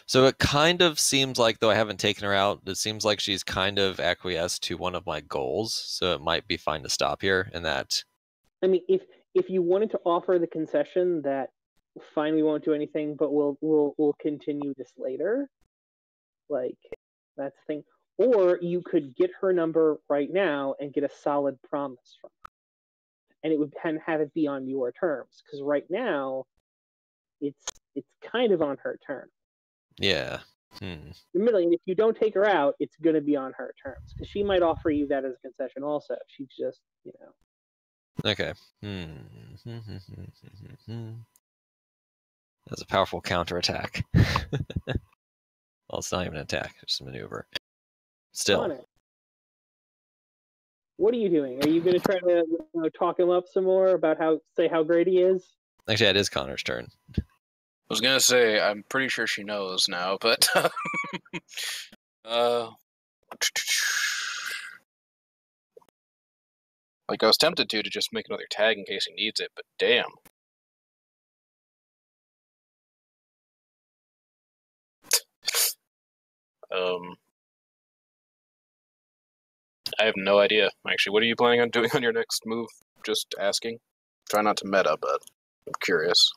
So it kind of seems like, though I haven't taken her out, it seems like she's kind of acquiesced to one of my goals. So it might be fine to stop here. And that, I mean, if you wanted to offer the concession that fine, we won't do anything, but we'll continue this later, like that's the thing. Or you could get her number right now and get a solid promise from her, and it would have it be on your terms. Because right now, it's kind of on her terms. yeah. Admittedly, and if you don't take her out, it's going to be on her terms because she might offer you that as a concession. Also, she's just Okay. That's a powerful counterattack. Well, it's not even an attack; it's just a maneuver. Still. Connor, what are you doing? Are you going to try to talk him up some more about how great he is? Actually, it is Connor's turn. I was gonna say, I'm pretty sure she knows now, but like I was tempted to just make another tag in case he needs it, but damn. I have no idea. Actually, what are you planning on doing on your next move? Just asking. Try not to meta, but I'm curious.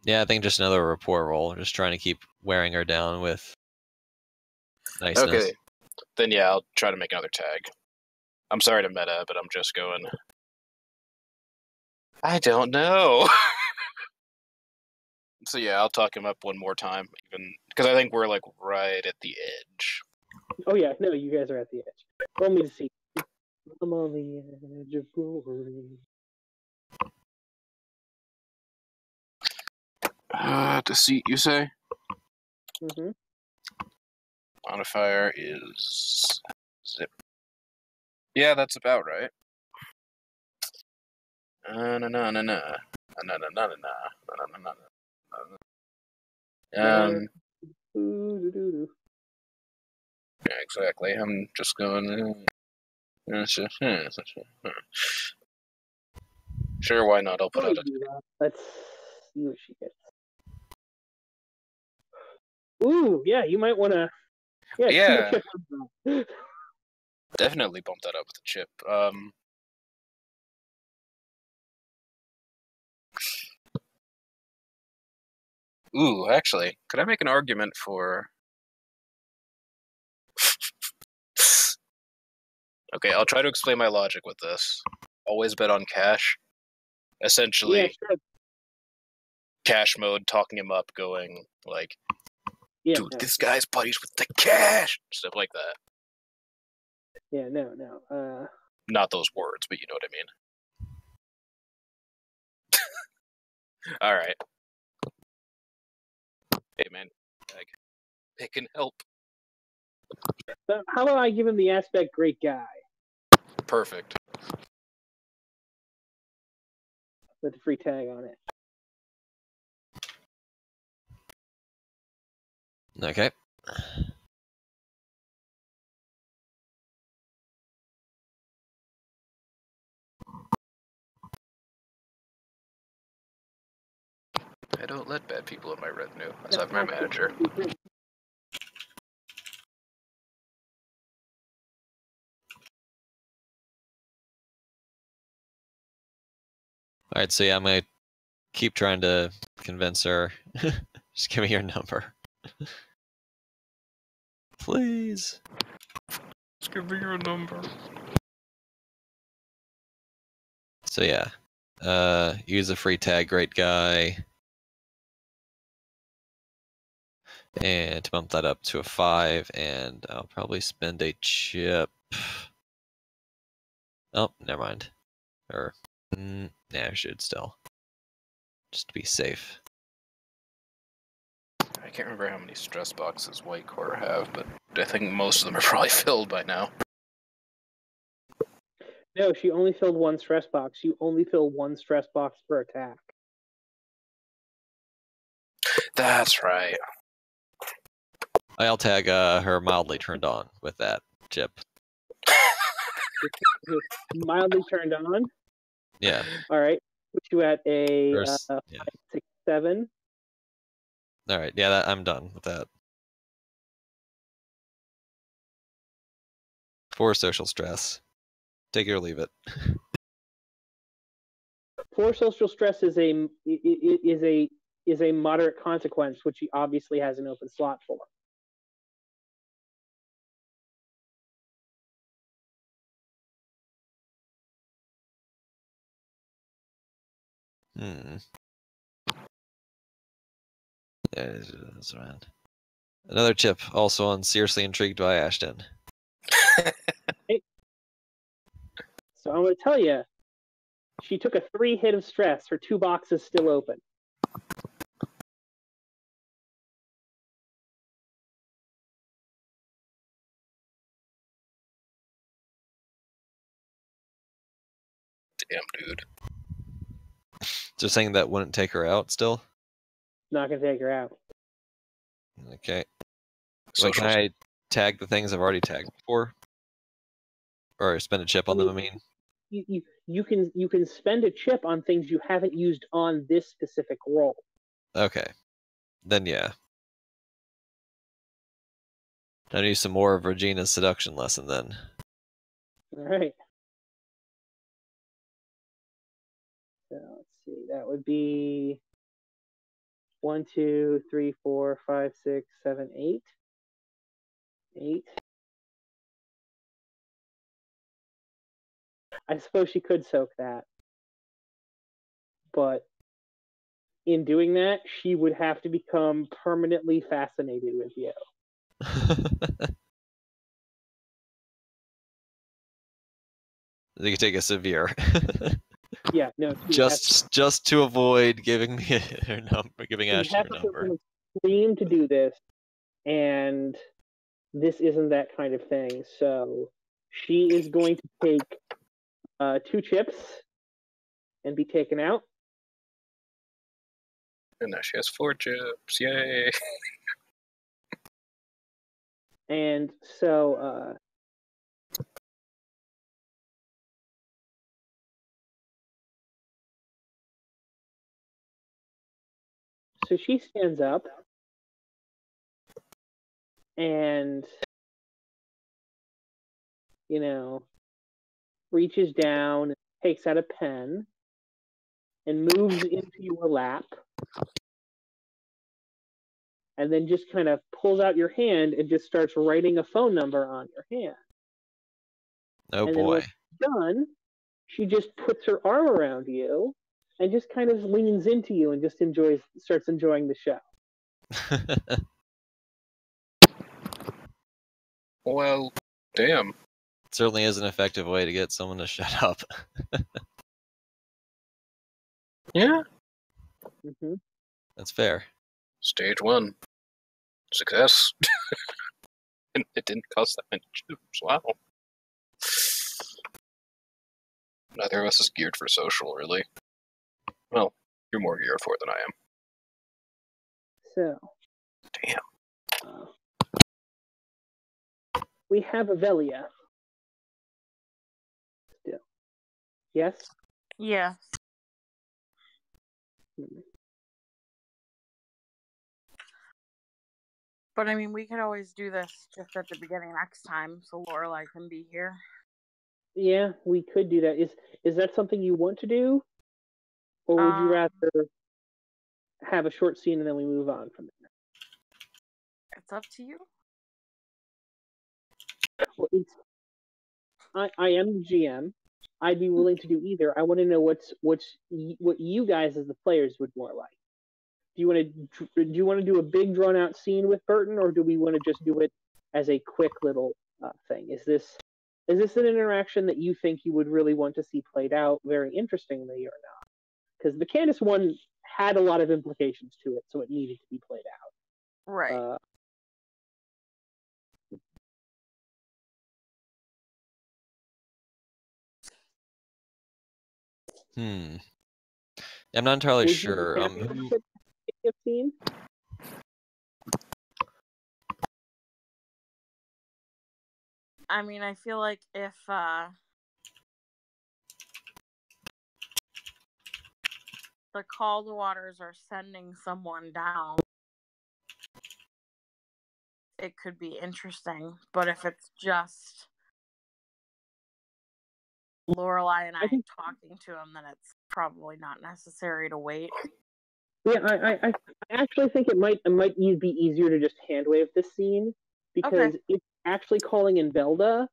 Yeah, I think just another rapport roll. Just trying to keep wearing her down with niceness. Okay. Then yeah, I'll try to make another tag. I'm sorry to meta, but I'm just going... I don't know. So yeah, I'll talk him up one more time, even because I think we're like right at the edge. Oh yeah, no, you guys are at the edge. Roll me to see. I'm on the edge of glory. Deceit, you say? Mm-hmm. Modifier is zip. Yeah, that's about right. Na na na na na na na na na na. Yeah, exactly. I'm just going. Sure, why not? I'll put out a. Let's see what she gets. Ooh, yeah, you might want to. Yeah. Definitely bump that up with a chip. Ooh, actually, could I make an argument for... Okay, I'll try to explain my logic with this. Always bet on cash. Essentially, yeah, sure. Cash mode, talking him up, going like, yeah, dude, no. this guy's buddies with the cash! Stuff like that. Yeah, no. Not those words, but you know what I mean. Alright. Hey, man. It can help. So how about I give him the aspect great guy? Perfect. With a free tag on it. Okay. I don't let bad people in my retinue, as I'm my manager. Alright, so yeah, I'm going to keep trying to convince her. Just give me your number. Please. Just give me your number. So yeah. Use a free tag, great guy. And to bump that up to a 5, and I'll probably spend a chip. Oh, never mind. Or, yeah, I should still. just to be safe. I can't remember how many stress boxes White Core have, but I think most of them are probably filled by now. No, she only filled one stress box. You only fill one stress box per attack. That's right. I'll tag her mildly turned on with that chip. Mildly turned on. Yeah. All right. Put you at a Yeah. 5, 6, 7. All right. Yeah, I'm done with that. 4 social stress. Take it or leave it. 4 social stress is a moderate consequence, which he obviously has an open slot for. That's around. Another chip, also on Seriously Intrigued by Ashton. So I'm going to tell you, she took a 3 hit of stress. Her 2 boxes still open. Damn, dude. Just saying that wouldn't take her out still? Not going to take her out. Okay. Wait, Social can I tag the things I've already tagged before? Or spend a chip on them, I mean? You can spend a chip on things you haven't used on this specific roll. Okay. Then yeah. I need some more of Regina's seduction lesson then. All right. So let's see. That would be 1, 2, 3, 4, 5, 6, 7, 8. 8. I suppose she could soak that. But in doing that, she would have to become permanently fascinated with you. You can take a severe. Yeah, no. Just to avoid giving me her number, giving Ashton her number. Scream to do this, and this isn't that kind of thing. So she is going to take 2 chips and be taken out. And now she has 4 chips. Yay! And so so she stands up and, reaches down, takes out a pen, and moves into your lap, and then just kind of pulls out your hand and just starts writing a phone number on your hand. Oh and boy. Then when she's done, she just puts her arm around you and just kind of leans into you and just starts enjoying the show. Well, damn. Certainly is an effective way to get someone to shut up. Yeah. Mm-hmm. That's fair. Stage 1. Success. And it didn't cost that many chips. Wow. Neither of us is geared for social, really. Well, you're more geared for it than I am. So. Damn. We have Avelia. Still. Yes? Yeah. But I mean, we could always do this just at the beginning next time, so Lorelai can be here. Yeah, we could do that. Is that something you want to do, or would you rather have a short scene and then we move on from there? It's up to you. Well, I am the GM. I'd be willing to do either. I want to know what you guys as the players would more like. Do you want to do a big drawn out scene with Burton, or do we want to just do it as a quick little thing? Is this an interaction that you think you would really want to see played out very interestingly or not? Because the Candace one had a lot of implications to it, so it needed to be played out. Right. I'm not entirely Would sure. you be have seen? I mean, I feel like if the Caldwaters are sending someone down, it could be interesting. But if it's just Lorelai and I talking to him, then it's probably not necessary to wait. Yeah, I actually think it might be easier to just hand wave this scene, because if actually calling in Velda,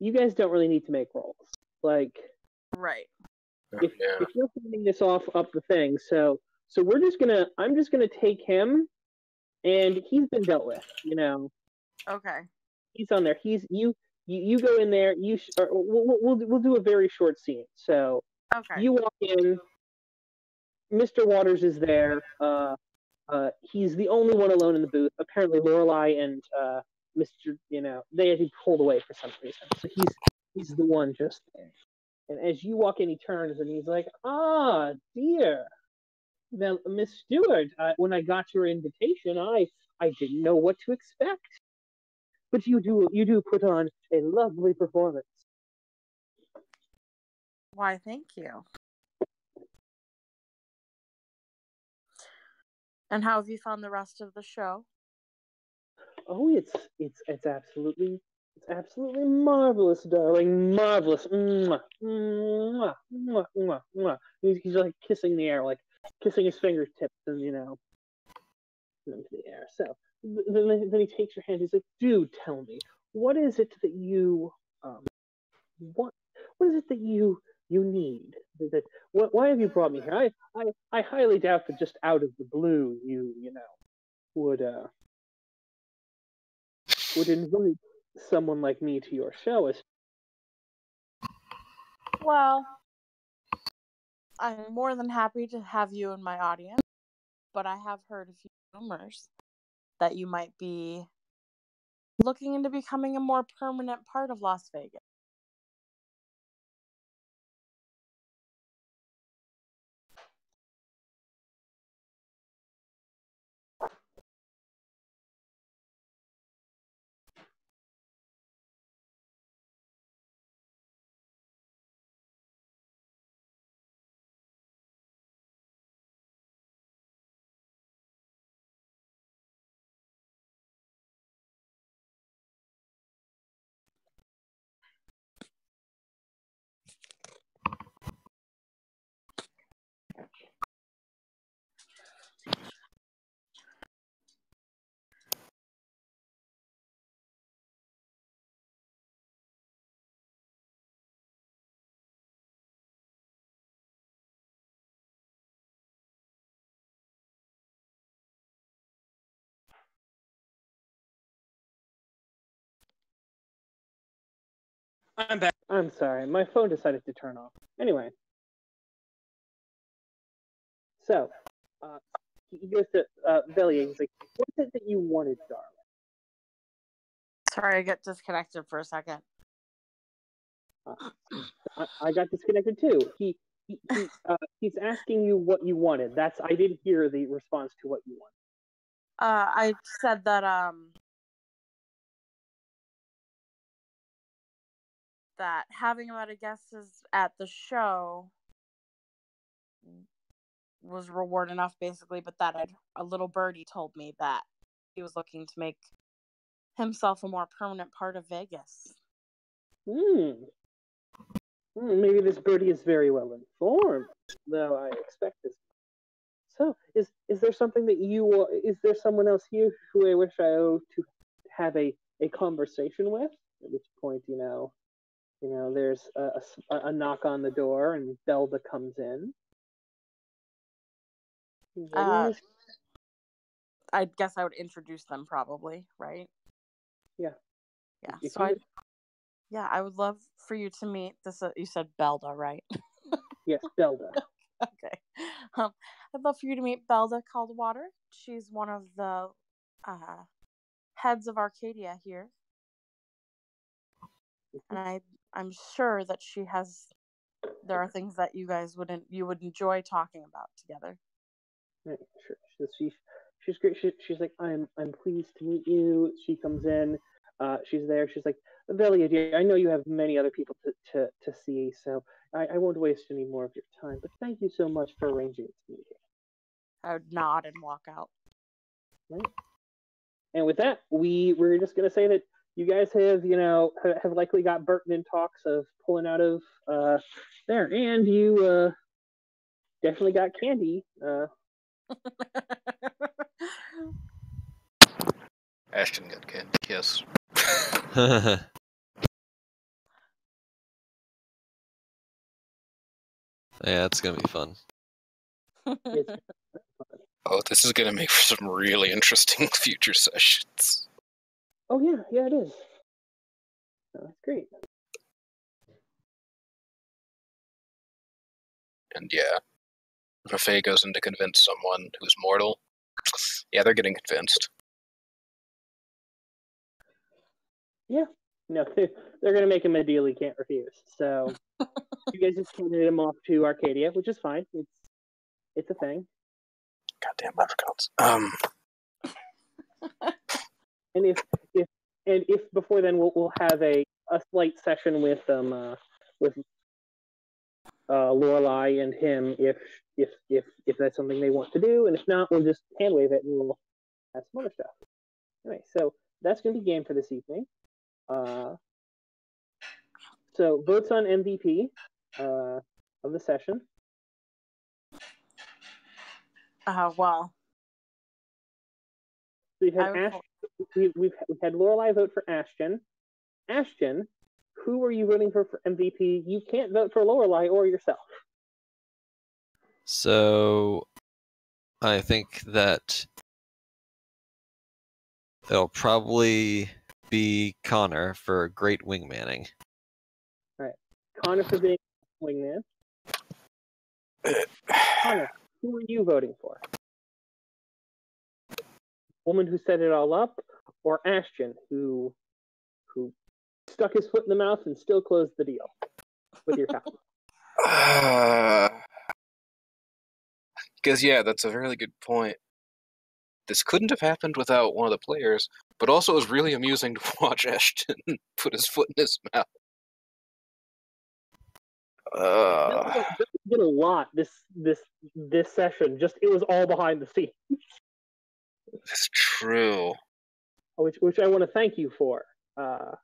you guys don't really need to make rolls. Like, right. If you're handing this off up the thing, so I'm just gonna take him, and he's been dealt with, you know. Okay. He's on there. You go in there. We'll do a very short scene. So you walk in. Mr. Waters is there. He's the only one alone in the booth. Apparently, Lorelai and Mr. They had to be pulled away for some reason. So he's the one just there. And as you walk in, he turns and he's like, "Ah, dear. Well, Miss Stewart, when I got your invitation, I didn't know what to expect. But you do put on a lovely performance." Why, thank you. And how have you found the rest of the show? Oh, it's absolutely marvelous, darling, marvelous. Mwah, mwah, mwah, mwah, mwah. He's like kissing the air, like kissing his fingertips, and into the air. So then he takes your hand. He's like, "Do tell me, what is it that you what is it that you need? Why have you brought me here? I highly doubt that just out of the blue you would invite someone like me to your show." Well, I'm more than happy to have you in my audience, but I have heard a few rumors that you might be looking into becoming a more permanent part of Las Vegas. I'm back. I'm sorry, my phone decided to turn off. Anyway, so he goes to Velia. He's like, "What is it that you wanted, darling?" Sorry, I got disconnected for a second. I got disconnected too. He's asking you what you wanted. I did hear the response to what you wanted. I said that that having him at a guest at the show was reward enough, basically, but that a little birdie told me that he was looking to make himself a more permanent part of Vegas. Maybe this birdie is very well informed, though I expect this. So, is there something that is there someone else here who I wish I owe to have a conversation with? At which point, there's a knock on the door, and Belda comes in. I guess I would introduce them, probably, right? Yeah. Yeah. So I would love for you to meet this. You said Belda, right? Yes, Belda. Okay. I'd love for you to meet Belda Caldwater. She's one of the heads of Arcadia here, and I'm sure that there are things that you guys would enjoy talking about together. Right, sure. She's great. She's like, I'm pleased to meet you. She comes in. She's there. She's like, Velia, dear, I know you have many other people to see, so I won't waste any more of your time. But thank you so much for arranging this meeting. I would nod and walk out. Right. And with that, we're just gonna say that you guys have likely got Burton in talks of pulling out of there, and you definitely got Candy. Ashton got candy, yes. Yeah, it's gonna be fun. Oh, this is going to make for some really interesting future sessions. Oh yeah, it is. That's great. And yeah, if Faye goes in to convince someone who's mortal, yeah, they're getting convinced. Yeah. No, they're going to make him a deal he can't refuse. So you guys just handed him off to Arcadia, which is fine. It's a thing. Goddamn leprechauns. And if before then we'll have a slight session with Lorelai and him if that's something they want to do, and if not, we'll just hand wave it and we'll have some other stuff. Anyway, so that's going to be game for this evening. So votes on MVP of the session. Well, We've had Lorelai vote for Ashton. Ashton, who are you voting for MVP? You can't vote for Lorelai or yourself. So I think that it'll probably be Connor for great wingmanning. All right, Connor for being wingman. Connor, who are you voting for? Woman who set it all up, or Ashton, who stuck his foot in the mouth and still closed the deal with your house? Because, yeah, that's a really good point. This couldn't have happened without one of the players, but also it was really amusing to watch Ashton put his foot in his mouth. Did a lot this session. Just it was all behind the scenes. That's true. Which I want to thank you for. And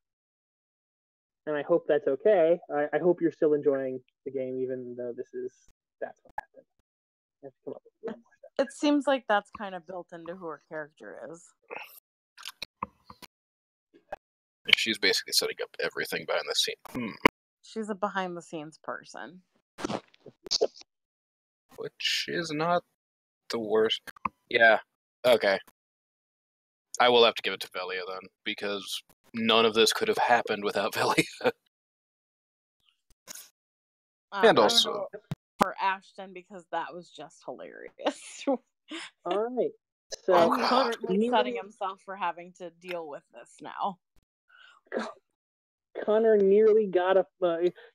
I hope that's okay. I hope you're still enjoying the game, even though that's what happened. I have to come up with a little more stuff. it seems like that's kind of built into who her character is. She's basically setting up everything behind the scene. She's a behind-the-scenes person. Which is not the worst. Yeah, okay. I will have to give it to Velia then, because none of this could have happened without Velia. And also for Ashton, because that was just hilarious. All right. So and currently setting himself for having to deal with this now. Connor nearly got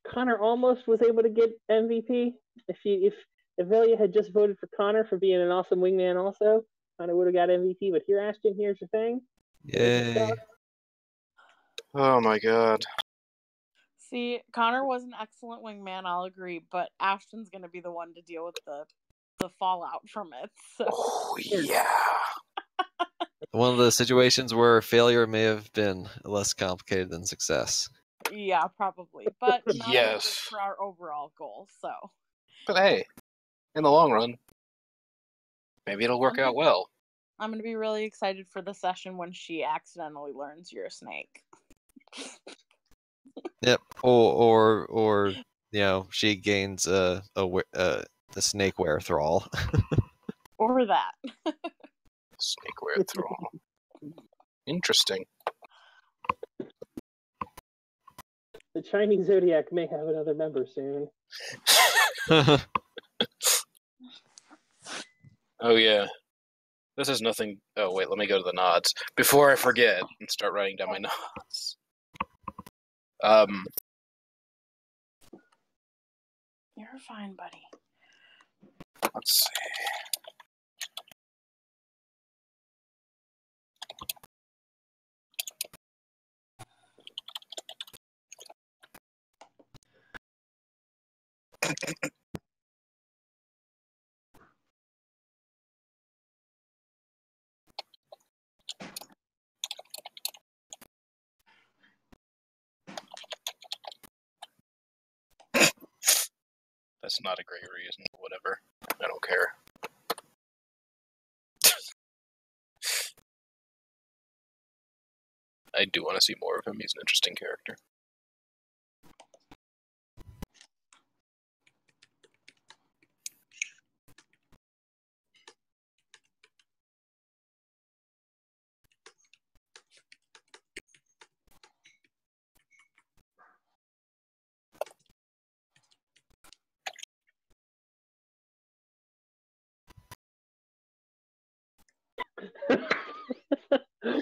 Connor almost was able to get MVP. If Velia had just voted for Connor for being an awesome wingman, also Connor would have got MVP. But here, Ashton, here's your thing. Yay! Oh my god. See, Connor was an excellent wingman, I'll agree, but Ashton's going to be the one to deal with the fallout from it. So. Oh yeah. One of the situations where failure may have been less complicated than success. Yeah, probably. But not Yes. for our overall goal, so. But hey, in the long run, maybe it'll work out well. I'm going to be really excited for the session when she accidentally learns you're a snake. Yep. Or she gains a snakeware thrall. Or that. Snakeware thrall. Interesting. The Chinese Zodiac may have another member soon. Oh yeah. This is nothing. Oh wait, let me go to the nods before I forget and start writing down my nods. You're fine, buddy. Let's see. That's not a great reason. Whatever. I don't care. I do want to see more of him. He's an interesting character.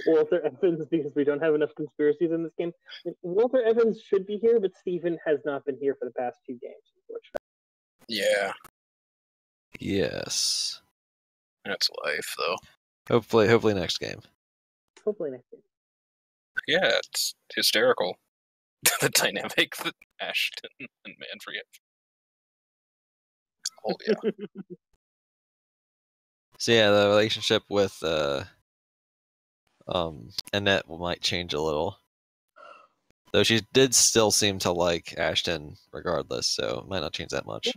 Walter Evans, because we don't have enough conspiracies in this game. Walter Evans should be here, but Steven has not been here for the past 2 games, unfortunately. Yeah, Yes. that's life, though. Hopefully next game. Hopefully next game. Yeah, it's hysterical. The dynamic that Ashton and Manfred have. Oh yeah. So yeah, the relationship with Annette might change a little. Though she did still seem to like Ashton regardless, so it might not change that much.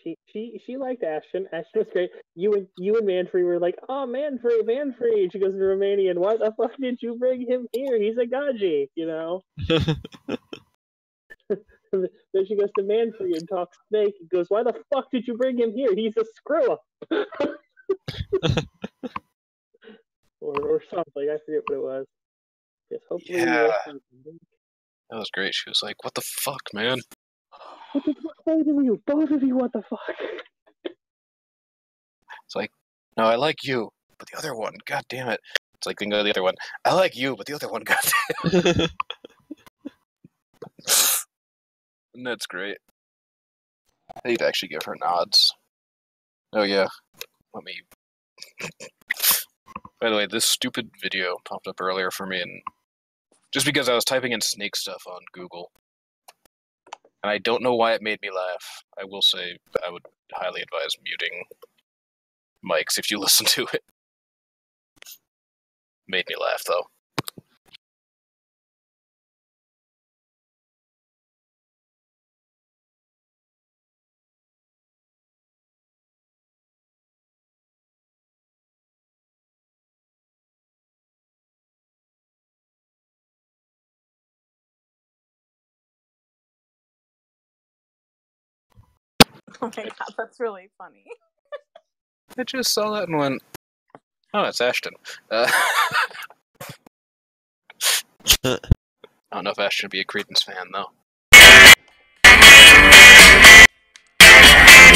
She liked Ashton. Ashton was great. You and Manfred were like, oh, Manfred. She goes to Romanian. Why the fuck did you bring him here? He's a gaji, you know. Then she goes to Manfred and talks snake. And goes, why the fuck did you bring him here? He's a screw up. or something. I forget what it was. Yes, hopefully. Yeah. That was great. She was like, what the fuck, man? Both of you, what the fuck? It's like, no, I like you, but the other one, god damn it. It's like, then go to the other one. I like you, but the other one, god damn it. And that's great. I need to actually give her nods. Oh yeah. Let me... By the way, this stupid video popped up earlier for me, and just because I was typing in snake stuff on Google. And I don't know why it made me laugh. I will say I would highly advise muting mics if you listen to it. Made me laugh, though. Oh my god, that's really funny. I just saw that and went, oh, it's Ashton. I don't know if Ashton would be a Credence fan, though.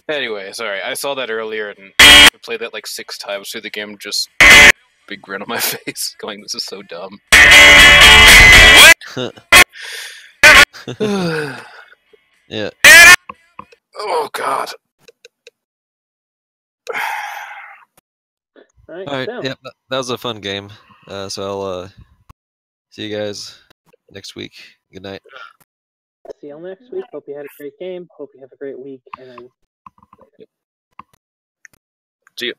Anyway, sorry, I saw that earlier and I played that like 6 times through the game, just big grin on my face, going, this is so dumb. Yeah. Oh, God. All Alright, so, yeah, that was a fun game. So I'll see you guys next week. Good night. see y'all next week. Hope you had a great game. Hope you have a great week. And I will See you.